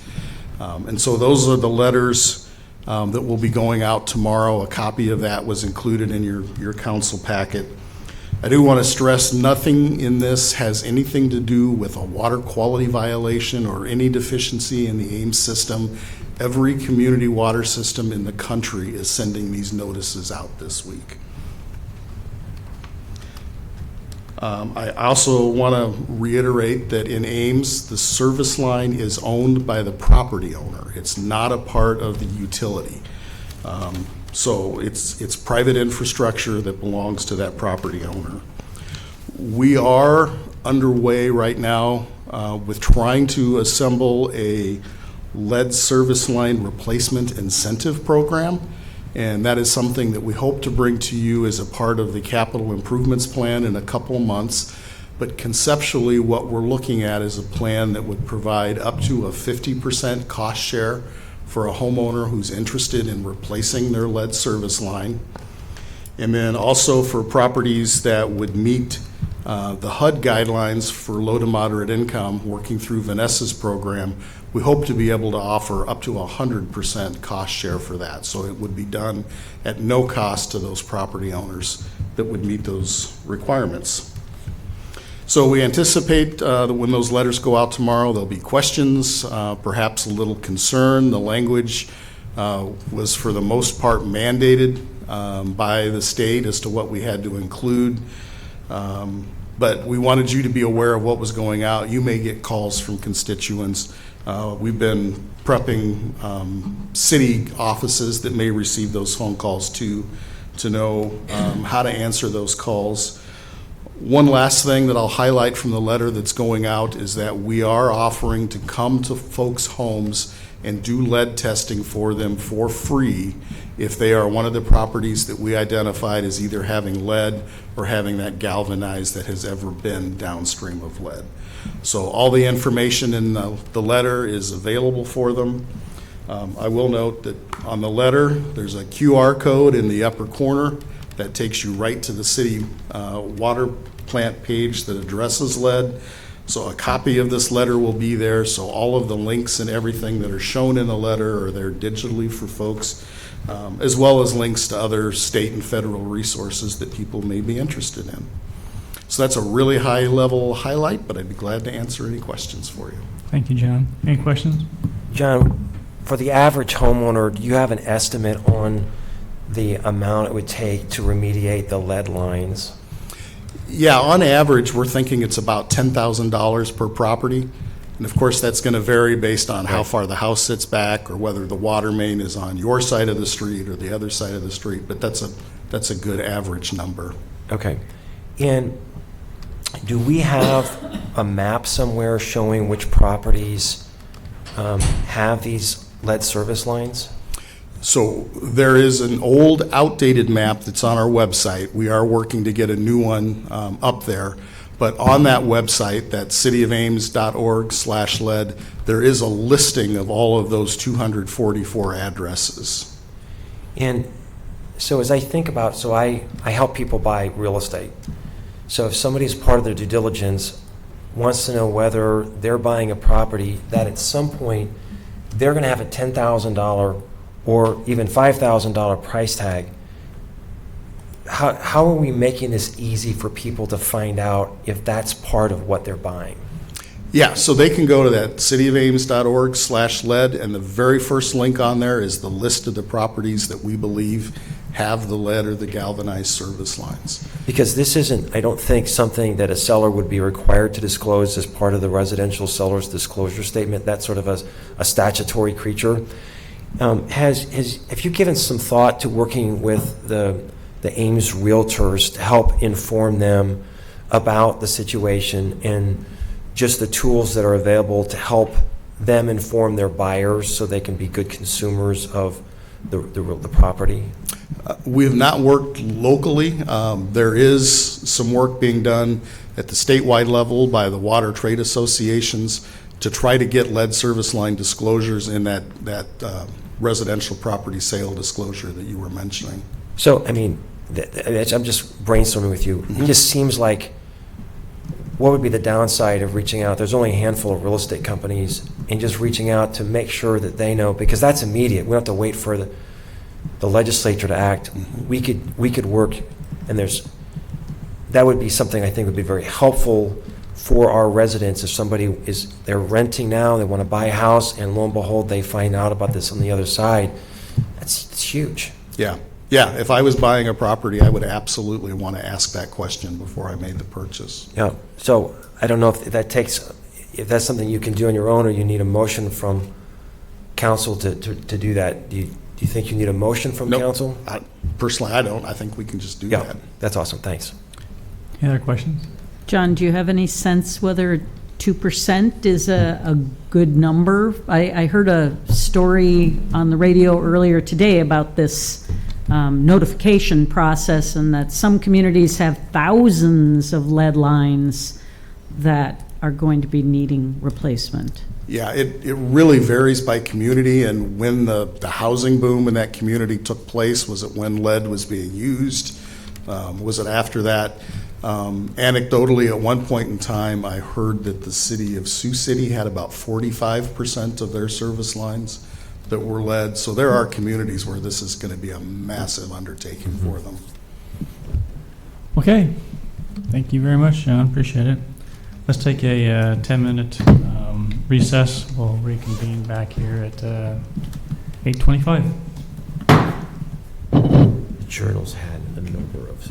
Speaker 5: And so those are the letters that will be going out tomorrow. A copy of that was included in your council packet. I do want to stress nothing in this has anything to do with a water quality violation or any deficiency in the Ames system. Every community water system in the country is sending these notices out this week. I also want to reiterate that in Ames, the service line is owned by the property owner. It's not a part of the utility. So it's private infrastructure that belongs to that property owner. We are underway right now with trying to assemble a lead service line replacement incentive program, and that is something that we hope to bring to you as a part of the capital improvements plan in a couple of months. But conceptually, what we're looking at is a plan that would provide up to a 50% cost share for a homeowner who's interested in replacing their lead service line. And then also for properties that would meet the HUD guidelines for low to moderate income, working through Vanessa's program, we hope to be able to offer up to 100% cost share for that. So it would be done at no cost to those property owners that would meet those requirements. So we anticipate that when those letters go out tomorrow, there'll be questions, perhaps a little concern. The language was for the most part mandated by the state as to what we had to include. But we wanted you to be aware of what was going out. You may get calls from constituents. We've been prepping city offices that may receive those phone calls to know how to answer those calls. One last thing that I'll highlight from the letter that's going out is that we are offering to come to folks' homes and do lead testing for them for free if they are one of the properties that we identified as either having lead or having that galvanized that has ever been downstream of lead. So all the information in the letter is available for them. I will note that on the letter, there's a QR code in the upper corner that takes you right to the city water plant page that addresses lead. So a copy of this letter will be there, so all of the links and everything that are shown in the letter are there digitally for folks, as well as links to other state and federal resources that people may be interested in. So that's a really high-level highlight, but I'd be glad to answer any questions for you.
Speaker 1: Thank you, John. Any questions?
Speaker 11: John, for the average homeowner, do you have an estimate on the amount it would take to remediate the lead lines?
Speaker 5: Yeah, on average, we're thinking it's about $10,000 per property. And of course, that's going to vary based on how far the house sits back or whether the water main is on your side of the street or the other side of the street. But that's a good average number.
Speaker 11: Okay. And do we have a map somewhere showing which properties have these lead service lines?
Speaker 5: So there is an old, outdated map that's on our website. We are working to get a new one up there. But on that website, that cityofames.org/lead, there is a listing of all of those 244 addresses.
Speaker 11: And so as I think about, so I help people buy real estate. So if somebody's part of their due diligence wants to know whether they're buying a property that at some point they're going to have a $10,000 or even $5,000 price tag, how are we making this easy for people to find out if that's part of what they're buying?
Speaker 5: Yeah, so they can go to that cityofames.org/lead, and the very first link on there is the list of the properties that we believe have the lead or the galvanized service lines.
Speaker 11: Because this isn't, I don't think, something that a seller would be required to disclose as part of the residential seller's disclosure statement. That's sort of a statutory creature. Have you given some thought to working with the Ames realtors to help inform them about the situation and just the tools that are available to help them inform their buyers so they can be good consumers of the property?
Speaker 5: We have not worked locally. There is some work being done at the statewide level by the water trade associations to try to get lead service line disclosures in that residential property sale disclosure that you were mentioning.
Speaker 11: So, I mean, I'm just brainstorming with you. It just seems like, what would be the downside of reaching out? There's only a handful of real estate companies, and just reaching out to make sure that they know, because that's immediate. We don't have to wait for the legislature to act. We could work, and that would be something I think would be very helpful for our residents. If somebody they're renting now, they want to buy a house, and lo and behold, they find out about this on the other side. It's huge.
Speaker 5: Yeah. Yeah, if I was buying a property, I would absolutely want to ask that question before I made the purchase.
Speaker 11: Yeah. So I don't know if that's something you can do on your own, or you need a motion from council to do that. Do you think you need a motion from council?
Speaker 5: Personally, I don't. I think we can just do
Speaker 11: that.
Speaker 5: that.
Speaker 11: That's awesome. Thanks.
Speaker 1: Any other questions?
Speaker 10: John, do you have any sense whether 2% is a good number? I heard a story on the radio earlier today about this notification process, and that some communities have thousands of lead lines that are going to be needing replacement.
Speaker 5: Yeah, it really varies by community and when the housing boom in that community took place. Was it when lead was being used? Was it after that? Anecdotally, at one point in time, I heard that the city of Sioux City had about 45% of their service lines that were lead. So there are communities where this is going to be a massive undertaking for them.
Speaker 1: Okay. Thank you very much, John. Appreciate it. Let's take a 10-minute recess. We'll reconvene back here at 8:25.
Speaker 11: The journals had a number of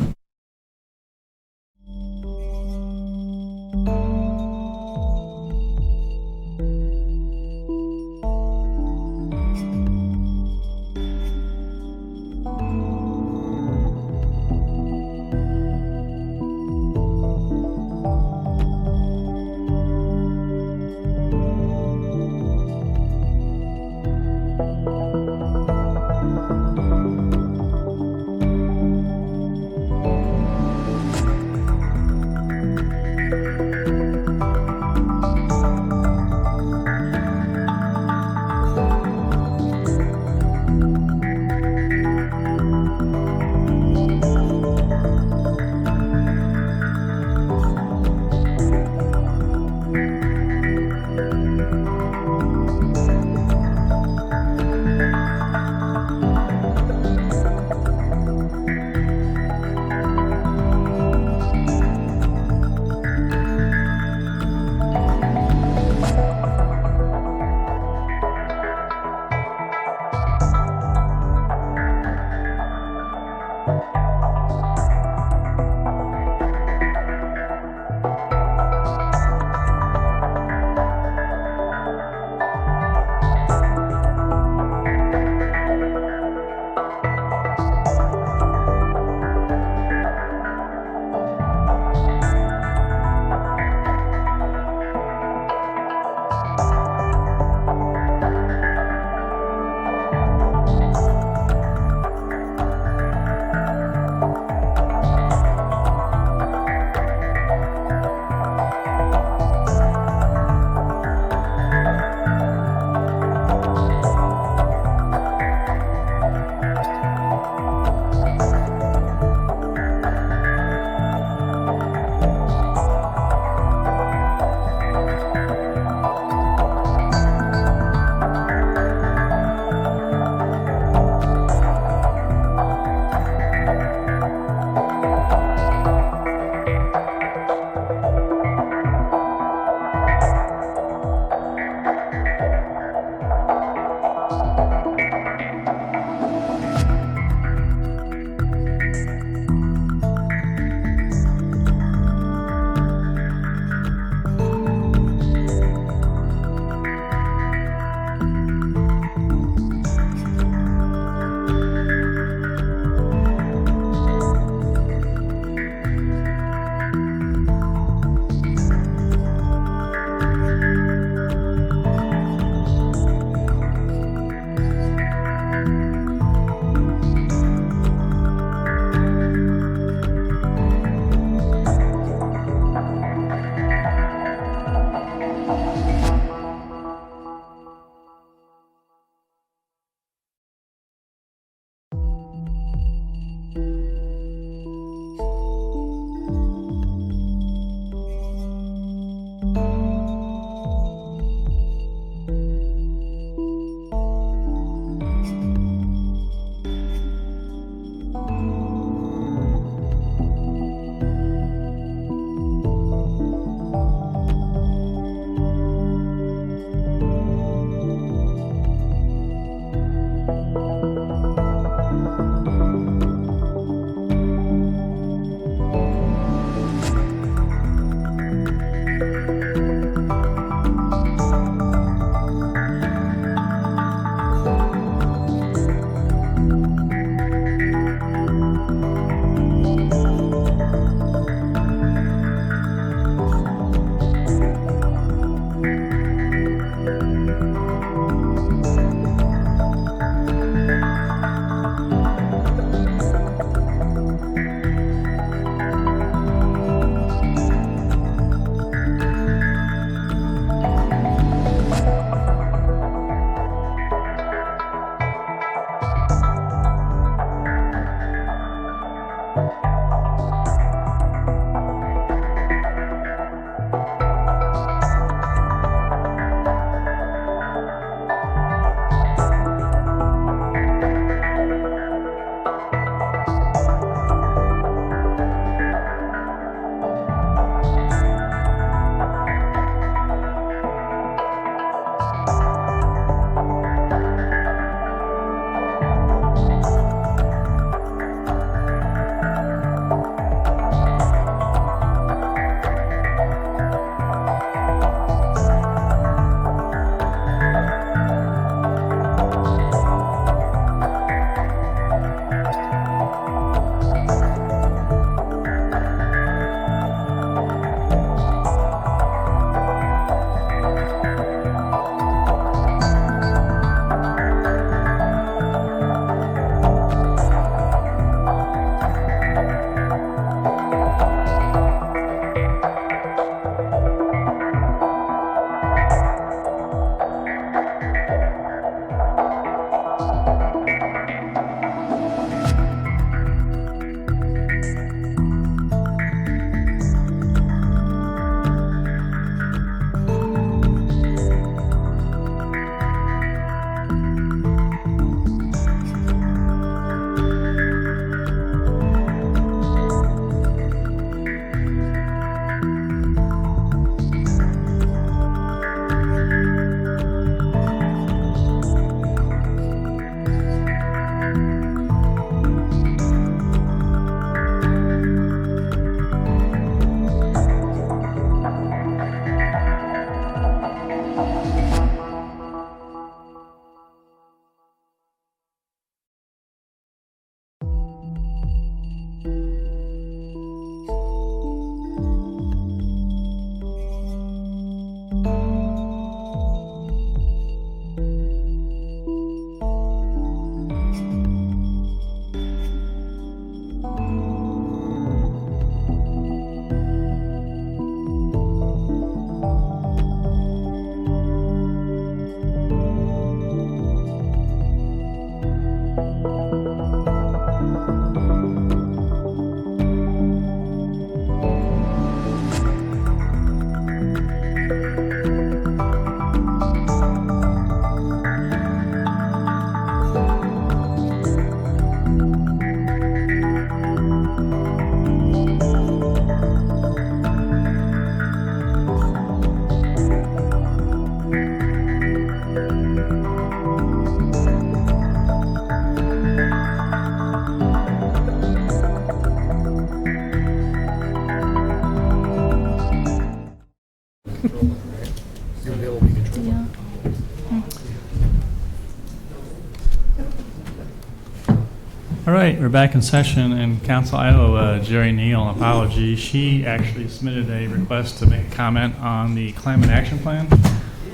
Speaker 1: All right, we're back in session, and Council, I owe Jerry Neal an apology. She actually submitted a request to make a comment on the climate action plan.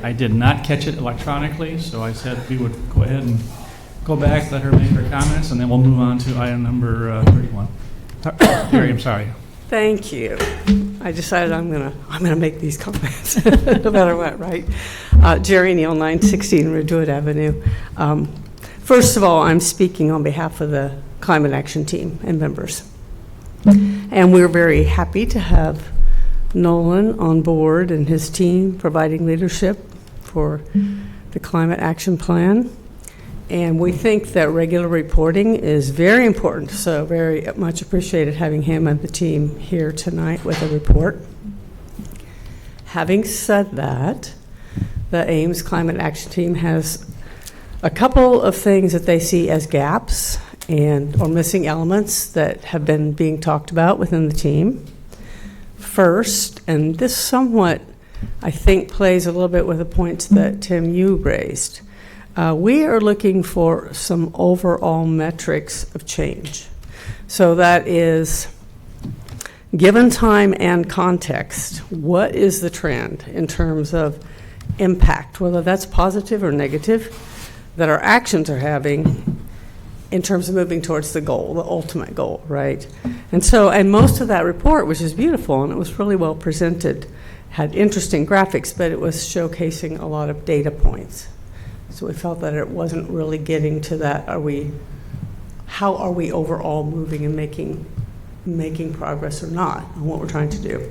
Speaker 1: I did not catch it electronically, so I said we would go ahead and go back, let her make her comments, and then we'll move on to item number 31. Jerry, I'm sorry.
Speaker 6: Thank you. I decided I'm gonna make these comments, no matter what, right? Jerry Neal, 916 Ridgewood Avenue. First of all, I'm speaking on behalf of the Climate Action Team and members. And we're very happy to have Nolan on board and his team providing leadership for the Climate Action Plan. And we think that regular reporting is very important, so very much appreciated having him and the team here tonight with a report. Having said that, the Ames Climate Action Team has a couple of things that they see as gaps or missing elements that have been being talked about within the team. First, and this somewhat, I think, plays a little bit with the points that Tim, you raised. We are looking for some overall metrics of change. So that is, given time and context, what is the trend in terms of impact, whether that's positive or negative, that our actions are having in terms of moving towards the goal, the ultimate goal, right? And most of that report, which is beautiful, and it was really well presented, had interesting graphics, but it was showcasing a lot of data points. So we felt that it wasn't really getting to that, how are we overall moving and making progress or not on what we're trying to do?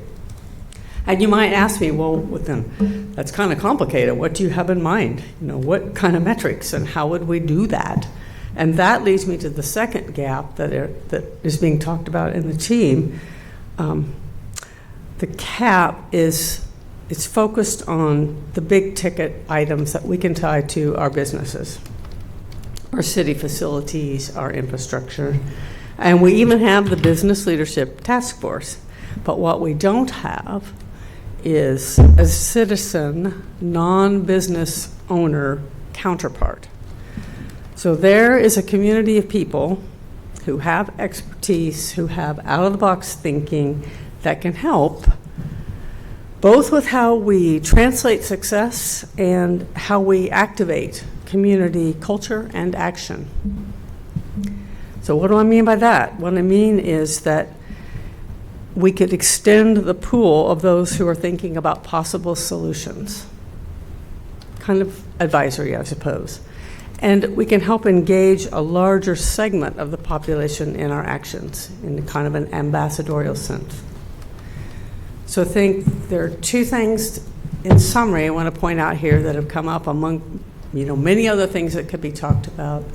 Speaker 6: And you might ask me, well, then that's kind of complicated. What do you have in mind? What kind of metrics and how would we do that? And that leads me to the second gap that is being talked about in the team. The CAP it's focused on the big ticket items that we can tie to our businesses, our city facilities, our infrastructure. And we even have the Business Leadership Task Force. But what we don't have is a citizen, non-business owner counterpart. So there is a community of people who have expertise, who have out-of-the-box thinking that can help both with how we translate success and how we activate community culture and action. So what do I mean by that? What I mean is that we could extend the pool of those who are thinking about possible solutions. Kind of advisory, I suppose. And we can help engage a larger segment of the population in our actions in kind of an ambassadorial sense. So I think there are two things in summary I want to point out here that have come up among many other things that could be talked about.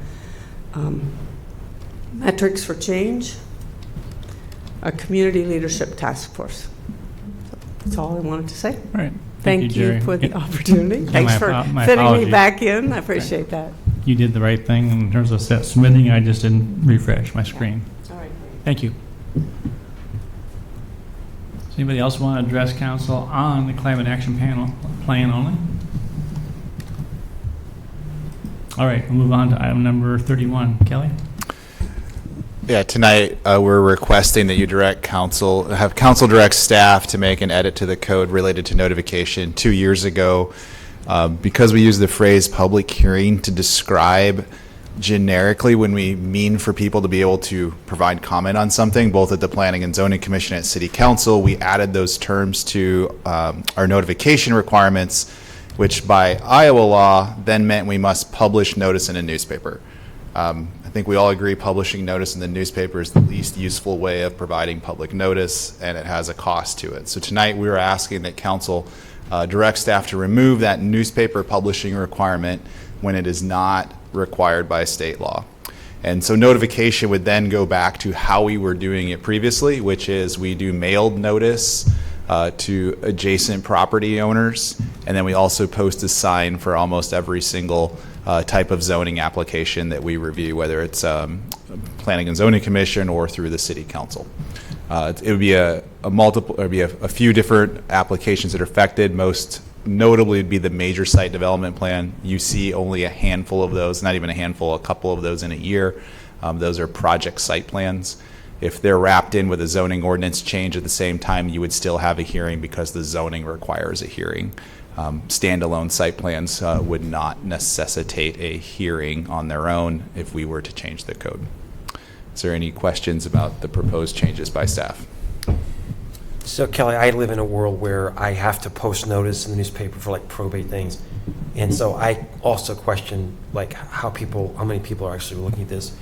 Speaker 6: Metrics for change, a community leadership task force. So that's all I wanted to say.
Speaker 1: All right.
Speaker 6: Thank you for the opportunity. Thanks for fitting me back in. I appreciate that.
Speaker 1: You did the right thing in terms of submitting. I just didn't refresh my screen.
Speaker 6: All right.
Speaker 1: Thank you. Does anybody else want to address council on the climate action plan only? All right, we'll move on to item number 31. Kelly?
Speaker 13: Yeah, tonight we're requesting that you have council direct staff to make an edit to the code related to notification. 2 years ago, because we use the phrase public hearing to describe generically when we mean for people to be able to provide comment on something, both at the Planning and Zoning Commission and at City Council, we added those terms to our notification requirements, which by Iowa law then meant we must publish notice in a newspaper. I think we all agree publishing notice in the newspaper is the least useful way of providing public notice, and it has a cost to it. So tonight we are asking that council direct staff to remove that newspaper publishing requirement when it is not required by state law. And so notification would then go back to how we were doing it previously, which is we do mailed notice to adjacent property owners, and then we also post a sign for almost every single type of zoning application that we review, whether it's Planning and Zoning Commission or through the City Council. It would be a few different applications that are affected. Most notably would be the major site development plan. You see only a handful of those, not even a handful, a couple of those in a year. Those are project site plans. If they're wrapped in with a zoning ordinance change at the same time, you would still have a hearing because the zoning requires a hearing. Standalone site plans would not necessitate a hearing on their own if we were to change the code. Is there any questions about the proposed changes by staff?
Speaker 11: So Kelly, I live in a world where I have to post notice in the newspaper for like probate things. And so I also question like how many people are actually looking at this.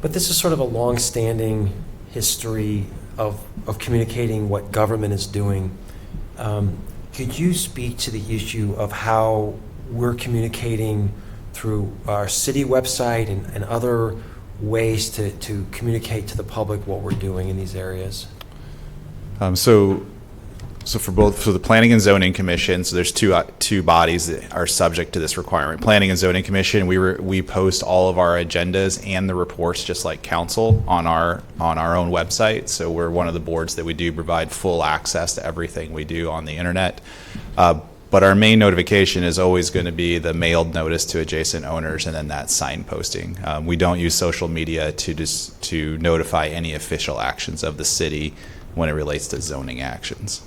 Speaker 11: But this is sort of a long-standing history of communicating what government is doing. Could you speak to the issue of how we're communicating through our city website and other ways to communicate to the public what we're doing in these areas?
Speaker 13: So for the Planning and Zoning Commission, so there's two bodies that are subject to this requirement. Planning and Zoning Commission, we post all of our agendas and the reports just like council on our own website. So we're one of the boards that we do provide full access to everything we do on the internet. But our main notification is always going to be the mailed notice to adjacent owners and then that sign posting. We don't use social media to notify any official actions of the city when it relates to zoning actions.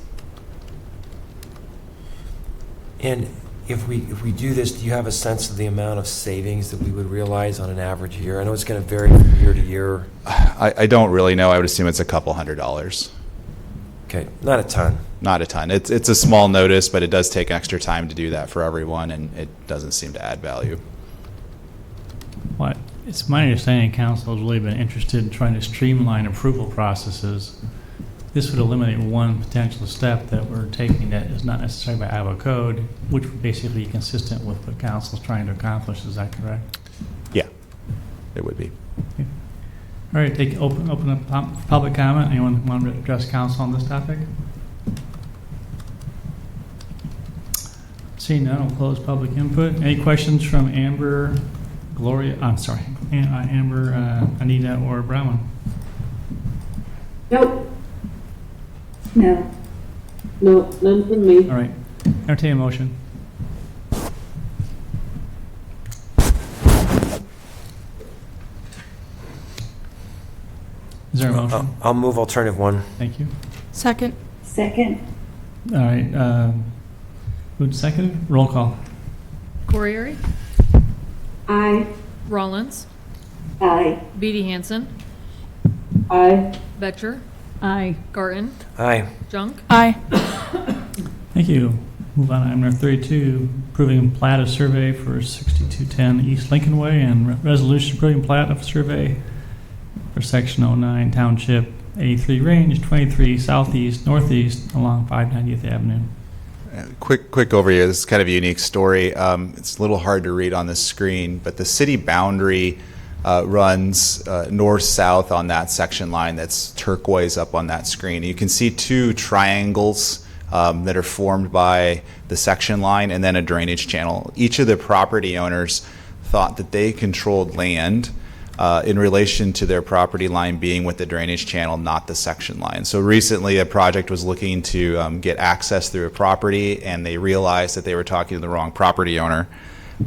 Speaker 11: And if we do this, do you have a sense of the amount of savings that we would realize on an average year? I know it's going to vary from year to year.
Speaker 13: I don't really know. I would assume it's a couple $100.
Speaker 11: Okay, not a ton.
Speaker 13: Not a ton. It's a small notice, but it does take extra time to do that for everyone, and it doesn't seem to add value.
Speaker 1: What? It's my understanding council has really been interested in trying to streamline approval processes. This would eliminate one potential step that we're taking that is not necessarily by Iowa code, which would basically be consistent with what council is trying to accomplish. Is that correct?
Speaker 13: Yeah, it would be.
Speaker 1: Okay. All right, open up public comment. Anyone want to address council on this topic? Seeing none, we'll close public input. Any questions from Amber, Gloria? I'm sorry, Amber, Anita, or Brown?
Speaker 4: Nope. No.
Speaker 9: No, none from me.
Speaker 1: All right. Entertain a motion. Is there a motion?
Speaker 11: I'll move alternative one.
Speaker 1: Thank you.
Speaker 12: Second.
Speaker 4: Second.
Speaker 1: All right. Who'd second? Roll call.
Speaker 2: Corriere,
Speaker 4: Aye.
Speaker 2: Rollins,
Speaker 4: Aye.
Speaker 2: Beatty Hansen,
Speaker 4: Aye.
Speaker 2: Betcher,
Speaker 10: Aye.
Speaker 2: Garten,
Speaker 11: Aye.
Speaker 2: Junk,
Speaker 12: Aye.
Speaker 1: Thank you. Move on to item number 32, approving plat of survey for 6210 East Lincoln Way and resolution approving plat of survey for section 09 Township 83 Range 23 Southeast Northeast along 590th Avenue.
Speaker 13: Quick overview. This is kind of a unique story. It's a little hard to read on the screen, but the city boundary runs north-south on that section line that's turquoise up on that screen. You can see two triangles that are formed by the section line and then a drainage channel. Each of the property owners thought that they controlled land in relation to their property line being with the drainage channel, not the section line. So recently a project was looking to get access through a property, and they realized that they were talking to the wrong property owner.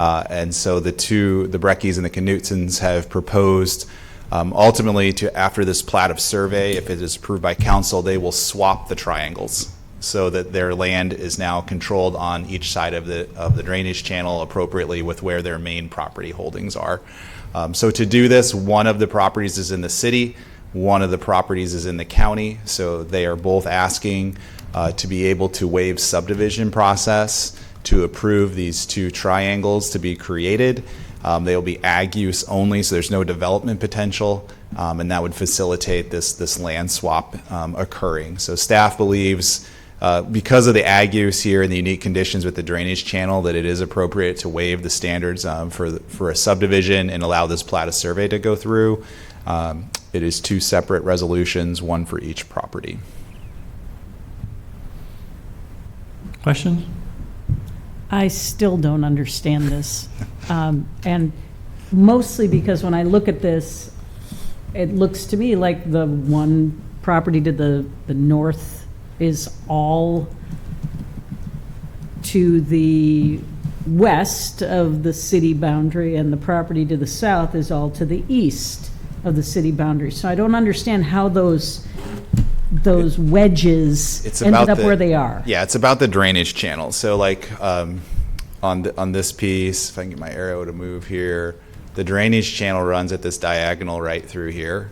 Speaker 13: And so the Breckys and the Knutsons have proposed ultimately to, after this plat of survey, if it is approved by council, they will swap the triangles so that their land is now controlled on each side of the drainage channel appropriately with where their main property holdings are. So to do this, one of the properties is in the city, one of the properties is in the county. So they are both asking to be able to waive subdivision process to approve these two triangles to be created. They will be ag use only, so there's no development potential, and that would facilitate this land swap occurring. So staff believes because of the ag use here and the unique conditions with the drainage channel that it is appropriate to waive the standards for a subdivision and allow this plat of survey to go through. It is two separate resolutions, one for each property.
Speaker 1: Questions?
Speaker 10: I still don't understand this. And mostly because when I look at this, it looks to me like the one property to the north is all to the west of the city boundary, and the property to the south is all to the east of the city boundary. So I don't understand how those wedges
Speaker 13: It's
Speaker 10: ended
Speaker 13: about
Speaker 10: up
Speaker 13: the-
Speaker 10: where they are.
Speaker 13: Yeah, it's about the drainage channel. So like on this piece, if I can get my arrow to move here, the drainage channel runs at this diagonal right through here.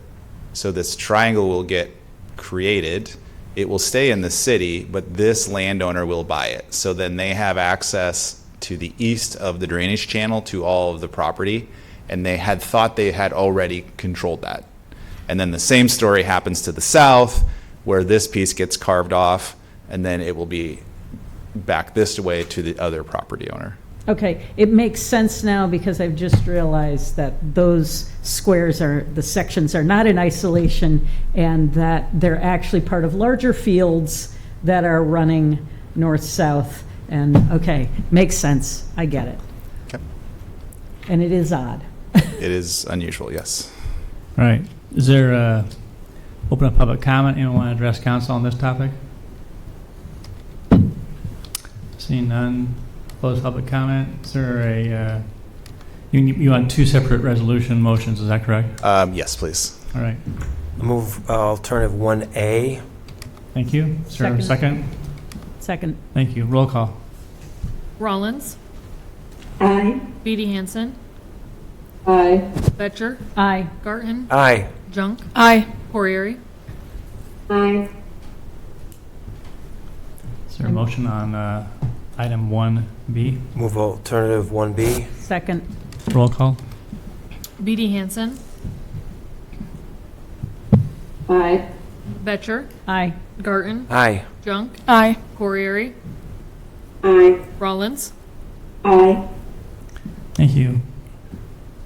Speaker 13: So this triangle will get created. It will stay in the city, but this landowner will buy it. So then they have access to the east of the drainage channel to all of the property, and they had thought they had already controlled that. And then the same story happens to the south, where this piece gets carved off, and then it will be back this way to the other property owner.
Speaker 10: Okay, it makes sense now because I've just realized that those squares the sections are not in isolation, and that they're actually part of larger fields that are running north-south. And, okay, makes sense. I get it.
Speaker 13: Okay.
Speaker 10: And it is odd.
Speaker 13: It is unusual, yes.
Speaker 1: All right. Is there open up public comment? Anyone want to address council on this topic? Seeing none, close public comment. Is there you want two separate resolution motions, is that correct?
Speaker 13: Yes, please.
Speaker 1: All right.
Speaker 11: Move alternative 1A.
Speaker 1: Thank you. Is there a second?
Speaker 10: Second.
Speaker 1: Thank you. Roll call.
Speaker 2: Rollins,
Speaker 4: Aye.
Speaker 2: Beatty Hansen,
Speaker 9: Aye.
Speaker 2: Betcher,
Speaker 10: Aye.
Speaker 2: Garton,
Speaker 11: Aye.
Speaker 2: Junk,
Speaker 12: Aye.
Speaker 2: Corriere.
Speaker 4: Aye.
Speaker 1: Is there a motion on item 1B?
Speaker 11: Move alternative 1B.
Speaker 10: Second.
Speaker 1: Roll call.
Speaker 2: Beatty Hansen,
Speaker 9: Aye.
Speaker 2: Betcher,
Speaker 10: Aye.
Speaker 2: Garton,
Speaker 11: Aye.
Speaker 2: Junk,
Speaker 12: Aye.
Speaker 2: Corriere,
Speaker 4: Aye.
Speaker 2: Rollins,
Speaker 4: Aye.
Speaker 1: Thank you.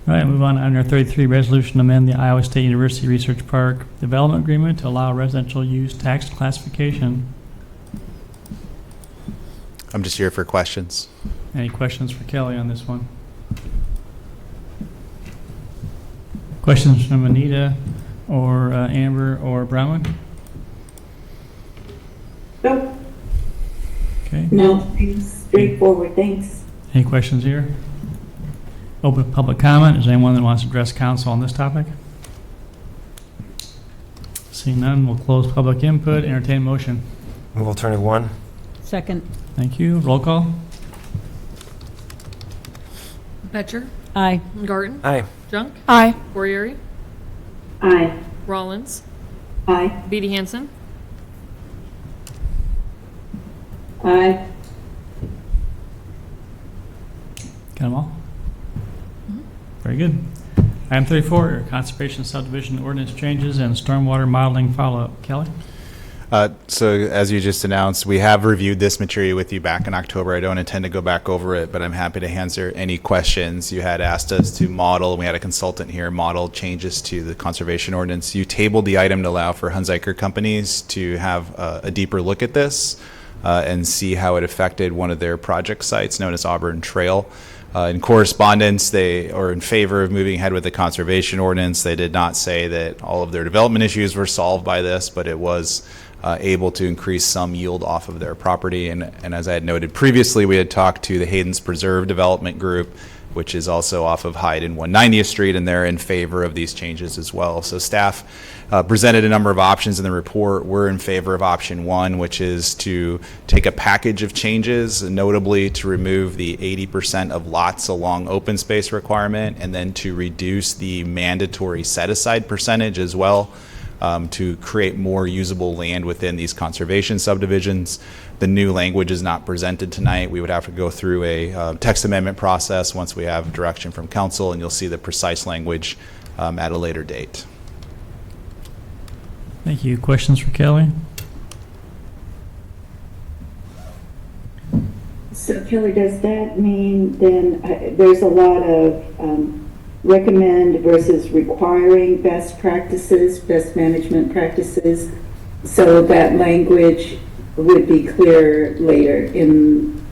Speaker 1: All right, move on to item 33, resolution to amend the Iowa State University Research Park Development Agreement to allow residential use tax classification.
Speaker 13: I'm just here for questions.
Speaker 1: Any questions for Kelly on this one? Questions from Anita or Amber or Brown?
Speaker 4: Nope.
Speaker 1: Okay.
Speaker 4: No, straightforward, thanks.
Speaker 1: Any questions here? Open public comment. Is there anyone that wants to address council on this topic? Seeing none, we'll close public input. Entertain a motion.
Speaker 11: Move alternative 1.
Speaker 10: Second.
Speaker 1: Thank you. Roll call.
Speaker 2: Betcher,
Speaker 10: Aye.
Speaker 2: Garton,
Speaker 11: Aye.
Speaker 2: Junk,
Speaker 12: Aye.
Speaker 2: Corriere,
Speaker 4: Aye.
Speaker 2: Rollins,
Speaker 4: Aye.
Speaker 2: Beatty Hansen,
Speaker 9: Aye.
Speaker 1: Got them all? Very good. Item 34, conservation subdivision ordinance changes and stormwater modeling follow-up. Kelly?
Speaker 13: So as you just announced, we have reviewed this material with you back in October. I don't intend to go back over it, but I'm happy to answer any questions. You had asked us to model, and we had a consultant here model changes to the conservation ordinance. You tabled the item to allow for Hunziker companies to have a deeper look at this and see how it affected one of their project sites known as Auburn Trail. In correspondence, they are in favor of moving ahead with the conservation ordinance. They did not say that all of their development issues were solved by this, but it was able to increase some yield off of their property. And as I had noted previously, we had talked to the Hayden's Preserve Development Group, which is also off of Hyde and 190th Street, and they're in favor of these changes as well. So staff presented a number of options in the report. We're in favor of option 1, which is to take a package of changes, notably to remove the 80% of lots along open space requirement, and then to reduce the mandatory set-aside percentage as well, to create more usable land within these conservation subdivisions. The new language is not presented tonight. We would have to go through a text amendment process once we have direction from council, and you'll see the precise language at a later date.
Speaker 1: Thank you. Questions for Kelly?
Speaker 4: So Kelly, does that mean then there's a lot of recommend versus requiring best practices, best management practices, so that language would be clear later in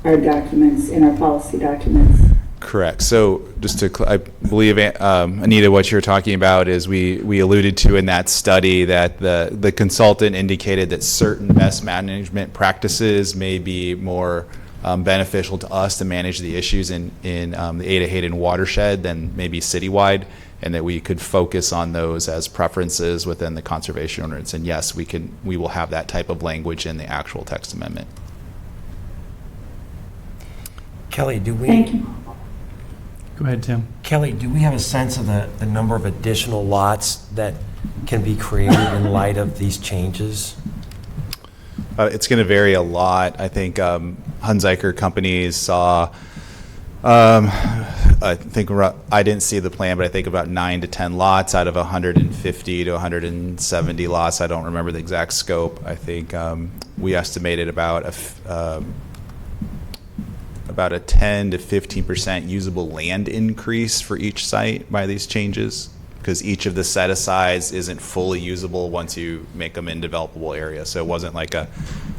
Speaker 4: our documents, in our policy documents?
Speaker 13: Correct. So just to, I believe, Anita, what you're talking about is we alluded to in that study that the consultant indicated that certain best management practices may be more beneficial to us to manage the issues in the Ada Hayden watershed than maybe citywide, and that we could focus on those as preferences within the conservation ordinance. And yes, we will have that type of language in the actual text amendment.
Speaker 11: Kelly, do we?
Speaker 4: Thank you.
Speaker 1: Go ahead, Tim.
Speaker 11: Kelly, do we have a sense of the number of additional lots that can be created in light of these changes?
Speaker 13: It's going to vary a lot. I think Hunziker companies saw, I didn't see the plan, but I think about 9 to 10 lots out of 150 to 170 lots. I don't remember the exact scope. I think we estimated about a 10 to 15% usable land increase for each site by these changes, because each of the set-asides isn't fully usable once you make them in developable areas. So it wasn't like a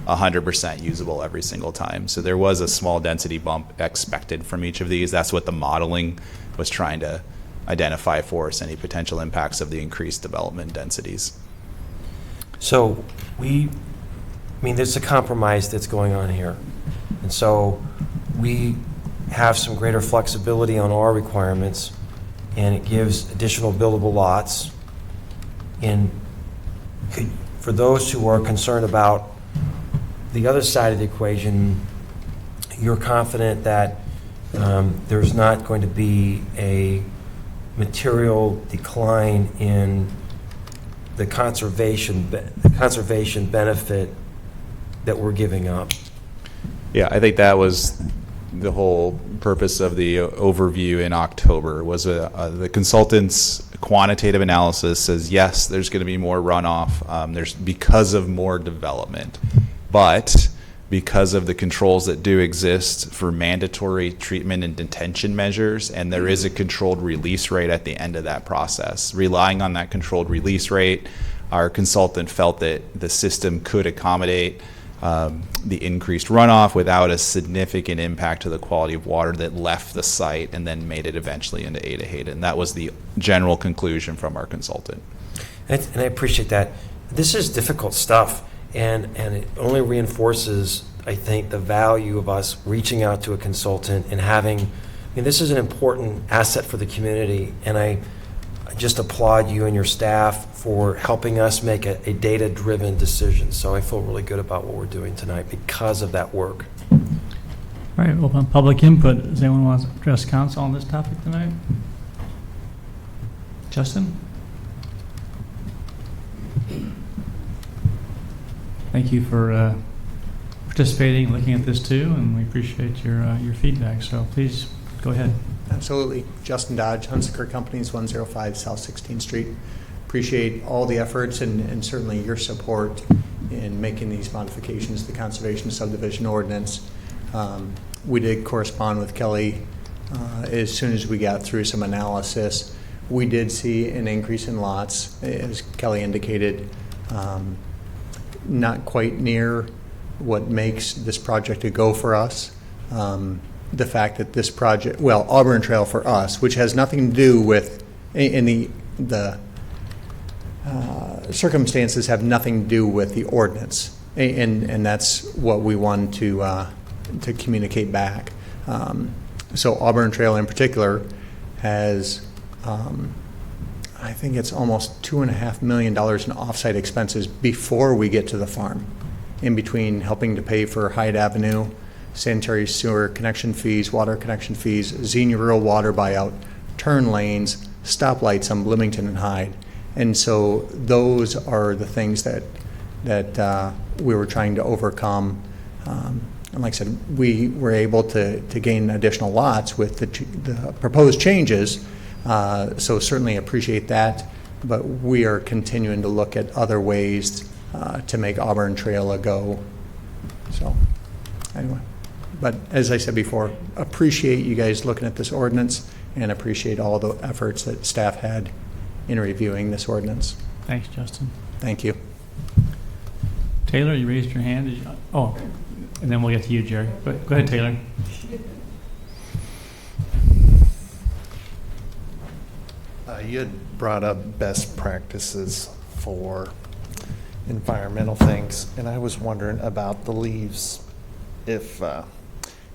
Speaker 13: 100% usable every single time. So there was a small density bump expected from each of these. That's what the modeling was trying to identify for us, any potential impacts of the increased development densities.
Speaker 11: So there's a compromise that's going on here. And so we have some greater flexibility on our requirements, and it gives additional buildable lots. And for those who are concerned about the other side of the equation, you're confident that there's not going to be a material decline in the conservation benefit that we're giving up.
Speaker 13: Yeah, I think that was the whole purpose of the overview in October, was the consultant's quantitative analysis says, yes, there's going to be more runoff there's because of more development, but because of the controls that do exist for mandatory treatment and detention measures, and there is a controlled release rate at the end of that process. Relying on that controlled release rate, our consultant felt that the system could accommodate the increased runoff without a significant impact to the quality of water that left the site and then made it eventually into Ada Hayden. That was the general conclusion from our consultant.
Speaker 11: And I appreciate that. This is difficult stuff, and it only reinforces, I think, the value of us reaching out to a consultant and having, this is an important asset for the community, and I just applaud you and your staff for helping us make a data-driven decision. So I feel really good about what we're doing tonight because of that work.
Speaker 1: All right, open public input. Does anyone want to address council on this topic tonight? Justin? Thank you for participating, looking at this too, and we appreciate your feedback. So please go ahead.
Speaker 8: Absolutely. Justin Dodge, Hunziker Companies, 105 South 16th Street. Appreciate all the efforts and certainly your support in making these modifications to the Conservation Subdivision Ordinance. We did correspond with Kelly as soon as we got through some analysis. We did see an increase in lots, as Kelly indicated, not quite near what makes this project a go for us. The fact that this project, well, Auburn Trail for us, which has nothing to do with, in the circumstances have nothing to do with the ordinance, and that's what we wanted to communicate back. So Auburn Trail in particular has, I think it's almost $2.5 million in offsite expenses before we get to the farm, in between helping to pay for Hyde Avenue, sanitary sewer connection fees, water connection fees, Xenia Rural Water buyout, turn lanes, stoplights on Bloomington and Hyde. And so those are the things that we were trying to overcome. And like I said, we were able to gain additional lots with the proposed changes. So certainly appreciate that. But we are continuing to look at other ways to make Auburn Trail a go. So anyway. But as I said before, appreciate you guys looking at this ordinance and appreciate all the efforts that staff had in reviewing this ordinance.
Speaker 1: Thanks, Justin.
Speaker 8: Thank you.
Speaker 1: Taylor, you raised your hand. And then we'll get to you, Jerry. Go ahead, Taylor.
Speaker 15: You had brought up best practices for environmental things, and I was wondering about the leaves. If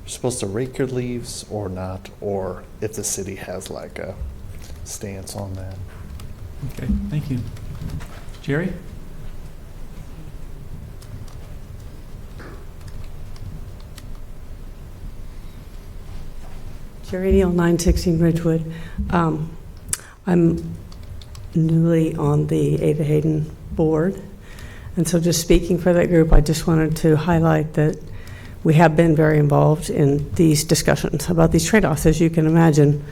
Speaker 15: supposed to rake your leaves or not, or if the city has like a stance on that.
Speaker 1: Okay, thank you. Jerry?
Speaker 6: Jerry Neal, 916 Ridgewood. I'm newly on the Ada Hayden board, and so just speaking for that group, I just wanted to highlight that we have been very involved in these discussions about these trade-offs, as you can imagine.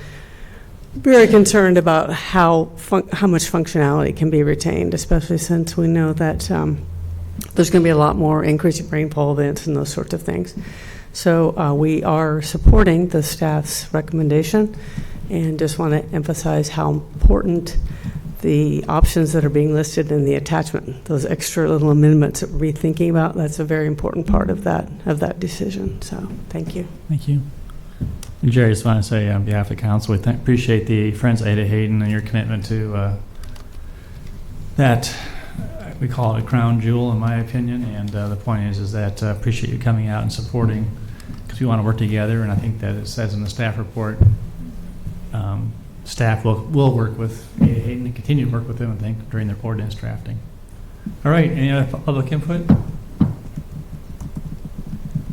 Speaker 6: Very concerned about how much functionality can be retained, especially since we know that there's going to be a lot more increasing rainfall events and those sorts of things. So we are supporting the staff's recommendation and just want to emphasize how important the options that are being listed in the attachment, those extra little amendments that we're thinking about, that's a very important part of that decision. So thank you.
Speaker 1: Thank you. And Jerry, I just want to say on behalf of the council, we appreciate the Friends of Ada Hayden and your commitment to that. We call it a crown jewel, in my opinion, and the point is that appreciate you coming out and supporting, because we want to work together, and I think that it says in the staff report, staff will work with Ada Hayden and continue to work with them, I think, during their ordinance drafting. All right, any other public input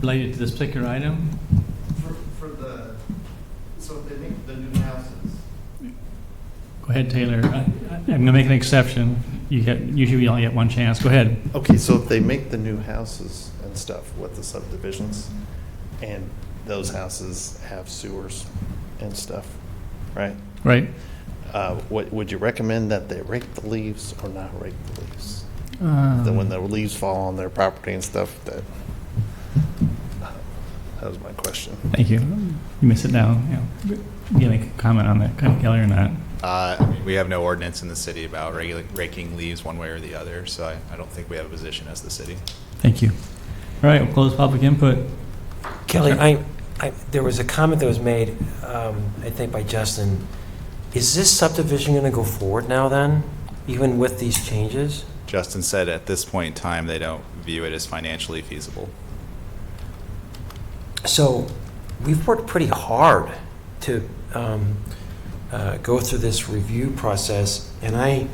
Speaker 1: related to this particular item?
Speaker 15: So if they make the new houses.
Speaker 1: Go ahead, Taylor. I'm going to make an exception. Usually we only get one chance. Go ahead.
Speaker 15: Okay, so if they make the new houses and stuff with the subdivisions, and those houses have sewers and stuff, right?
Speaker 1: Right.
Speaker 15: What would you recommend, that they rake the leaves or not rake the leaves? Then when the leaves fall on their property and stuff, that was my question.
Speaker 1: Thank you. You may sit down. Yeah. You make a comment on that, Kelly, or not?
Speaker 13: I mean, we have no ordinance in the city about raking leaves one way or the other, so I don't think we have a position as the city.
Speaker 1: Thank you. All right, we'll close public input.
Speaker 11: Kelly, there was a comment that was made, I think by Justin. Is this subdivision going to go forward now then, even with these changes?
Speaker 13: Justin said at this point in time they don't view it as financially feasible.
Speaker 11: So we've worked pretty hard to go through this review process, and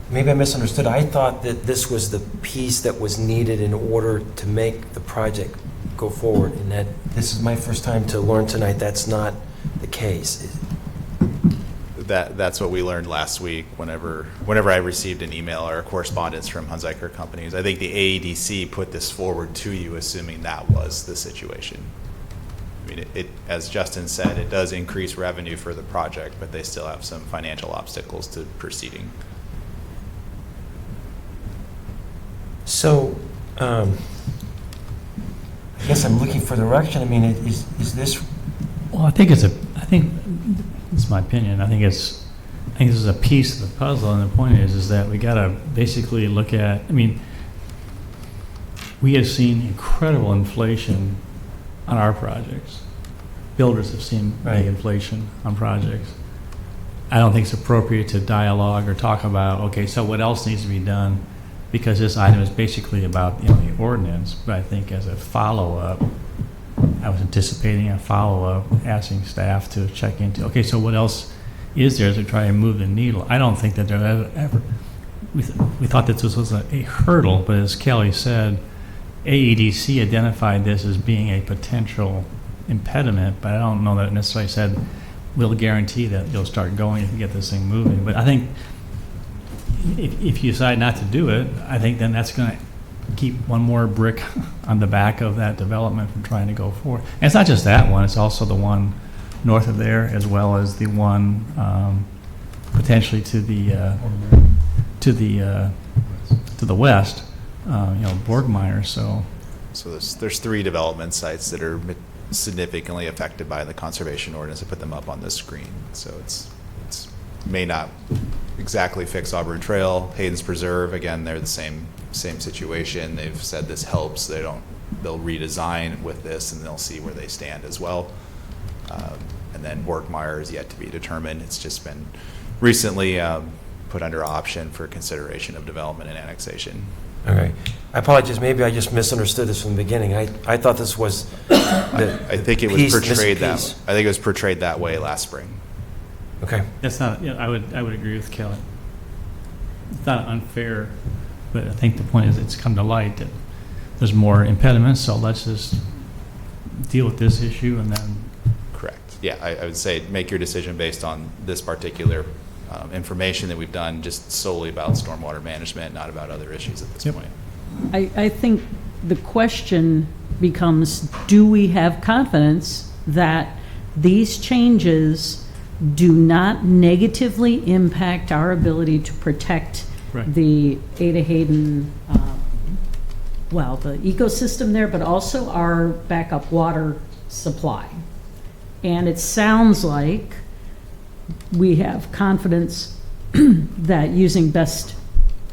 Speaker 11: maybe I misunderstood. I thought that this was the piece that was needed in order to make the project go forward, and that this is my first time to learn tonight that's not the case.
Speaker 13: That's what we learned last week whenever I received an email or a correspondence from Hunziker Companies. I think the AEDC put this forward to you assuming that was the situation. I mean, as Justin said, it does increase revenue for the project, but they still have some financial obstacles to proceeding.
Speaker 11: So, I guess I'm looking for direction. I mean, is this?
Speaker 1: Well, I think it's my opinion. I think this is a piece of the puzzle, and the point is that we got to basically look at. I mean, we have seen incredible inflation on our projects. Builders have seen big inflation on projects. I don't think it's appropriate to dialogue or talk about, okay, so what else needs to be done, because this item is basically about the ordinance. But I think as a follow-up, I was anticipating a follow-up, asking staff to check into, okay, so what else is there to try and move the needle? I don't think that there ever we thought that this was a hurdle, but as Kelly said, AEDC identified this as being a potential impediment, but I don't know that it necessarily said we'll guarantee that you'll start going if you get this thing moving. But I think if you decide not to do it, I think then that's going to keep one more brick on the back of that development from trying to go forward. And it's not just that one; it's also the one north of there, as well as the one potentially to the west. Borgmeyer. So
Speaker 13: there's 3 development sites that are significantly affected by the conservation ordinance. I put them up on the screen. So it's may not exactly fix Auburn Trail. Hayden's Preserve, again, they're the same situation. They've said this helps. They'll redesign with this, and they'll see where they stand as well. And then Borgmeyer is yet to be determined. It's just been recently put under option for consideration of development and annexation.
Speaker 11: Okay. I apologize, maybe I just misunderstood this from the beginning. I thought this was
Speaker 13: I think it was
Speaker 11: piece,
Speaker 13: portrayed
Speaker 11: missing
Speaker 13: that.
Speaker 11: piece.
Speaker 13: I think it was portrayed that way last spring.
Speaker 11: Okay.
Speaker 1: That's not, I would agree with Kelly. It's not unfair, but I think the point is it's come to light that there's more impediments, so let's just deal with this issue and then.
Speaker 13: Correct. Yeah, I would say make your decision based on this particular information that we've done, just solely about stormwater management, not about other issues at this point.
Speaker 10: I think the question becomes, do we have confidence that these changes do not negatively impact our ability to protect the Ada Hayden, the ecosystem there, but also our backup water supply? And it sounds like we have confidence that using best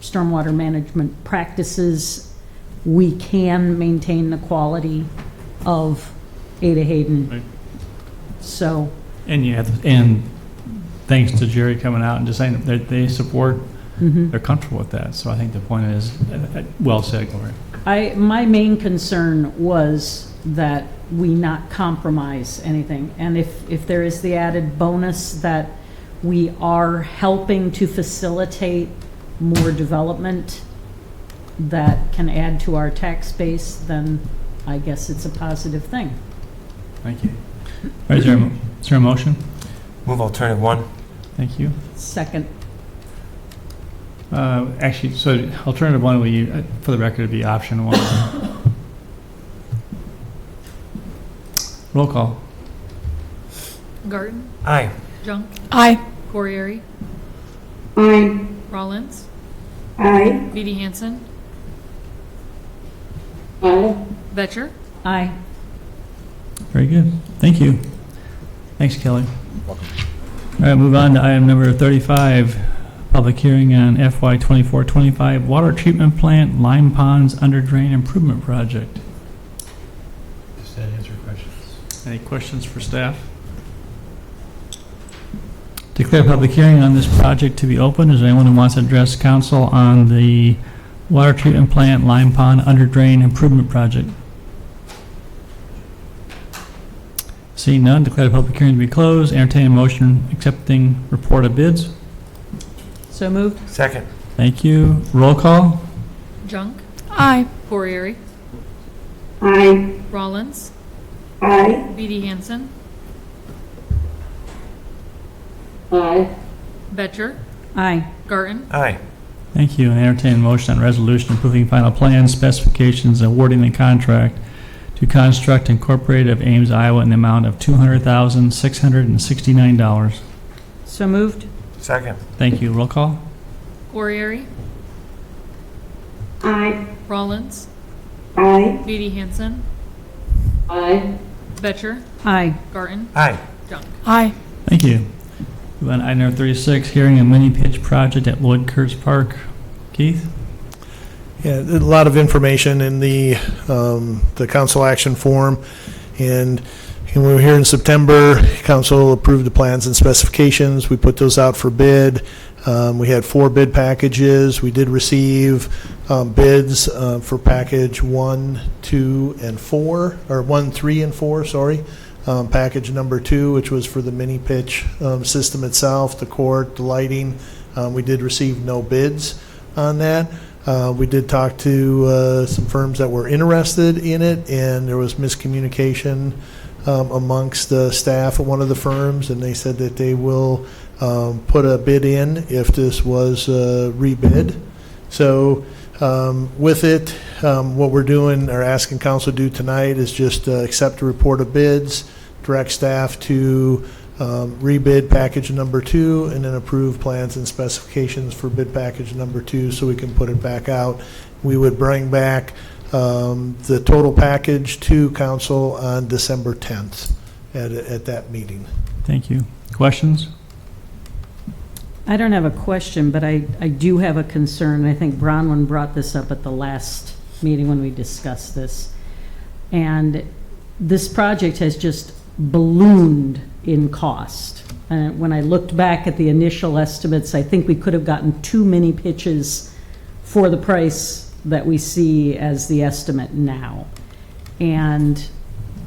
Speaker 10: stormwater management practices, we can maintain the quality of Ada Hayden.
Speaker 1: Right.
Speaker 10: So.
Speaker 1: And thanks to Jerry coming out and just saying that they support, they're comfortable with that. So I think the point is, well said, Gloria.
Speaker 10: My main concern was that we not compromise anything. And if there is the added bonus that we are helping to facilitate more development that can add to our tax base, then I guess it's a positive thing.
Speaker 1: Thank you. All right, is there a motion?
Speaker 11: Move alternative 1.
Speaker 1: Thank you.
Speaker 10: Second.
Speaker 1: Actually, so alternative 1 will you, for the record, would be option 1. Roll call.
Speaker 2: Garten.
Speaker 11: Aye.
Speaker 2: Junk.
Speaker 12: Aye.
Speaker 2: Corriere.
Speaker 4: Aye.
Speaker 2: Rollins.
Speaker 4: Aye.
Speaker 2: Beatty Hansen.
Speaker 4: Aye.
Speaker 2: Betcher.
Speaker 10: Aye.
Speaker 1: Very good. Thank you. Thanks, Kelly.
Speaker 13: Welcome.
Speaker 1: All right, move on to item number 35, public hearing on FY 24-25 water treatment plant lime ponds under drain improvement project.
Speaker 21: Does that answer questions?
Speaker 1: Any questions for staff? Declare public hearing on this project to be open. Is there anyone who wants to address council on the water treatment plant lime pond under drain improvement project? Seeing none, declare the public hearing to be closed. Entertain a motion accepting report of bids.
Speaker 10: So moved.
Speaker 11: Second.
Speaker 1: Thank you. Roll call.
Speaker 2: Junk.
Speaker 12: Aye.
Speaker 2: Corriere.
Speaker 4: Aye.
Speaker 2: Rollins.
Speaker 4: Aye.
Speaker 2: Beatty Hansen.
Speaker 4: Aye.
Speaker 2: Betcher.
Speaker 10: Aye.
Speaker 2: Garten.
Speaker 11: Aye.
Speaker 1: Thank you. And entertain a motion on resolution approving final plans, specifications, and awarding the contract to Construct Incorporated of Ames, Iowa, in the amount of $200,669.
Speaker 10: So moved.
Speaker 11: Second.
Speaker 1: Thank you. Roll call.
Speaker 2: Corriere.
Speaker 4: Aye.
Speaker 2: Rollins.
Speaker 4: Aye.
Speaker 2: Beatty Hansen.
Speaker 4: Aye.
Speaker 2: Betcher.
Speaker 10: Aye.
Speaker 2: Garten.
Speaker 11: Aye.
Speaker 2: Junk.
Speaker 12: Aye.
Speaker 1: Thank you. Move on to item number 36, hearing a mini pitch project at Lloyd Kurtz Park. Keith?
Speaker 21: Yeah, a lot of information in the council action form, and we were here in September. Council approved the plans and specifications. We put those out for bid. We had 4 bid packages. We did receive bids for package 1, 2, and 4, or 1, 3, and 4. Sorry. Package number 2, which was for the mini pitch system itself, the court, the lighting. We did receive no bids on that. We did talk to some firms that were interested in it, and there was miscommunication amongst the staff at one of the firms, and they said that they will put a bid in if this was rebid. So with it, what we're doing or asking council to do tonight is just accept a report of bids, direct staff to rebid package number 2, and then approve plans and specifications for bid package number 2 so we can put it back out. We would bring back the total package to council on December 10th at that meeting.
Speaker 1: Thank you. Questions?
Speaker 10: I don't have a question, but I do have a concern. I think Bronwyn brought this up at the last meeting when we discussed this. And this project has just ballooned in cost. And when I looked back at the initial estimates, I think we could have gotten 2 mini pitches for the price that we see as the estimate now. And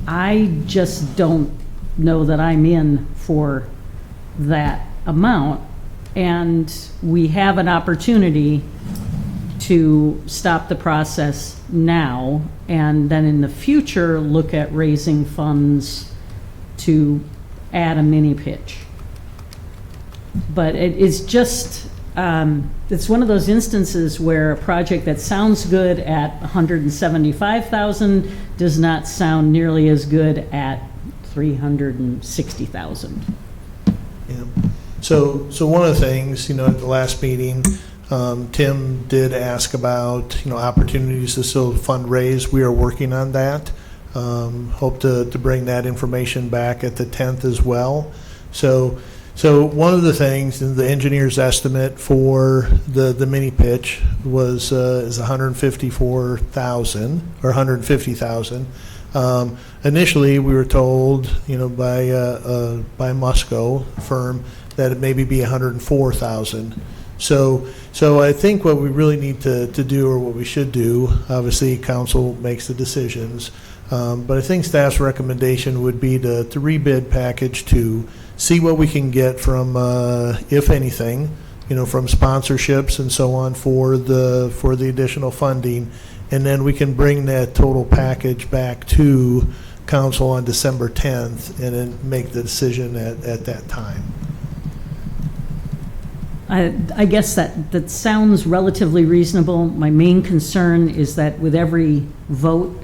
Speaker 10: I just don't know that I'm in for that amount. And we have an opportunity to stop the process now and then in the future look at raising funds to add a mini pitch. But it is just, it's one of those instances where a project that sounds good at 175,000 does not sound nearly as good at 360,000.
Speaker 21: Yeah. So one of the things, at the last meeting, Tim did ask about, opportunities to still fundraise. We are working on that. Hope to bring that information back at the 10th as well. So one of the things, the engineer's estimate for the mini pitch is 154,000 or 150,000. Initially, we were told, by Musco firm that it maybe be 104,000. So I think what we really need to do, or what we should do, obviously council makes the decisions, but I think staff's recommendation would be to rebid package 2, see what we can get from, if anything, from sponsorships and so on for the additional funding, and then we can bring that total package back to council on December 10th and then make the decision at that time.
Speaker 10: I guess that sounds relatively reasonable. My main concern is that with every vote,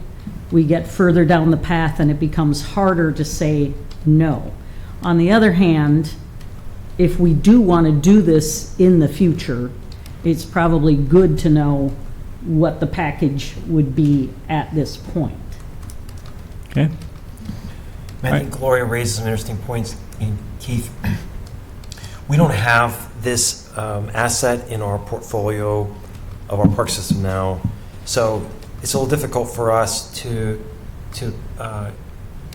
Speaker 10: we get further down the path and it becomes harder to say no. On the other hand, if we do want to do this in the future, it's probably good to know what the package would be at this point.
Speaker 1: Okay.
Speaker 11: I think Gloria raises some interesting points. And Keith, we don't have this asset in our portfolio of our park system now, so it's a little difficult for us to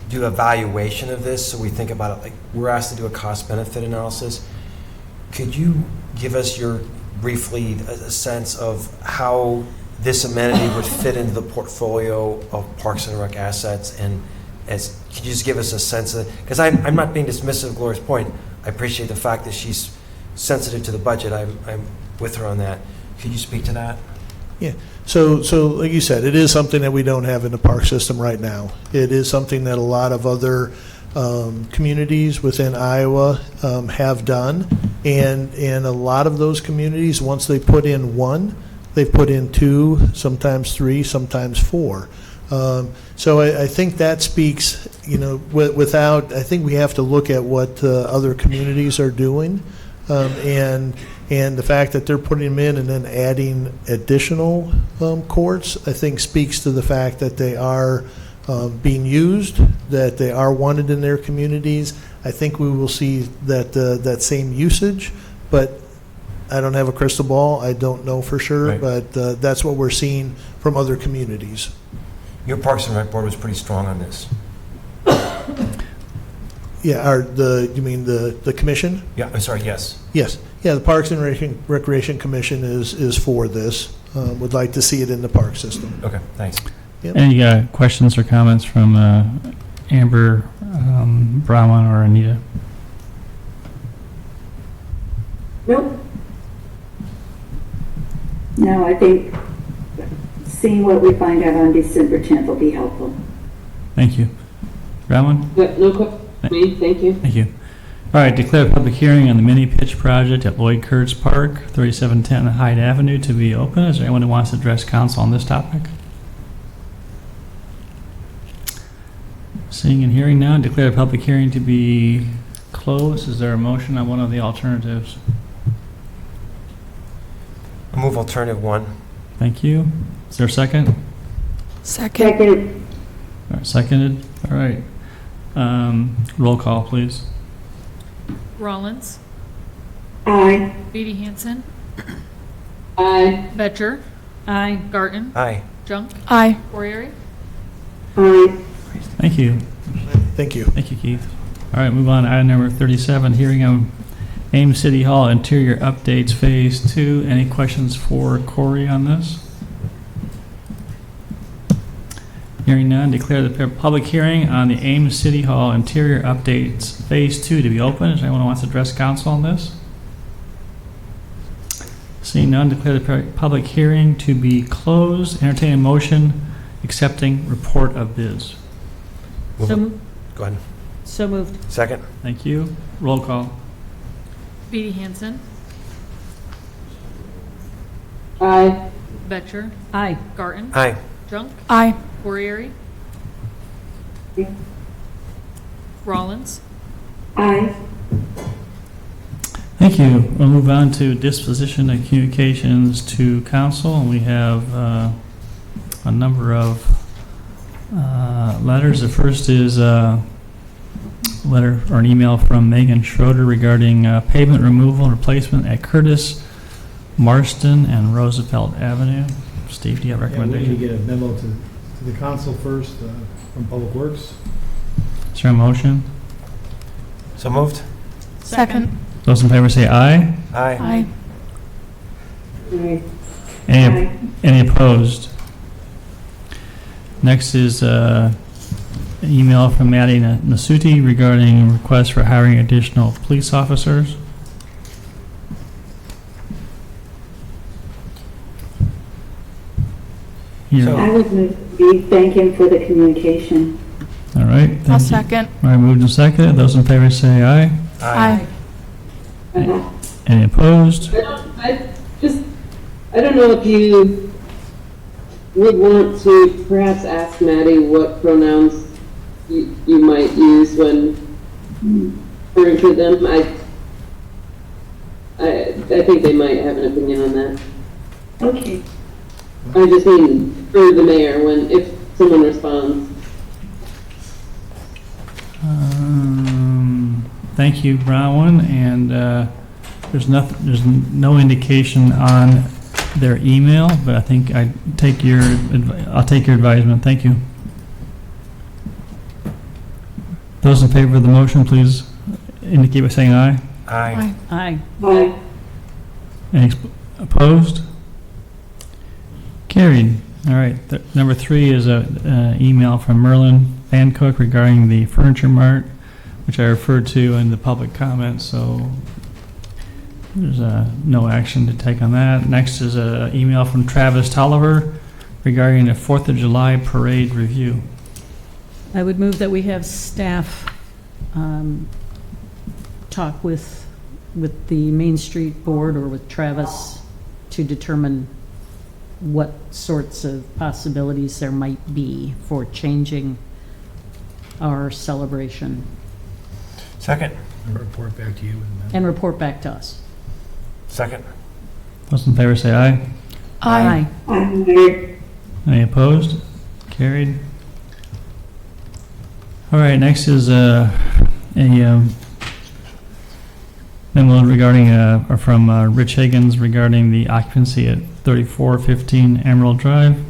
Speaker 11: do evaluation of this. So we think about it like we're asked to do a cost-benefit analysis. Could you give us briefly a sense of how this amenity would fit into the portfolio of Parks and Rec assets, and could you just give us a sense of it? Because I'm not being dismissive of Gloria's point. I appreciate the fact that she's sensitive to the budget. I'm with her on that. Could you speak to that?
Speaker 21: Yeah. So like you said, it is something that we don't have in the park system right now. It is something that a lot of other communities within Iowa have done, and a lot of those communities, once they put in one, they've put in 2, sometimes 3, sometimes 4. So I think that speaks, without, I think we have to look at what other communities are doing, and the fact that they're putting them in and then adding additional courts, I think speaks to the fact that they are being used, that they are wanted in their communities. I think we will see that same usage, but I don't have a crystal ball. I don't know for sure,
Speaker 11: right.
Speaker 21: But that's what we're seeing from other communities.
Speaker 11: Your Parks and Rec board was pretty strong on this.
Speaker 21: Yeah, you mean the commission?
Speaker 11: Yeah, I'm sorry, yes.
Speaker 21: Yes. Yeah, the Parks and Recreation Commission is for this. Would like to see it in the park system.
Speaker 11: Okay, thanks.
Speaker 21: Yep.
Speaker 1: Any questions or comments from Amber, Brahman, or Anita?
Speaker 4: Nope. No, I think seeing what we find out on December 10th will be helpful.
Speaker 1: Thank you. Brahman?
Speaker 9: No question for me, thank you.
Speaker 1: Thank you. All right, declare a public hearing on the mini pitch project at Lloyd Kurtz Park, 3710 Hyde Avenue to be open. Is there anyone who wants to address council on this topic? Seeing and hearing now, declare a public hearing to be closed. Is there a motion on one of the alternatives?
Speaker 11: I move alternative 1.
Speaker 1: Thank you. Is there a second?
Speaker 4: Second.
Speaker 1: All right, seconded. All right. Roll call, please.
Speaker 2: Rollins.
Speaker 4: Aye.
Speaker 2: Beatty Hansen.
Speaker 9: Aye.
Speaker 2: Betcher.
Speaker 10: Aye.
Speaker 2: Garten.
Speaker 11: Aye.
Speaker 2: Junk.
Speaker 12: Aye.
Speaker 2: Corriere.
Speaker 4: Aye.
Speaker 1: Thank you.
Speaker 21: Thank you.
Speaker 1: Thank you, Keith. All right, move on to item number 37, hearing of Ames City Hall interior updates phase 2. Any questions for Corey on this? Hearing none, declare the public hearing on the Ames City Hall interior updates Phase 2 to be open. Is there anyone who wants to address council on this? Seeing none, declare the public hearing to be closed. Entertain a motion accepting report of bids.
Speaker 10: So
Speaker 11: Go ahead.
Speaker 10: So moved.
Speaker 11: Second.
Speaker 1: Thank you. Roll call.
Speaker 2: Beatty Hansen,
Speaker 9: Aye.
Speaker 2: Betcher,
Speaker 10: Aye.
Speaker 2: Garten,
Speaker 11: Aye.
Speaker 2: Junk,
Speaker 12: Aye.
Speaker 2: Corriere, Rollins,
Speaker 4: Aye.
Speaker 1: Thank you. We'll move on to disposition of communications to council. And we have a number of letters. The first is a letter or an email from Megan Schroeder regarding pavement removal and replacement at Curtis, Marston, and Roosevelt Avenue. Steve, do you have a
Speaker 14: Yeah, we need
Speaker 1: recommendation?
Speaker 14: to get a memo to the council first from Public Works.
Speaker 1: Is there a motion?
Speaker 11: So moved.
Speaker 12: Second.
Speaker 1: Those in favor say aye.
Speaker 11: Aye.
Speaker 4: Aye.
Speaker 1: Any opposed? Next is an email from Maddie Nasuti regarding request for hiring additional police officers. Here.
Speaker 4: I would move, we thank him for the communication.
Speaker 1: All right.
Speaker 12: I'll
Speaker 1: thank you.
Speaker 12: second.
Speaker 1: All right, moved and seconded. Those in favor say aye.
Speaker 12: Aye.
Speaker 1: Any opposed?
Speaker 9: I don't know if you would want to perhaps ask Maddie what pronouns you might use when referring to them. I think they might have an opinion on that.
Speaker 4: Okay.
Speaker 9: I just mean for the mayor if someone responds.
Speaker 1: Thank you, Bronwyn. And there's no indication on their email, but I think I'll take your advisement. Thank you. Those in favor of the motion, please indicate by saying aye.
Speaker 11: Aye.
Speaker 10: Aye.
Speaker 4: Aye.
Speaker 1: Any opposed? Carried. All right. Number 3 is an email from Merlin Van Cook regarding the Furniture Mart, which I referred to in the public comments, so there's no action to take on that. Next is an email from Travis Tolliver regarding the 4th of July parade review.
Speaker 10: I would move that we have staff talk with the Main Street Board or with Travis to determine what sorts of possibilities there might be for changing our celebration.
Speaker 11: Second.
Speaker 14: And report back to you.
Speaker 10: And report back to us.
Speaker 11: Second.
Speaker 1: Those in favor say aye.
Speaker 12: Aye.
Speaker 4: Aye.
Speaker 1: Any opposed? Carried. All right, next is a memo regarding, from Rich Higgins regarding the occupancy at 3415 Emerald Drive,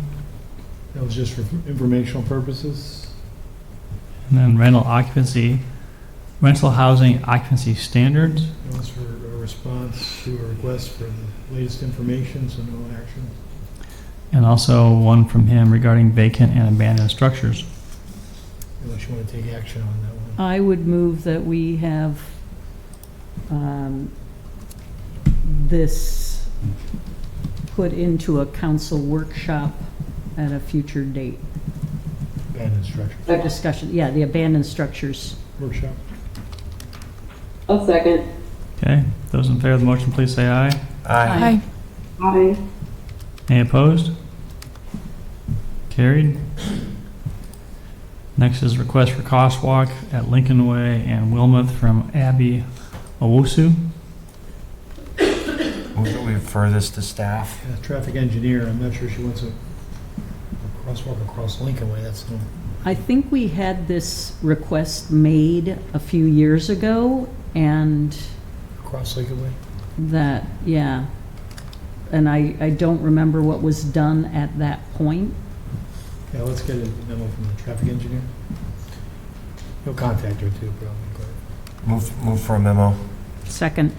Speaker 14: That was just for informational purposes.
Speaker 1: and then rental housing occupancy standards.
Speaker 14: That was for a response to a request for the latest information, so no action.
Speaker 1: And also one from him regarding vacant and abandoned structures.
Speaker 14: Unless you want to take action on that one.
Speaker 10: I would move that we have this put into a council workshop at a future date.
Speaker 14: Abandoned structure.
Speaker 10: For discussion, yeah, the abandoned structures.
Speaker 14: Workshop.
Speaker 9: I'll second.
Speaker 1: Okay, those in favor of the motion, please say aye.
Speaker 12: Aye.
Speaker 4: Aye.
Speaker 1: Any opposed? Carried. Next is request for crosswalk at Lincoln Way and Wilmouth from Abby Owusu.
Speaker 11: Move that we refer this to staff.
Speaker 14: Yeah, traffic engineer, I'm not sure she wants a crosswalk across Lincoln Way, that's no.
Speaker 10: I think we had this request made a few years ago, and
Speaker 14: Across Lincoln Way?
Speaker 10: that, yeah. And I don't remember what was done at that point.
Speaker 14: Yeah, let's get a memo from the traffic engineer. He'll contact her too, probably.
Speaker 11: Move for a memo.
Speaker 10: Second.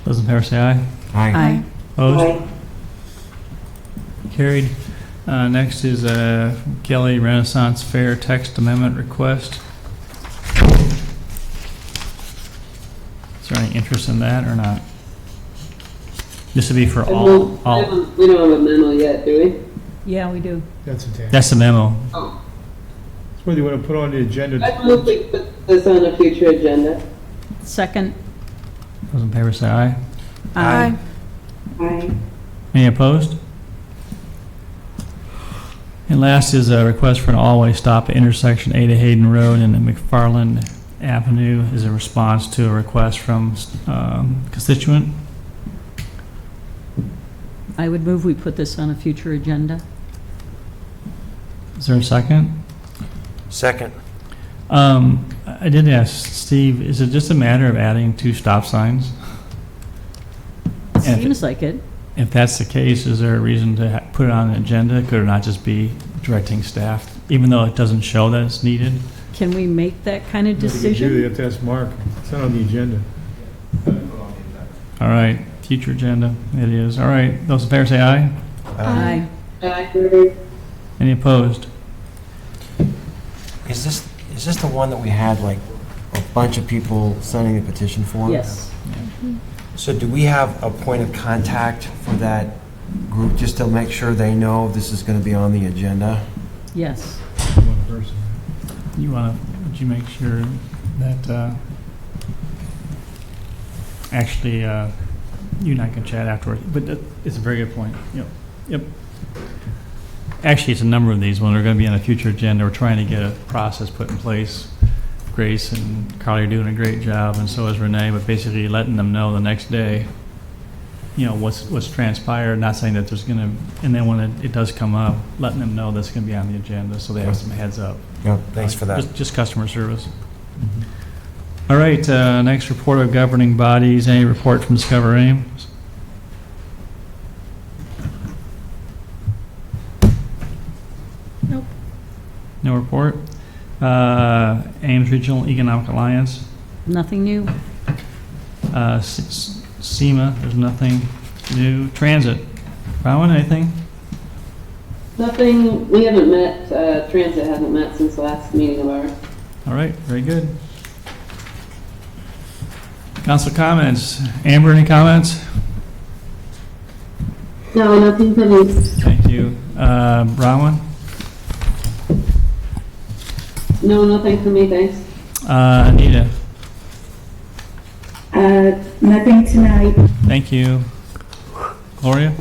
Speaker 1: Those in favor say aye.
Speaker 10: Aye.
Speaker 1: Opposed?
Speaker 4: Aye.
Speaker 1: Carried. Next is Kelly Renaissance Fair text amendment request. Is there any interest in that or not? This would be for all.
Speaker 9: We don't have a memo yet, do we?
Speaker 10: Yeah, we do.
Speaker 14: That's a text.
Speaker 1: That's the memo.
Speaker 9: Oh.
Speaker 14: That's what you want to put on the agenda.
Speaker 9: I move we put this on a future agenda.
Speaker 10: Second.
Speaker 1: Those in favor say aye.
Speaker 10: Aye.
Speaker 4: Aye.
Speaker 1: Any opposed? And last is a request for an all-way stop at intersection Ada Hayden Road and McFarland Avenue is a response to a request from constituent.
Speaker 10: I would move we put this on a future agenda.
Speaker 1: Is there a second?
Speaker 11: Second.
Speaker 1: I did ask Steve, is it just a matter of adding 2 stop signs? And
Speaker 10: Seems like it.
Speaker 1: if that's the case, is there a reason to put it on an agenda? Could it not just be directing staff, even though it doesn't show that it's needed?
Speaker 10: Can we make that kind of
Speaker 14: They
Speaker 10: decision?
Speaker 14: have to ask Mark. It's not on the agenda.
Speaker 1: All right, future agenda, it is. All right, those in favor say aye.
Speaker 10: Aye.
Speaker 9: Aye.
Speaker 1: Any opposed?
Speaker 11: Is this the one that we had like a bunch of people signing a petition for?
Speaker 10: Yes.
Speaker 11: So do we have a point of contact for that group just to make sure they know this is going to be on the agenda?
Speaker 10: Yes.
Speaker 14: One person.
Speaker 1: Would you make sure that, actually, you and I can chat afterward, but it's a very good point. Yep. Actually, it's a number of these when they're going to be on a future agenda. We're trying to get a process put in place. Grace and Carly are doing a great job, and so is Renee, but basically letting them know the next day, what's transpired, not saying that there's going to, and then when it does come up, letting them know that's going to be on the agenda, so they have some heads up.
Speaker 11: Yeah, thanks for that.
Speaker 1: Just customer service. All right, next report of governing bodies. Any report from Discover Ames?
Speaker 12: Nope.
Speaker 1: No report. Ames Regional Economic Alliance.
Speaker 10: Nothing new?
Speaker 1: SEMA, there's nothing new. Transit. Rowan, anything?
Speaker 9: Nothing, we haven't met, Transit hasn't met since the last meeting of ours.
Speaker 1: All right, very good. Council comments. Amber, any comments?
Speaker 9: No, nothing for me.
Speaker 1: Thank you. Rowan?
Speaker 9: No, nothing for me, thanks.
Speaker 1: Anita?
Speaker 4: Nothing tonight.
Speaker 1: Thank you. Gloria?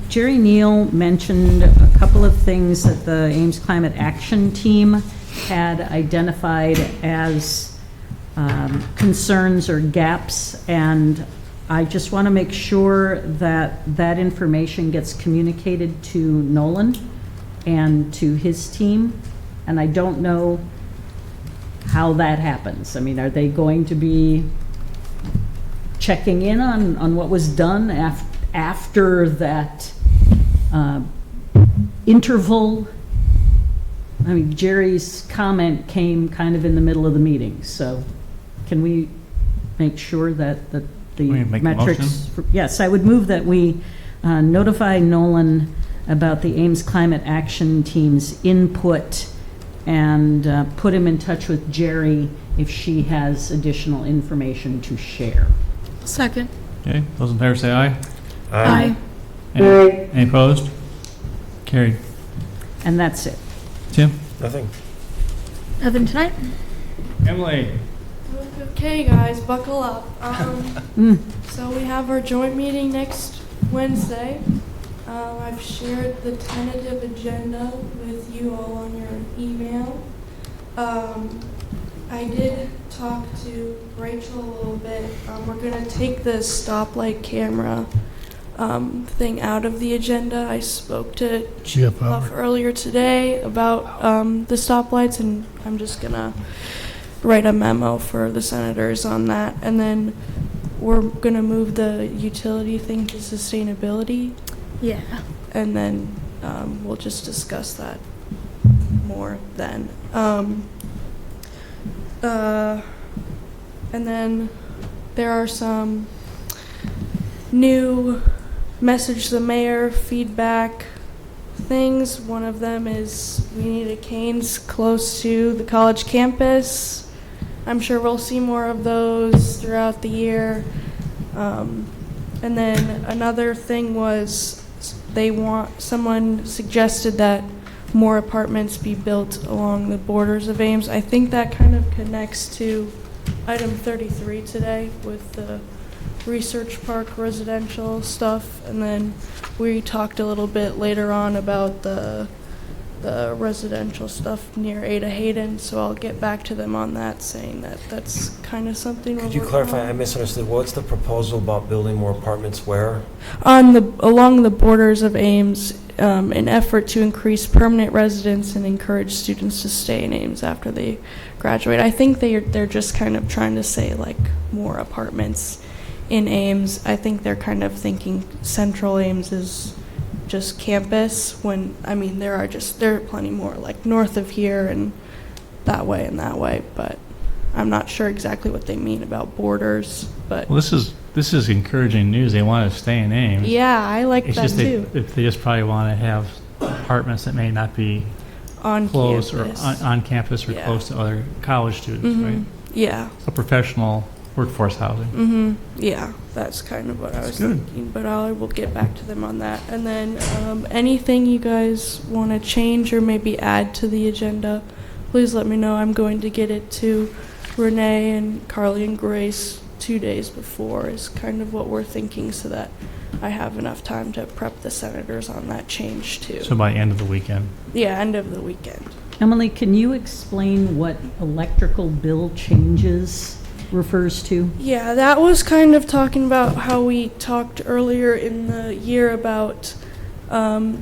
Speaker 10: Jerry Neal mentioned a couple of things that the Ames Climate Action Team had identified as concerns or gaps, and I just want to make sure that that information gets communicated to Nolan and to his team, and I don't know how that happens. I mean, are they going to be checking in on what was done after that interval? I mean, Jerry's comment came kind of in the middle of the meeting, so can we make sure that the
Speaker 1: make a
Speaker 10: metrics? Yes, I would move that we notify Nolan about the Ames Climate Action Team's input and put him in touch with Jerry if she has additional information to share.
Speaker 12: Second.
Speaker 1: Okay, those in favor say aye.
Speaker 12: Aye.
Speaker 1: Any opposed? Carried.
Speaker 10: And that's it.
Speaker 1: Tim?
Speaker 11: Nothing.
Speaker 12: Nothing tonight?
Speaker 1: Emily?
Speaker 16: Okay, guys, buckle up. So we have our joint meeting next Wednesday. I've shared the tentative agenda with you all on your email. I did talk to Rachel a little bit. We're going to take the stoplight camera thing out of the agenda. I spoke to Chief Buff earlier today about the stoplights, and I'm just going to write a memo for the senators on that. And then we're going to move the utility thing to sustainability.
Speaker 12: Yeah.
Speaker 16: And then we'll just discuss that more then. And then there are some new message the mayor feedback things. One of them is we need a Canes close to the college campus. I'm sure we'll see more of those throughout the year. And then another thing was someone suggested that more apartments be built along the borders of Ames. I think that kind of connects to item 33 today with the Research Park residential stuff. And then we talked a little bit later on about the residential stuff near Ada Hayden, so I'll get back to them on that, saying that that's kind of something.
Speaker 11: Could you clarify? I misunderstood. What's the proposal about building more apartments where?
Speaker 16: Along the borders of Ames, an effort to increase permanent residence and encourage students to stay in Ames after they graduate. I think they're just kind of trying to say like more apartments in Ames. I think they're kind of thinking Central Ames is just campus, when I mean there are plenty more like north of here and that way, but I'm not sure exactly what they mean about borders. But
Speaker 1: well, this is encouraging news. They want to stay in Ames.
Speaker 16: Yeah, I like that too.
Speaker 1: They just probably want to have apartments that may not be
Speaker 16: on
Speaker 1: close
Speaker 16: campus.
Speaker 1: or on campus or close to other college students, right?
Speaker 16: Yeah.
Speaker 1: A professional workforce housing.
Speaker 16: Yeah, that's kind of what I was thinking, but I will get back to them on that. And then anything you guys want to change or maybe add to the agenda, please let me know. I'm going to get it to Renee and Carly and Grace 2 days before is kind of what we're thinking, so that I have enough time to prep the senators on that change too.
Speaker 1: So by end of the weekend.
Speaker 16: Yeah, end of the weekend.
Speaker 10: Emily, can you explain what electrical bill changes refers to?
Speaker 16: Yeah, that was kind of talking about how we talked earlier in the year about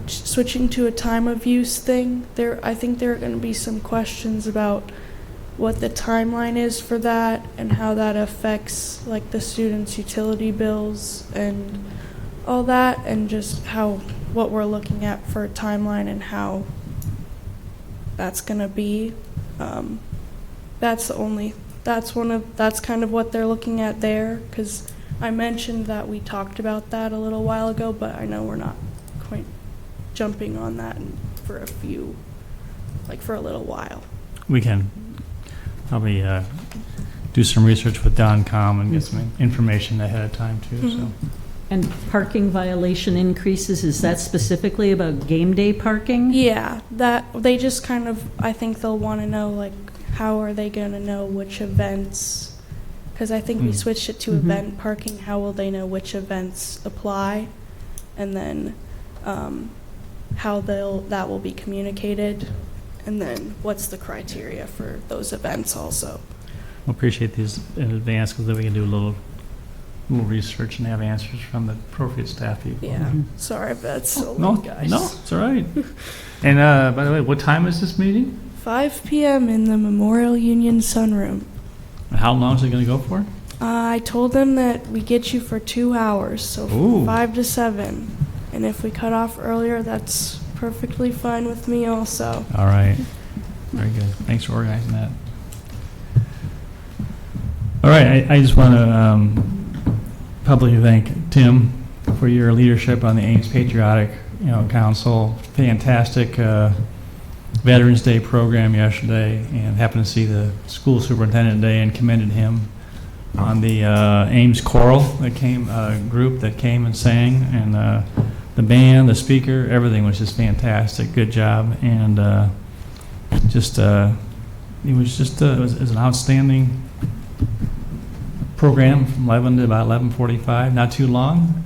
Speaker 16: switching to a time of use thing. I think there are going to be some questions about what the timeline is for that and how that affects like the students' utility bills and all that, and just what we're looking at for a timeline and how that's going to be. That's kind of what they're looking at there, because I mentioned that we talked about that a little while ago, but I know we're not quite jumping on that for a little while.
Speaker 1: We can probably do some research with DonCom and get some information ahead of time too. So.
Speaker 10: And parking violation increases, is that specifically about game day parking?
Speaker 16: Yeah, that they just kind of, I think they'll want to know like how are they going to know which events, because I think we switched it to event parking. How will they know which events apply, and then how that will be communicated, and then what's the criteria for those events also.
Speaker 1: We'll appreciate these in advance, because then we can do a little research and have answers from the appropriate staff people.
Speaker 16: Yeah, sorry if that's so late, guys.
Speaker 1: No, it's all right. And by the way, what time is this meeting?
Speaker 16: 5 p.m. in the Memorial Union Sunroom.
Speaker 1: How long is it going to go for?
Speaker 16: I told them that we get you for 2 hours, so from 5 to 7. And if we cut off earlier, that's perfectly fine with me also.
Speaker 1: All right. Very good. Thanks for organizing that. All right. I just want to publicly thank Tim for your leadership on the Ames Patriotic Council. Fantastic Veterans Day program yesterday, and happened to see the school superintendent today and commended him on the Ames choral that group that came and sang, and the band, the speaker, everything was just fantastic. Good job, and it was an outstanding program from 11 to about 11:45. Not too long,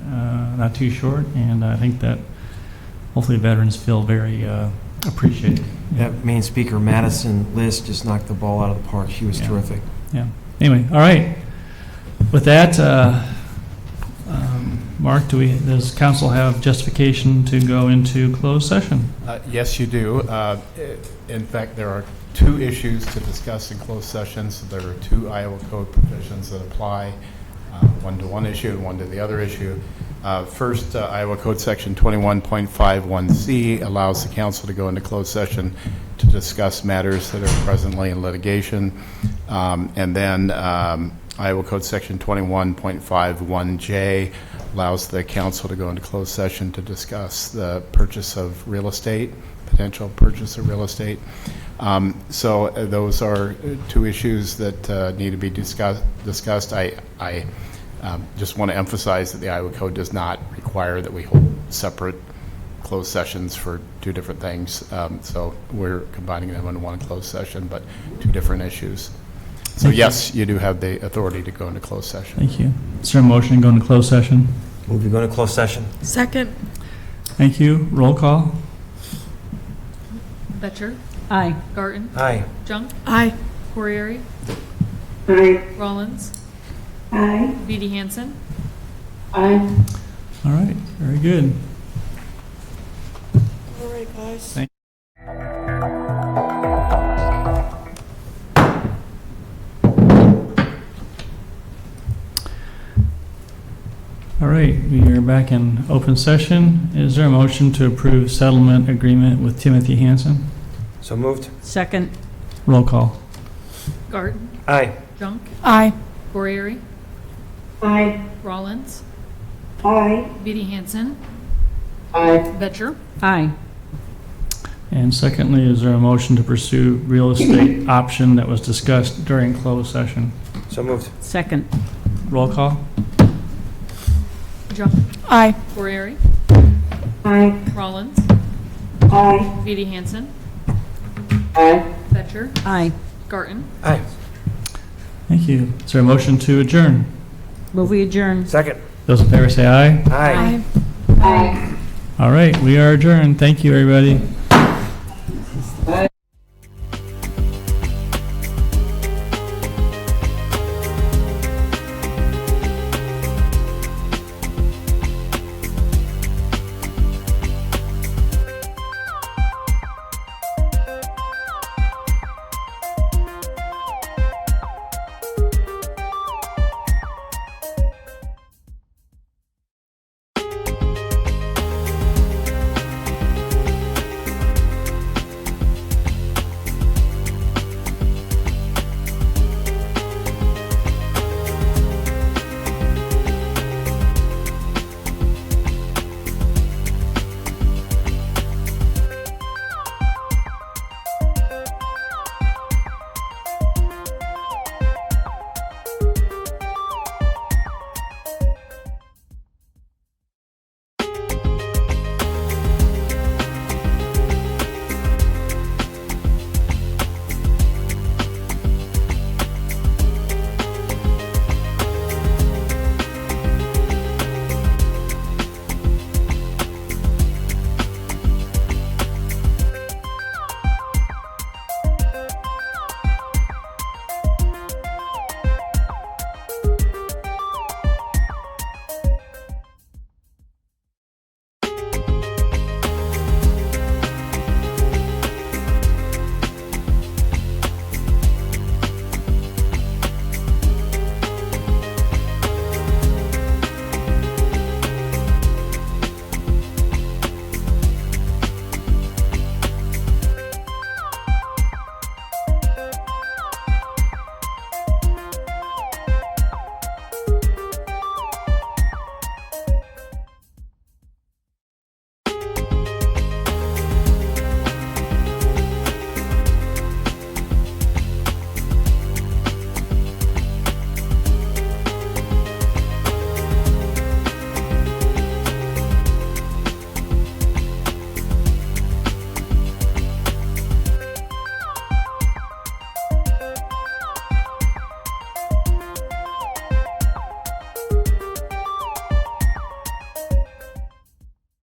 Speaker 1: not too short, and I think that hopefully veterans feel very appreciated.
Speaker 11: That main speaker, Madison Liss, just knocked the ball out of the park. She was terrific.
Speaker 1: Yeah. Anyway, all right. With that, Mark, does council have justification to go into closed session?
Speaker 22: Yes, you do. In fact, there are 2 issues to discuss in closed sessions. There are 2 Iowa Code provisions that apply, one to one issue and one to the other issue. First, Iowa Code Section 21.51C allows the council to go into closed session to discuss matters that are presently in litigation. And then Iowa Code Section 21.51J
Speaker 17: allows the council to go into closed session to discuss the purchase of real estate, potential purchase of real estate. So those are two issues that need to be discussed. I just want to emphasize that the Iowa Code does not require that we hold separate closed sessions for two different things. So we're combining them into one closed session, but two different issues. So yes, you do have the authority to go into closed session.
Speaker 1: Thank you. Is there a motion to go into closed session?
Speaker 11: Move to go into closed session.
Speaker 12: Second.
Speaker 1: Thank you. Roll call.
Speaker 2: Betcher.
Speaker 10: Aye.
Speaker 2: Garten.
Speaker 11: Aye.
Speaker 2: Junk.
Speaker 12: Aye.
Speaker 2: Corriere.
Speaker 4: Aye.
Speaker 2: Rollins.
Speaker 4: Aye.
Speaker 2: Beatty Hansen.
Speaker 4: Aye.
Speaker 1: All right. Very good.
Speaker 16: All right, guys.
Speaker 1: Thank All right, we are back in open session. Is there a motion to approve settlement agreement with Timothy Hansen?
Speaker 11: So moved.
Speaker 10: Second.
Speaker 1: Roll call.
Speaker 2: Garten.
Speaker 11: Aye.
Speaker 2: Junk.
Speaker 12: Aye.
Speaker 2: Corriere.
Speaker 4: Aye.
Speaker 2: Rollins.
Speaker 4: Aye.
Speaker 2: Beatty Hansen.
Speaker 4: Aye.
Speaker 2: Betcher.
Speaker 10: Aye.
Speaker 1: And secondly, is there a motion to pursue real estate option that was discussed during closed session?
Speaker 11: So moved.
Speaker 10: Second.
Speaker 1: Roll call.
Speaker 2: Junk.
Speaker 12: Aye.
Speaker 2: Corriere.
Speaker 4: Aye.
Speaker 2: Rollins.
Speaker 4: Aye.
Speaker 2: Beatty Hansen.
Speaker 4: Aye.
Speaker 2: Betcher.
Speaker 10: Aye.
Speaker 2: Garten.
Speaker 11: Aye.
Speaker 1: Thank you. Is there a motion to adjourn?
Speaker 10: Move we adjourn.
Speaker 11: Second.
Speaker 1: Those in favor say aye.
Speaker 11: Aye.
Speaker 4: Aye.
Speaker 1: All right, we are adjourned. Thank you, everybody.